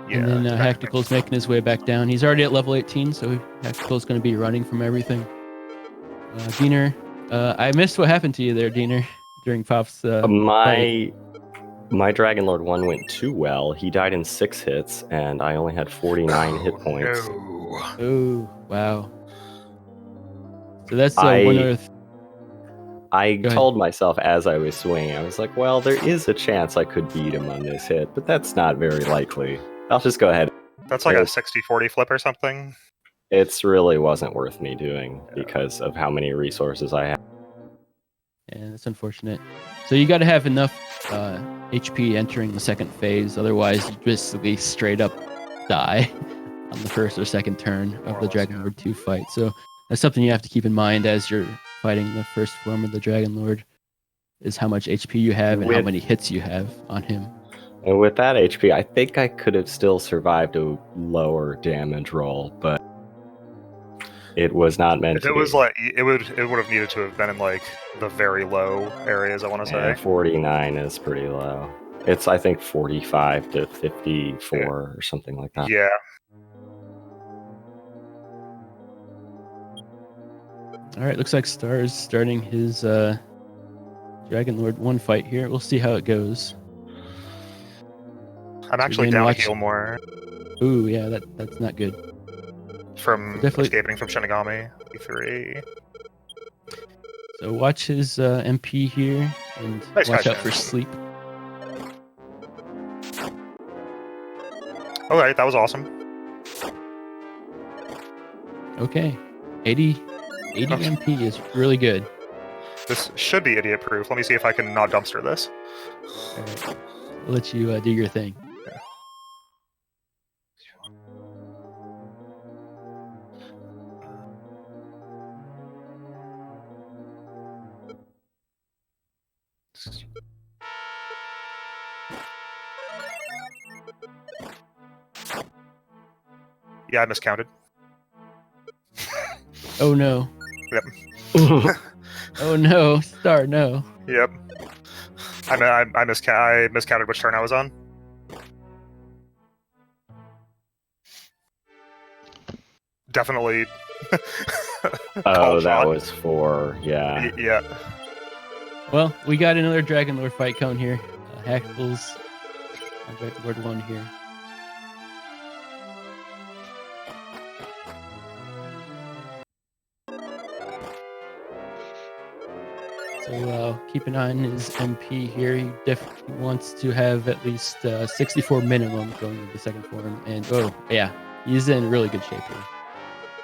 Yeah. And then Hecticle's making his way back down. He's already at level 18, so Hecticle's going to be running from everything. Diener, I missed what happened to you there, Diener, during Pop's fight. My Dragon Lord 1 went too well. He died in 6 hits, and I only had 49 hit points. No. Oh, wow. So that's one other... I told myself as I was swinging, I was like, well, there is a chance I could beat him on this hit, but that's not very likely. I'll just go ahead. That's like a 60-40 flip or something. It really wasn't worth me doing because of how many resources I have. Yeah, that's unfortunate. So you got to have enough HP entering the second phase, otherwise you basically straight up die on the first or second turn of the Dragon Lord 2 fight. So that's something you have to keep in mind as you're fighting the first form of the Dragon Lord, is how much HP you have and how many hits you have on him. And with that HP, I think I could have still survived a lower damage roll, but it was not meant to be. If it was like, it would have needed to have been in like the very low areas, I want to say. 49 is pretty low. It's, I think, 45 to 54 or something like that. Yeah. All right, looks like Star's starting his Dragon Lord 1 fight here. We'll see how it goes. I'm actually down to heal more. Ooh, yeah, that's not good. From escaping from Shinigami, E3. So watch his MP here, and watch out for sleep. Alright, that was awesome. Okay, 80 MP is really good. This should be idiot proof. Let me see if I can not dumpster this. All right. I'll let you do your thing. Yeah, I miscounted. Oh no. Yep. Oh no, Star, no. Yep. I miscounted which turn I was on. Definitely. Oh, that was 4. Yeah. Yeah. Well, we got another Dragon Lord fight coming here. Hackles on Dragon Lord 1 here. So keep an eye on his MP here. He definitely wants to have at least 64 minimum going into the second form. And oh yeah, he's in really good shape here.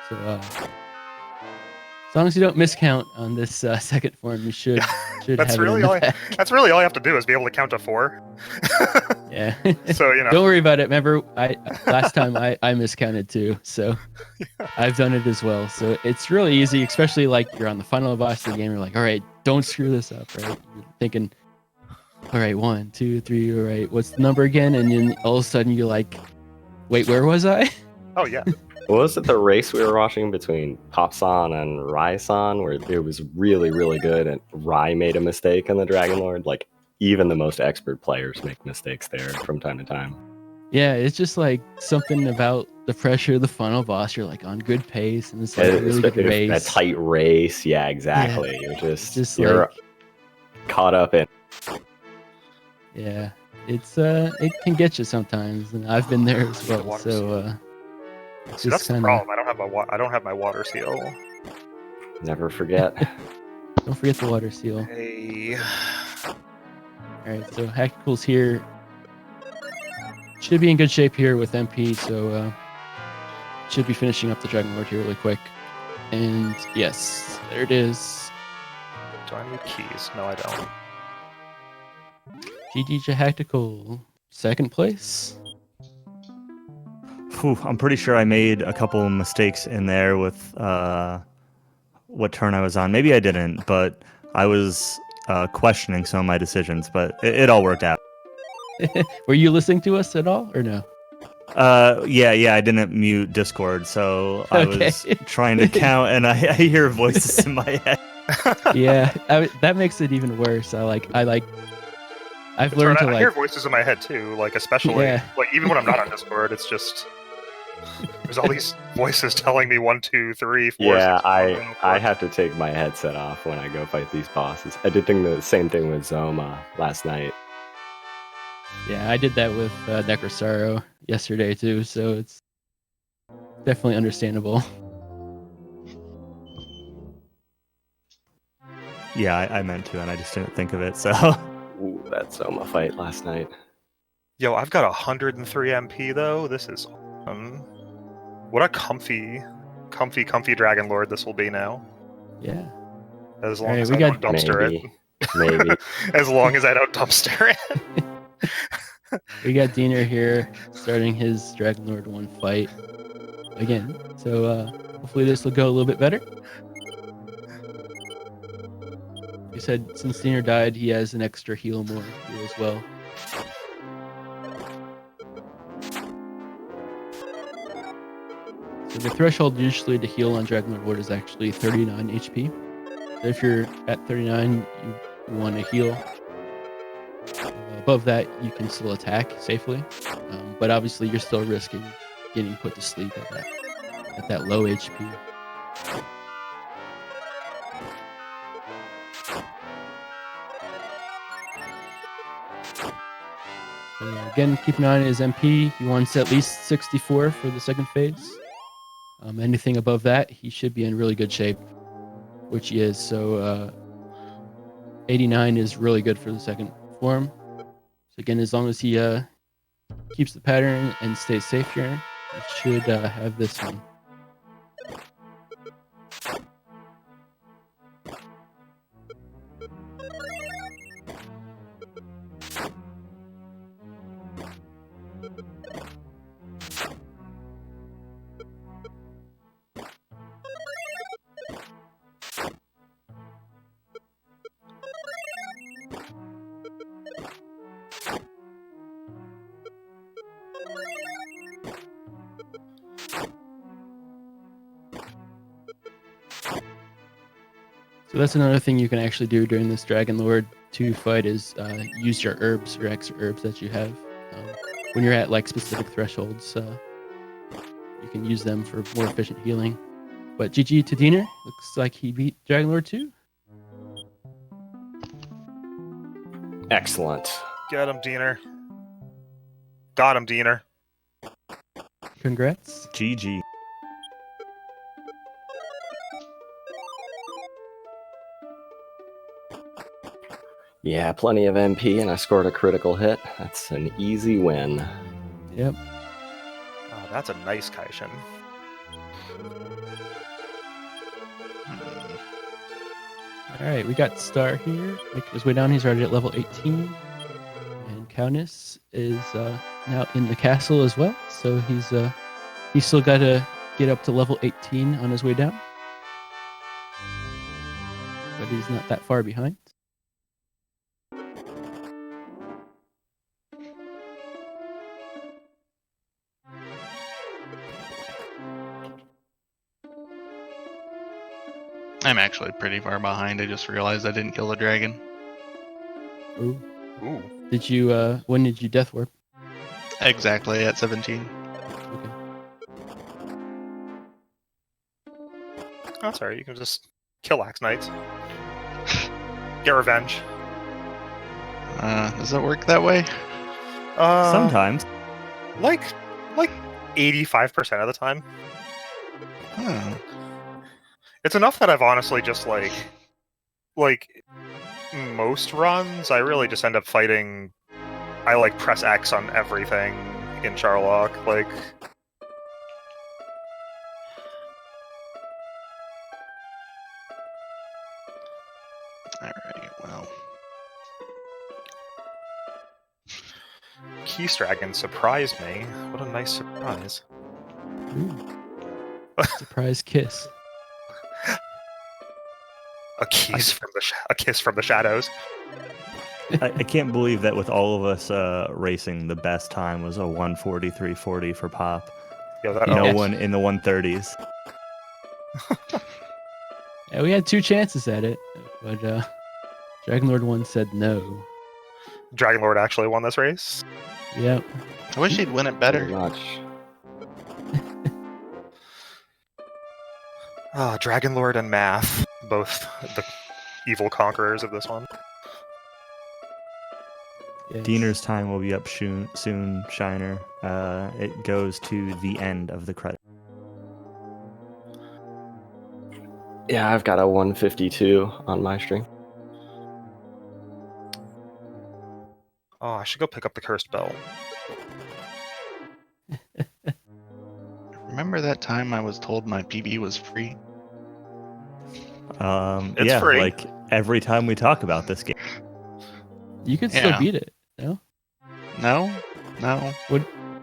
So as long as you don't miscount on this second form, you should that's have really it that's really all I have to do is be able to count to 4. Yeah. So don't worry about it. Remember, last time I miscounted too, so yeah. I've done it as well. So it's really easy, especially like you're on the final boss of the game. You're like, all right, don't screw this up, right? You're thinking, all right, 1, 2, 3, all right, what's the number again? And then all of a sudden you're like, wait, where was I? Oh yeah. Was it the race we were watching between Popsan and Rai-san where it was really, really good and Rai made a mistake in the Dragon Lord? Like, even the most expert players make mistakes there from time to time. Yeah, it's just like something about the pressure of the final boss. You're like on good pace, and it's like a really good race. A tight race, yeah, exactly. Yeah. You're just you're like, caught up in. Yeah, it's it can get you sometimes, and I've been there as well. So see, that's the problem. I don't have my water seal. Never forget. Don't forget the water seal. Hey. All right, so Hackles here should be in good shape here with MP, so should be finishing up the Dragon Lord here really quick. And yes, there it is. Do I need keys? No, I don't. GG Jahactical, second place. Whew, I'm pretty sure I made a couple mistakes in there with what turn I was on. Maybe I didn't, but I was questioning some of my decisions, but it all worked out. Were you listening to us at all, or no? Yeah, I didn't mute Discord, so I was trying to count, and I hear voices in my head. Yeah, that makes it even worse. I've It's learned right, to I hear like, voices in my head too, like especially yeah, like even when I'm not on Discord, it's just there's all these voices telling me 1, 2, 3, 4, Yeah, 6, 7, I have to take my headset off when I go fight these bosses. I did the same thing with Zoma last night. yeah. I did that with Necrosaro yesterday too, so it's definitely understandable. Yeah, I meant to, and I just didn't think of it. So Ooh, that Zoma fight last night. Yo, I've got 103 MP though. This is what a comfy Dragon Lord this will be now. Yeah. As long Alright, as we I got- don't dumpster Maybe. it. As long as I don't dumpster it. We got Diener here starting his Dragon Lord 1 fight again. So hopefully this will go a little bit better. He said since Diener died, he has an extra heal more here as well. So the threshold usually to heal on Dragon Lord is actually 39 HP. So if you're at 39, you want to heal. Above that, you can still attack safely, but obviously you're still risking getting put to sleep at that low HP. So again, keep an eye on his MP. He wants at least 64 for the second phase. Anything above that, he should be in really good shape, which he is. So 89 is really good for the second form. So again, as long as he keeps the pattern and stays safe here, he should have this one. So that's another thing you can actually do during this Dragon Lord 2 fight is use your herbs, your extra herbs that you have. When you're at like specific thresholds, you can use them for more efficient healing. But GG to Diener. Looks like he beat Dragon Lord 2. Excellent. Get him, Diener. Got him, Diener. Congrats. GG. Yeah, plenty of MP, and I scored a critical hit. That's an easy win. Yep. Oh, that's a nice Kaishin. All right, we got Star here. Making his way down. He's already at level 18. And Kaunis is now in the castle as well. So he's still got to get up to level 18 on his way down. But he's not that far behind. I'm actually pretty far behind. I just realized I didn't kill the dragon. Ooh. Ooh. Did you, when did you death warp? Exactly at 17. Okay. Oh, sorry, you can just kill Axe Knights. Get revenge. Does that work that way? Sometimes. Like 85% of the time. Huh. It's enough that I've honestly just like most runs, I really just end up fighting. I like press X on everything in Charlock. Like, Alright, well. Keys Dragon surprised me. What a nice surprise. Ooh. Surprise kiss. A kiss from the shadows. I can't believe that with all of us racing, the best time was a 1:43:40 for Pop. Yo, that No oh, one in the 1:30s. Yeah, we had 2 chances at it, but Dragonlord 1 said no. Dragonlord actually won this race. Yep. I wish he'd win it Pretty better. much. Dragonlord and Math, both the evil conquerors of this one. Yes. Diener's time will be up soon, Shiner. It goes to the end of the credit. Yeah, I've got a 152 on my stream. Oh, I should go pick up the cursed bell. Remember that time I was told my PB was free? It's Yeah, free. like every time we talk about this game. You can Yeah. still beat it. No? No, no,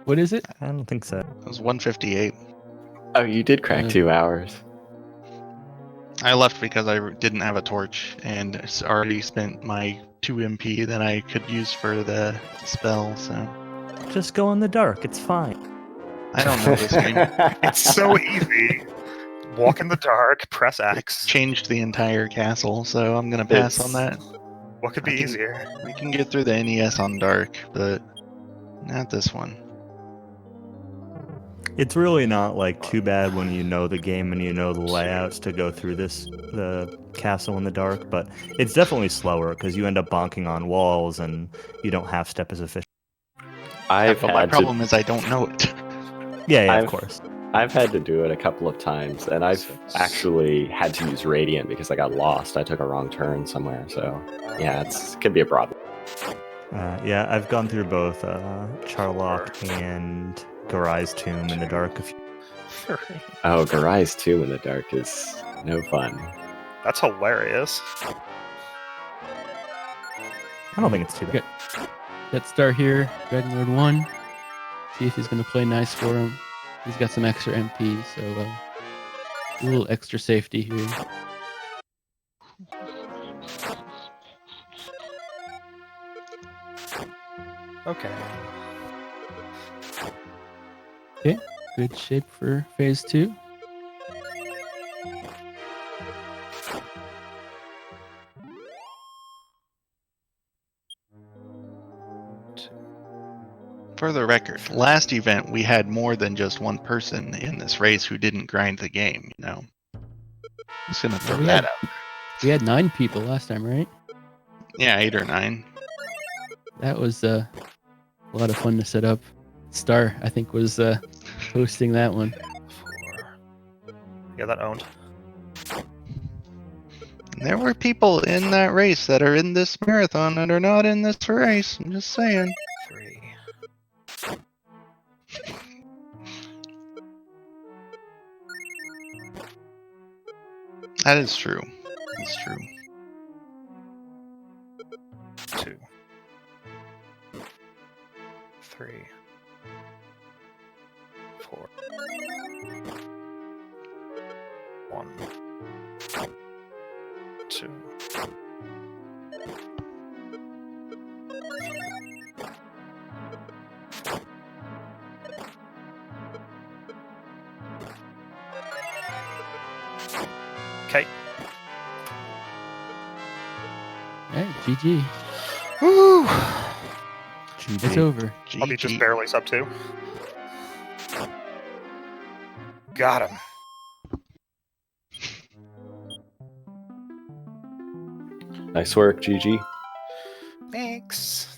What is it? I don't think so. it was 158. Oh, you did crack 2 hours. I left because I didn't have a torch and it's already spent my 2 MP that I could use for the spell, so Just go in the dark. It's fine. I don't know this game. It's so easy. Walk in the dark, press X. Changed the entire castle, so I'm gonna pass on that. What could be I can- easier? We can get through the NES on dark, but not this one. It's really not like too bad when you know the game and you know the layouts to go through the castle in the dark, but it's definitely slower because you end up bonking on walls and you don't half step as efficient. I've But my had problem is I don't know it. Yeah, I've- of course. I've had to do it a couple of times, and I've actually had to use Radiant because I got lost. I took a wrong turn somewhere, so yeah, it could be a problem. Yeah, I've gone through both Charlock and Garai's Tomb in the dark. Oh, Garai's Tomb in the dark is no fun. That's hilarious. I don't think it's too bad. Let's start here. Dragonlord 1. See if he's going to play nice for him. He's got some extra MP, so a little extra safety here. Okay. Good shape for phase 2. For the record, last event we had more than just one person in this race who didn't grind the game, you know. Just gonna throw we that had- out. We had 9 people last time, right? Yeah, 8 or 9. That was a lot of fun to set up. Star, I think, was hosting that one. 4. Yeah, that owned. There were people in that race that are in this marathon that are not in this race. I'm just saying. 3. That is true. That's true. 2. 3. 4. 1. 2. Okay. Alright, GG. Woo! It's over. I'll be just GG. barely sub 2. Got him. Nice work, GG. Thanks.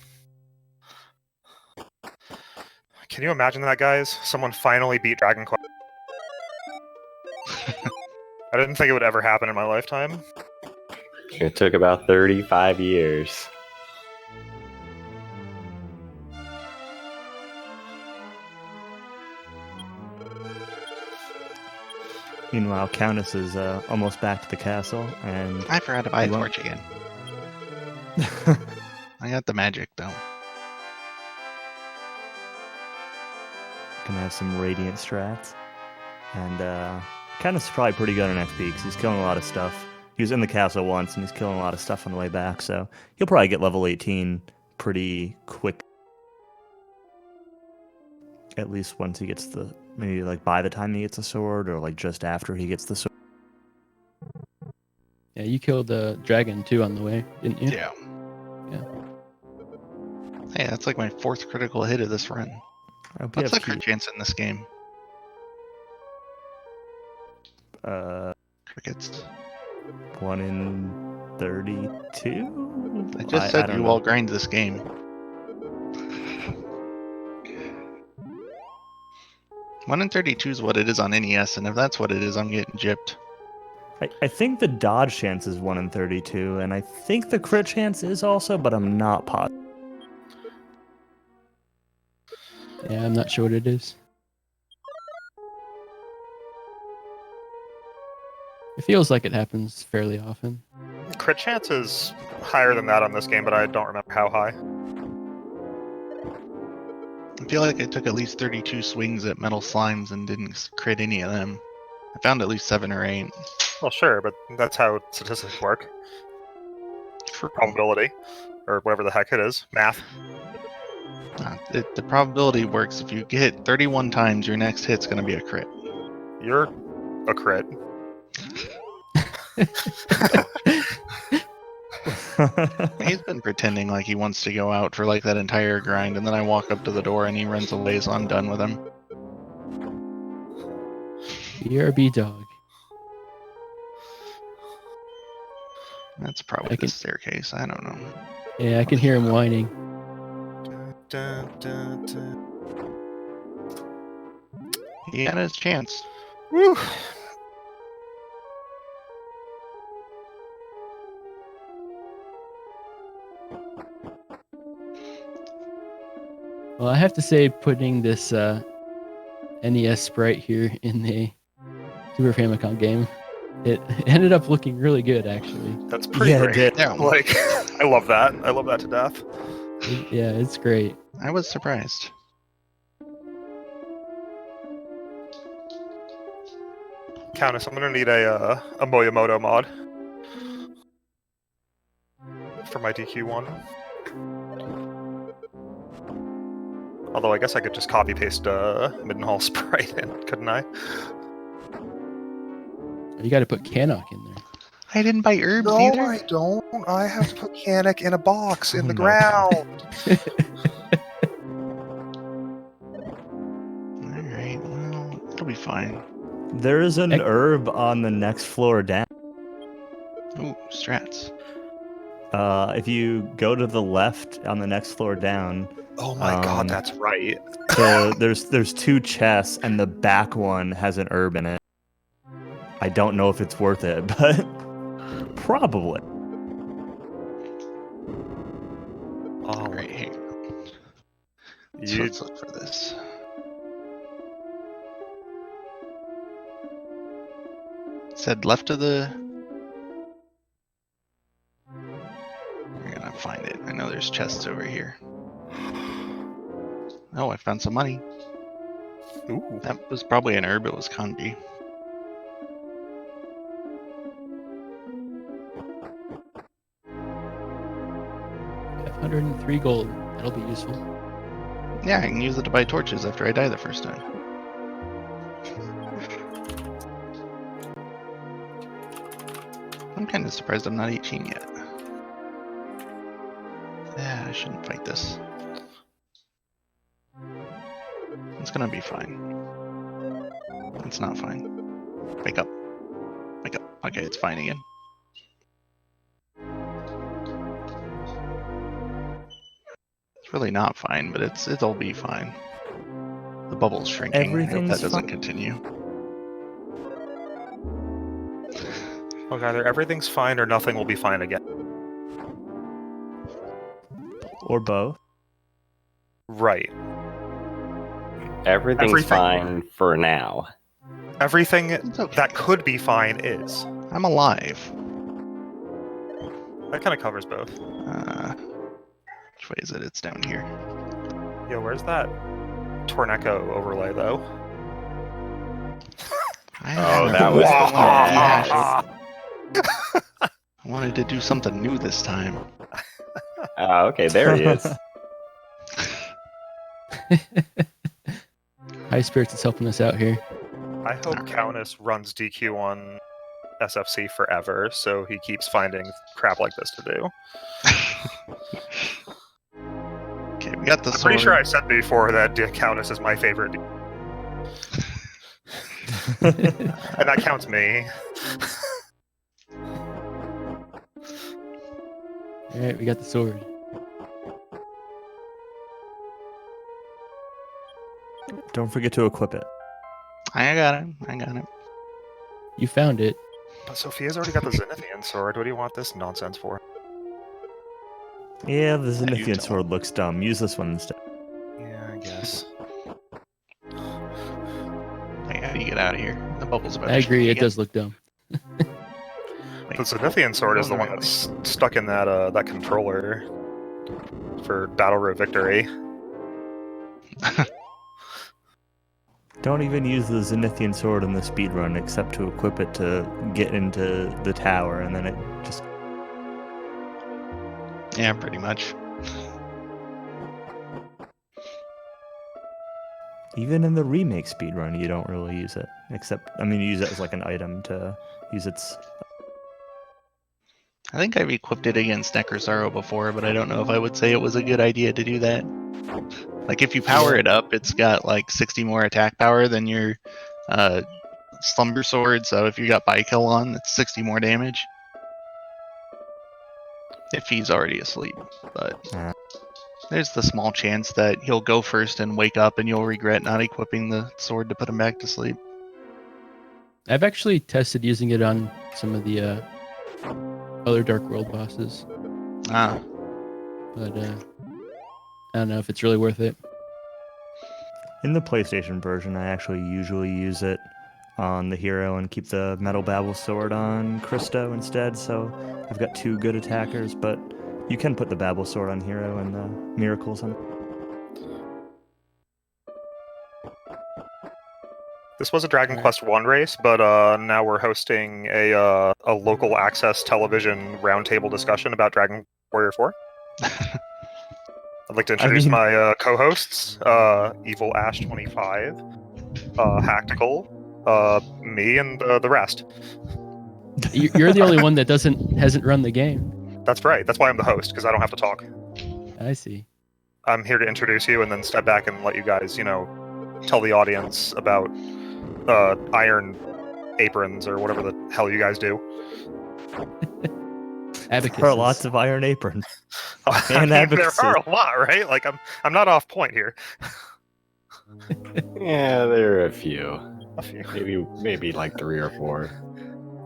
Can you imagine that, guys? Someone finally beat Dragon Quest. I didn't think it would ever happen in my lifetime. It took about 35 years. Meanwhile, Countess is almost back to the castle, and I forgot to buy a Well- torch again. I got the magic though. gonna have some radiant strats. And Countess is probably pretty good on XP because he's killing a lot of stuff. He was in the castle once, and he's killing a lot of stuff on the way back, so he'll probably get level 18 pretty quick. At least once he gets maybe like by the time he gets the sword, or like just after he gets the sword. Yeah, you killed the dragon too on the way, didn't you? Yeah. Yeah. Hey, that's like my 4th critical hit of this run. I hope you What's the have crit chance in this game? Crickets. 1 in 32. I just said don't you know. all grind this game. One in 32 is what it is on NES, and if that's what it is, I'm getting gypped. I think the dodge chance is 1 in 32, and I think the crit chance is also, but I'm not positive. Yeah, I'm not sure what it is. It feels like it happens fairly often. Crit chance is higher than that on this game, but I don't remember how high. I feel like I took at least 32 swings at metal slimes and didn't crit any of them. I found at least 7 or 8. Well, sure, but that's how statistics work. Probability, or whatever the heck it is. Math. The probability works if you get 31 times, your next hit's going to be a crit. You're a crit. He's been pretending like he wants to go out for like that entire grind, and then I walk up to the door and he runs away, so I'm done with him. BRB dog. That's probably the staircase. I don't know. Yeah, I can hear him whining. Dun, dun, dun. He had his chance. Woo. Well, I have to say, putting this NES sprite here in the Super Famicom game, it ended up looking really good, actually. That's pretty Yeah, it great. did. Yeah, Like, I love that. I love that to death. Yeah, it's great. I was surprised. Countess, I'm gonna need a Moyamoto mod for my DQ1. Although I guess I could just copy paste Middenhall sprite in, couldn't I? You got to put Cannock in there. I didn't buy herbs either. I don't. I have to put Kanik in a box in the No. ground. Alright, well, it'll be fine. There is an herb on the next floor down. Ooh, strats. If you go to the left on the next floor down, Oh my god, that's right. there's 2 chests, and the back one has an herb in it. I don't know if it's worth it, but probably. Alright, here. So let's look for this. It said left of the... We're gonna find it. I know there's chests over here. Oh, I found some money. Ooh. That was probably an herb, it was kanji. $503 gold. That'll be useful. Yeah, I can use it to buy torches after I die the first time. I'm kind of surprised I'm not 18 yet. Yeah, I shouldn't fight this. It's gonna be fine. It's not fine. Wake up. Wake up. Okay, it's fine again. It's really not fine, but it'll be fine. The bubble's shrinking. I hope Everything's that doesn't fine. continue. Look, either everything's fine or nothing will be fine again. Or both. Right. Everything's fine for now. Everything It's okay. that could be fine is. I'm alive. That kind of covers both. Which way is it? It's down here. Yo, where's that Torneko overlay, though? Oh, that was I the wanted to do something new this time. Oh, okay, there he is. High Spirits is helping us out here. I hope Countess runs DQ1 SFC forever, so he keeps finding crap like this to do. Okay, we got the I'm sword. pretty sure I said before that Countess is my favorite. And that counts me. Alright, we got the sword. Don't forget to equip it. I got it. I got it. You found it. But Sophia's already got the Zenithian sword. What do you want this nonsense for? Yeah, the you Zenithian don't. sword looks dumb. Use this one instead. Yeah, I guess. Hey, how do you get out of here? The bubble's about I to agree, shake it again. does look dumb. Wait, The Zenithian sword is the going one right that's stuck in that controller for Battle Road Victory. Don't even use the Zenithian sword in the speedrun except to equip it to get into the tower, and then it just... Yeah, pretty much. Even in the remake speedrun, you don't really use it. Except, I mean, you use it as like an item to use its... I think I've equipped it against Necrosaro before, but I don't know if I would say it was a good idea to do that. Like, if you power it up, it's got like 60 more attack power than your Slumber Sword, so if you got Bykill on, it's 60 more damage. If he's already asleep, but there's the small chance that he'll go first and wake up and you'll regret not equipping the sword to put him back to sleep. I've actually tested using it on some of the other Dark World bosses, Ah, but I don't know if it's really worth it. In the PlayStation version, I actually usually use it on the hero and keep the Metal Babel sword on Christo instead, so I've got two good attackers, but you can put the Babel sword on hero and the Miracles on... This was a Dragon Quest 1 race, but now we're hosting a local access television roundtable discussion about Dragon Warrior 4. I'd like to introduce my co-hosts, Evil Ash 25, Hactical, me, and the rest. You're the only one that hasn't run the game. That's right. That's why I'm the host, because I don't have to talk. I see. I'm here to introduce you and then step back and let you guys, tell the audience about iron aprons or whatever the hell you guys do. Abacuses. There are lots of iron aprons. I mean, there are a lot, right? Like I'm not off point here. Yeah, there are a few. A few. Maybe like 3 or 4.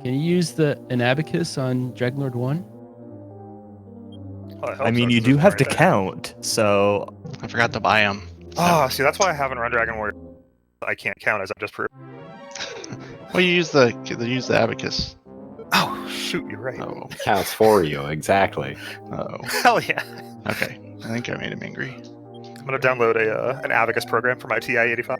Can you use an abacus on Dragonlord 1? Well, I mean, you do have to count, so... I forgot to buy him. Oh, see, that's why I haven't run Dragon Warrior. I can't count, as I just proved. Well, you use the abacus. Oh, shoot, you're right. Oh, Counts for you, exactly. oh. Hell yeah. Okay, I think I made him angry. I'm going to download an abacus program for my TI-85.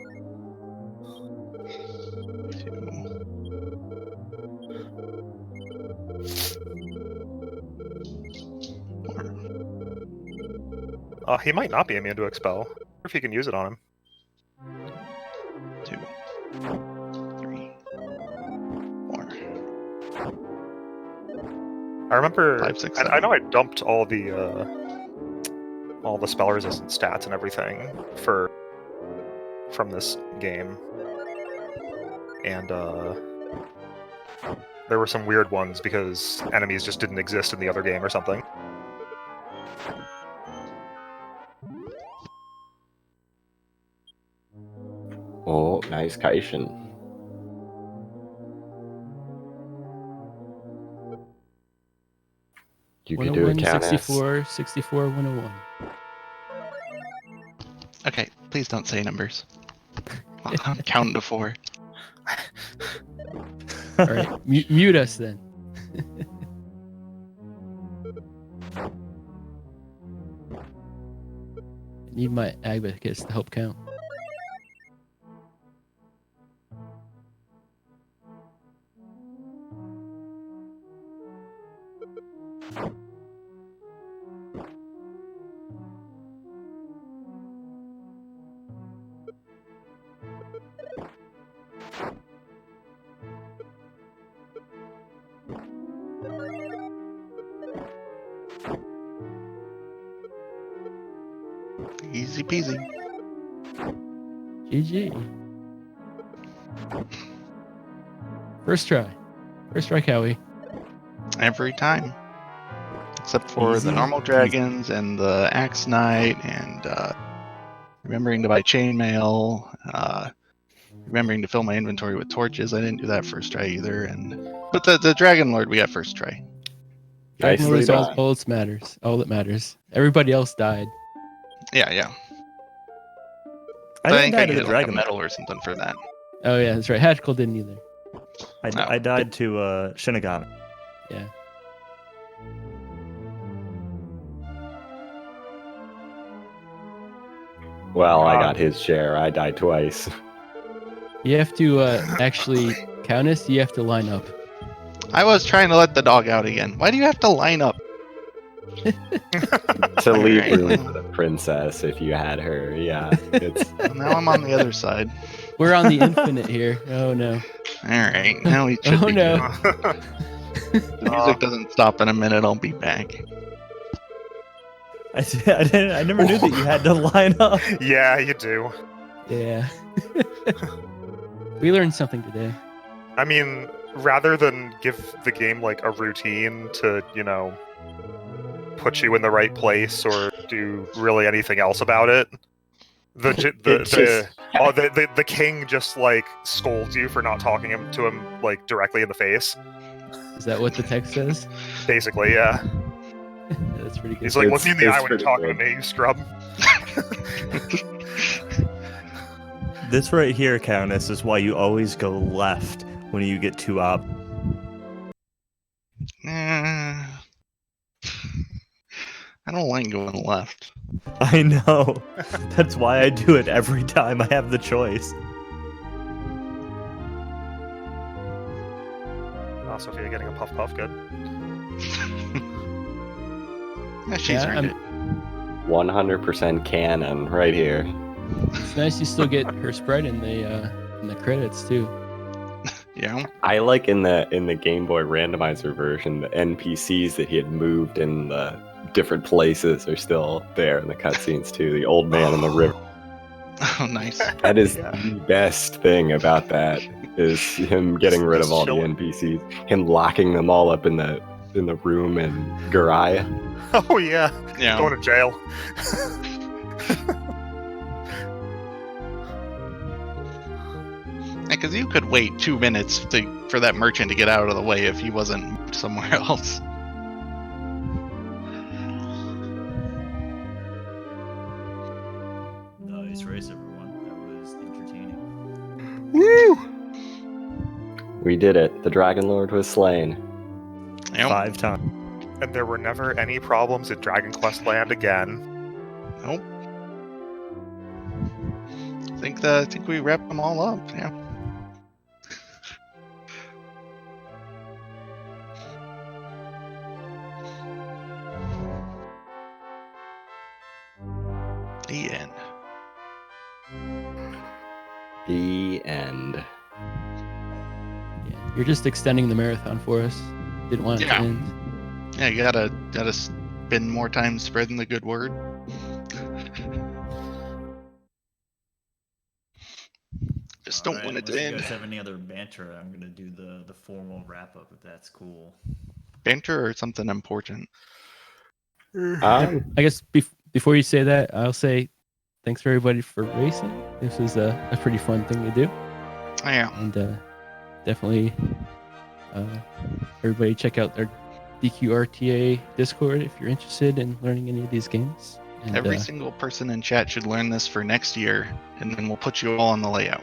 He might not be immune to Expel. I wonder if you can use it on him. 2, 3, 4. I remember. 5, 6, I know I dumped all the spell resistance stats and everything from this game, and there were some weird ones because enemies just didn't exist in the other game or something. Oh, nice Kaishin. You can do it, 101, Countess. 64, 101. Okay, please don't say numbers. I'm counting to 4. All right, mute us then. I need my abacus to help count. Easy peasy. GG. First try. First try, Cowie. Every time. Except for Easy the normal peasy. dragons and the axe knight and remembering to buy chainmail, remembering to fill my inventory with torches. I didn't do that first try either. But the dragon lord we got first try. Dragon Lord is Nicely all that matters. All that matters. Everybody else died. Yeah. I But didn't think die I to the get like a dragon. medal or something for that. Oh yeah, that's right. Hatchkell didn't either. I died to Shinigami. Yeah. Well, I got his share. I died twice. You have to actually, Countess, you have to line up. I was trying to let the dog out again. Why do you have to line up? To leave Alright. room for the princess if you had her. Yeah. It's Now I'm on the other side. We're on the infinite here. Oh no. Alright, now we should Oh be no. good. The music doesn't stop in a minute, I'll be back. I never knew that you had to line up. Yeah, you do. Yeah. We learned something today. I mean, rather than give the game like a routine to, put you in the right place or do really anything else about it, the king just like scolds you for not talking to him like directly in the face. Is that what the text says? Basically, yeah. That's pretty good. He's like, look me in the It's eye when you're pretty talking good. to me, you scrub. This right here, Countess, is why you always go left when you get too up. I don't like going left. I know. That's why I do it every time I have the choice. Oh, Sophia getting a puff puff, good. Yeah, she's Yeah, earned it. 100% canon right here. It's nice you still get her spread in the credits too. Yeah. I like in the Game Boy randomizer version, the NPCs that he had moved in the different places are still there in the cutscenes too. The old man in the river. Oh, nice. That is Yeah. the best thing about that is him getting rid of all the Chilling. NPCs, him locking them all up in the room in Garai. Oh yeah, Yeah. going to jail. Because you could wait 2 minutes for that merchant to get out of the way if he wasn't moved somewhere else. Nice race, everyone. That was entertaining. We did it. The Dragon Lord was slain. Yep. 5 times. And there were never any problems in Dragon Quest Land again. Nope. I think we wrapped them all up. Yeah. The end. The end. Yeah. You're just extending the marathon for us. Didn't want it to Yeah. end. Yeah, you gotta spend more time spreading the good word. Just don't want it to Unless end. you guys have any other banter, I'm gonna do the formal wrap up if that's cool. Banter or something important. Um, I guess before you say that, I'll say thanks for everybody for racing. This was a pretty fun thing to do, Oh, yeah. and definitely everybody check out our DQ RTA Discord if you're interested in learning any of these games. And, Every single person in chat should learn this for next year, and then we'll put you all on the layout.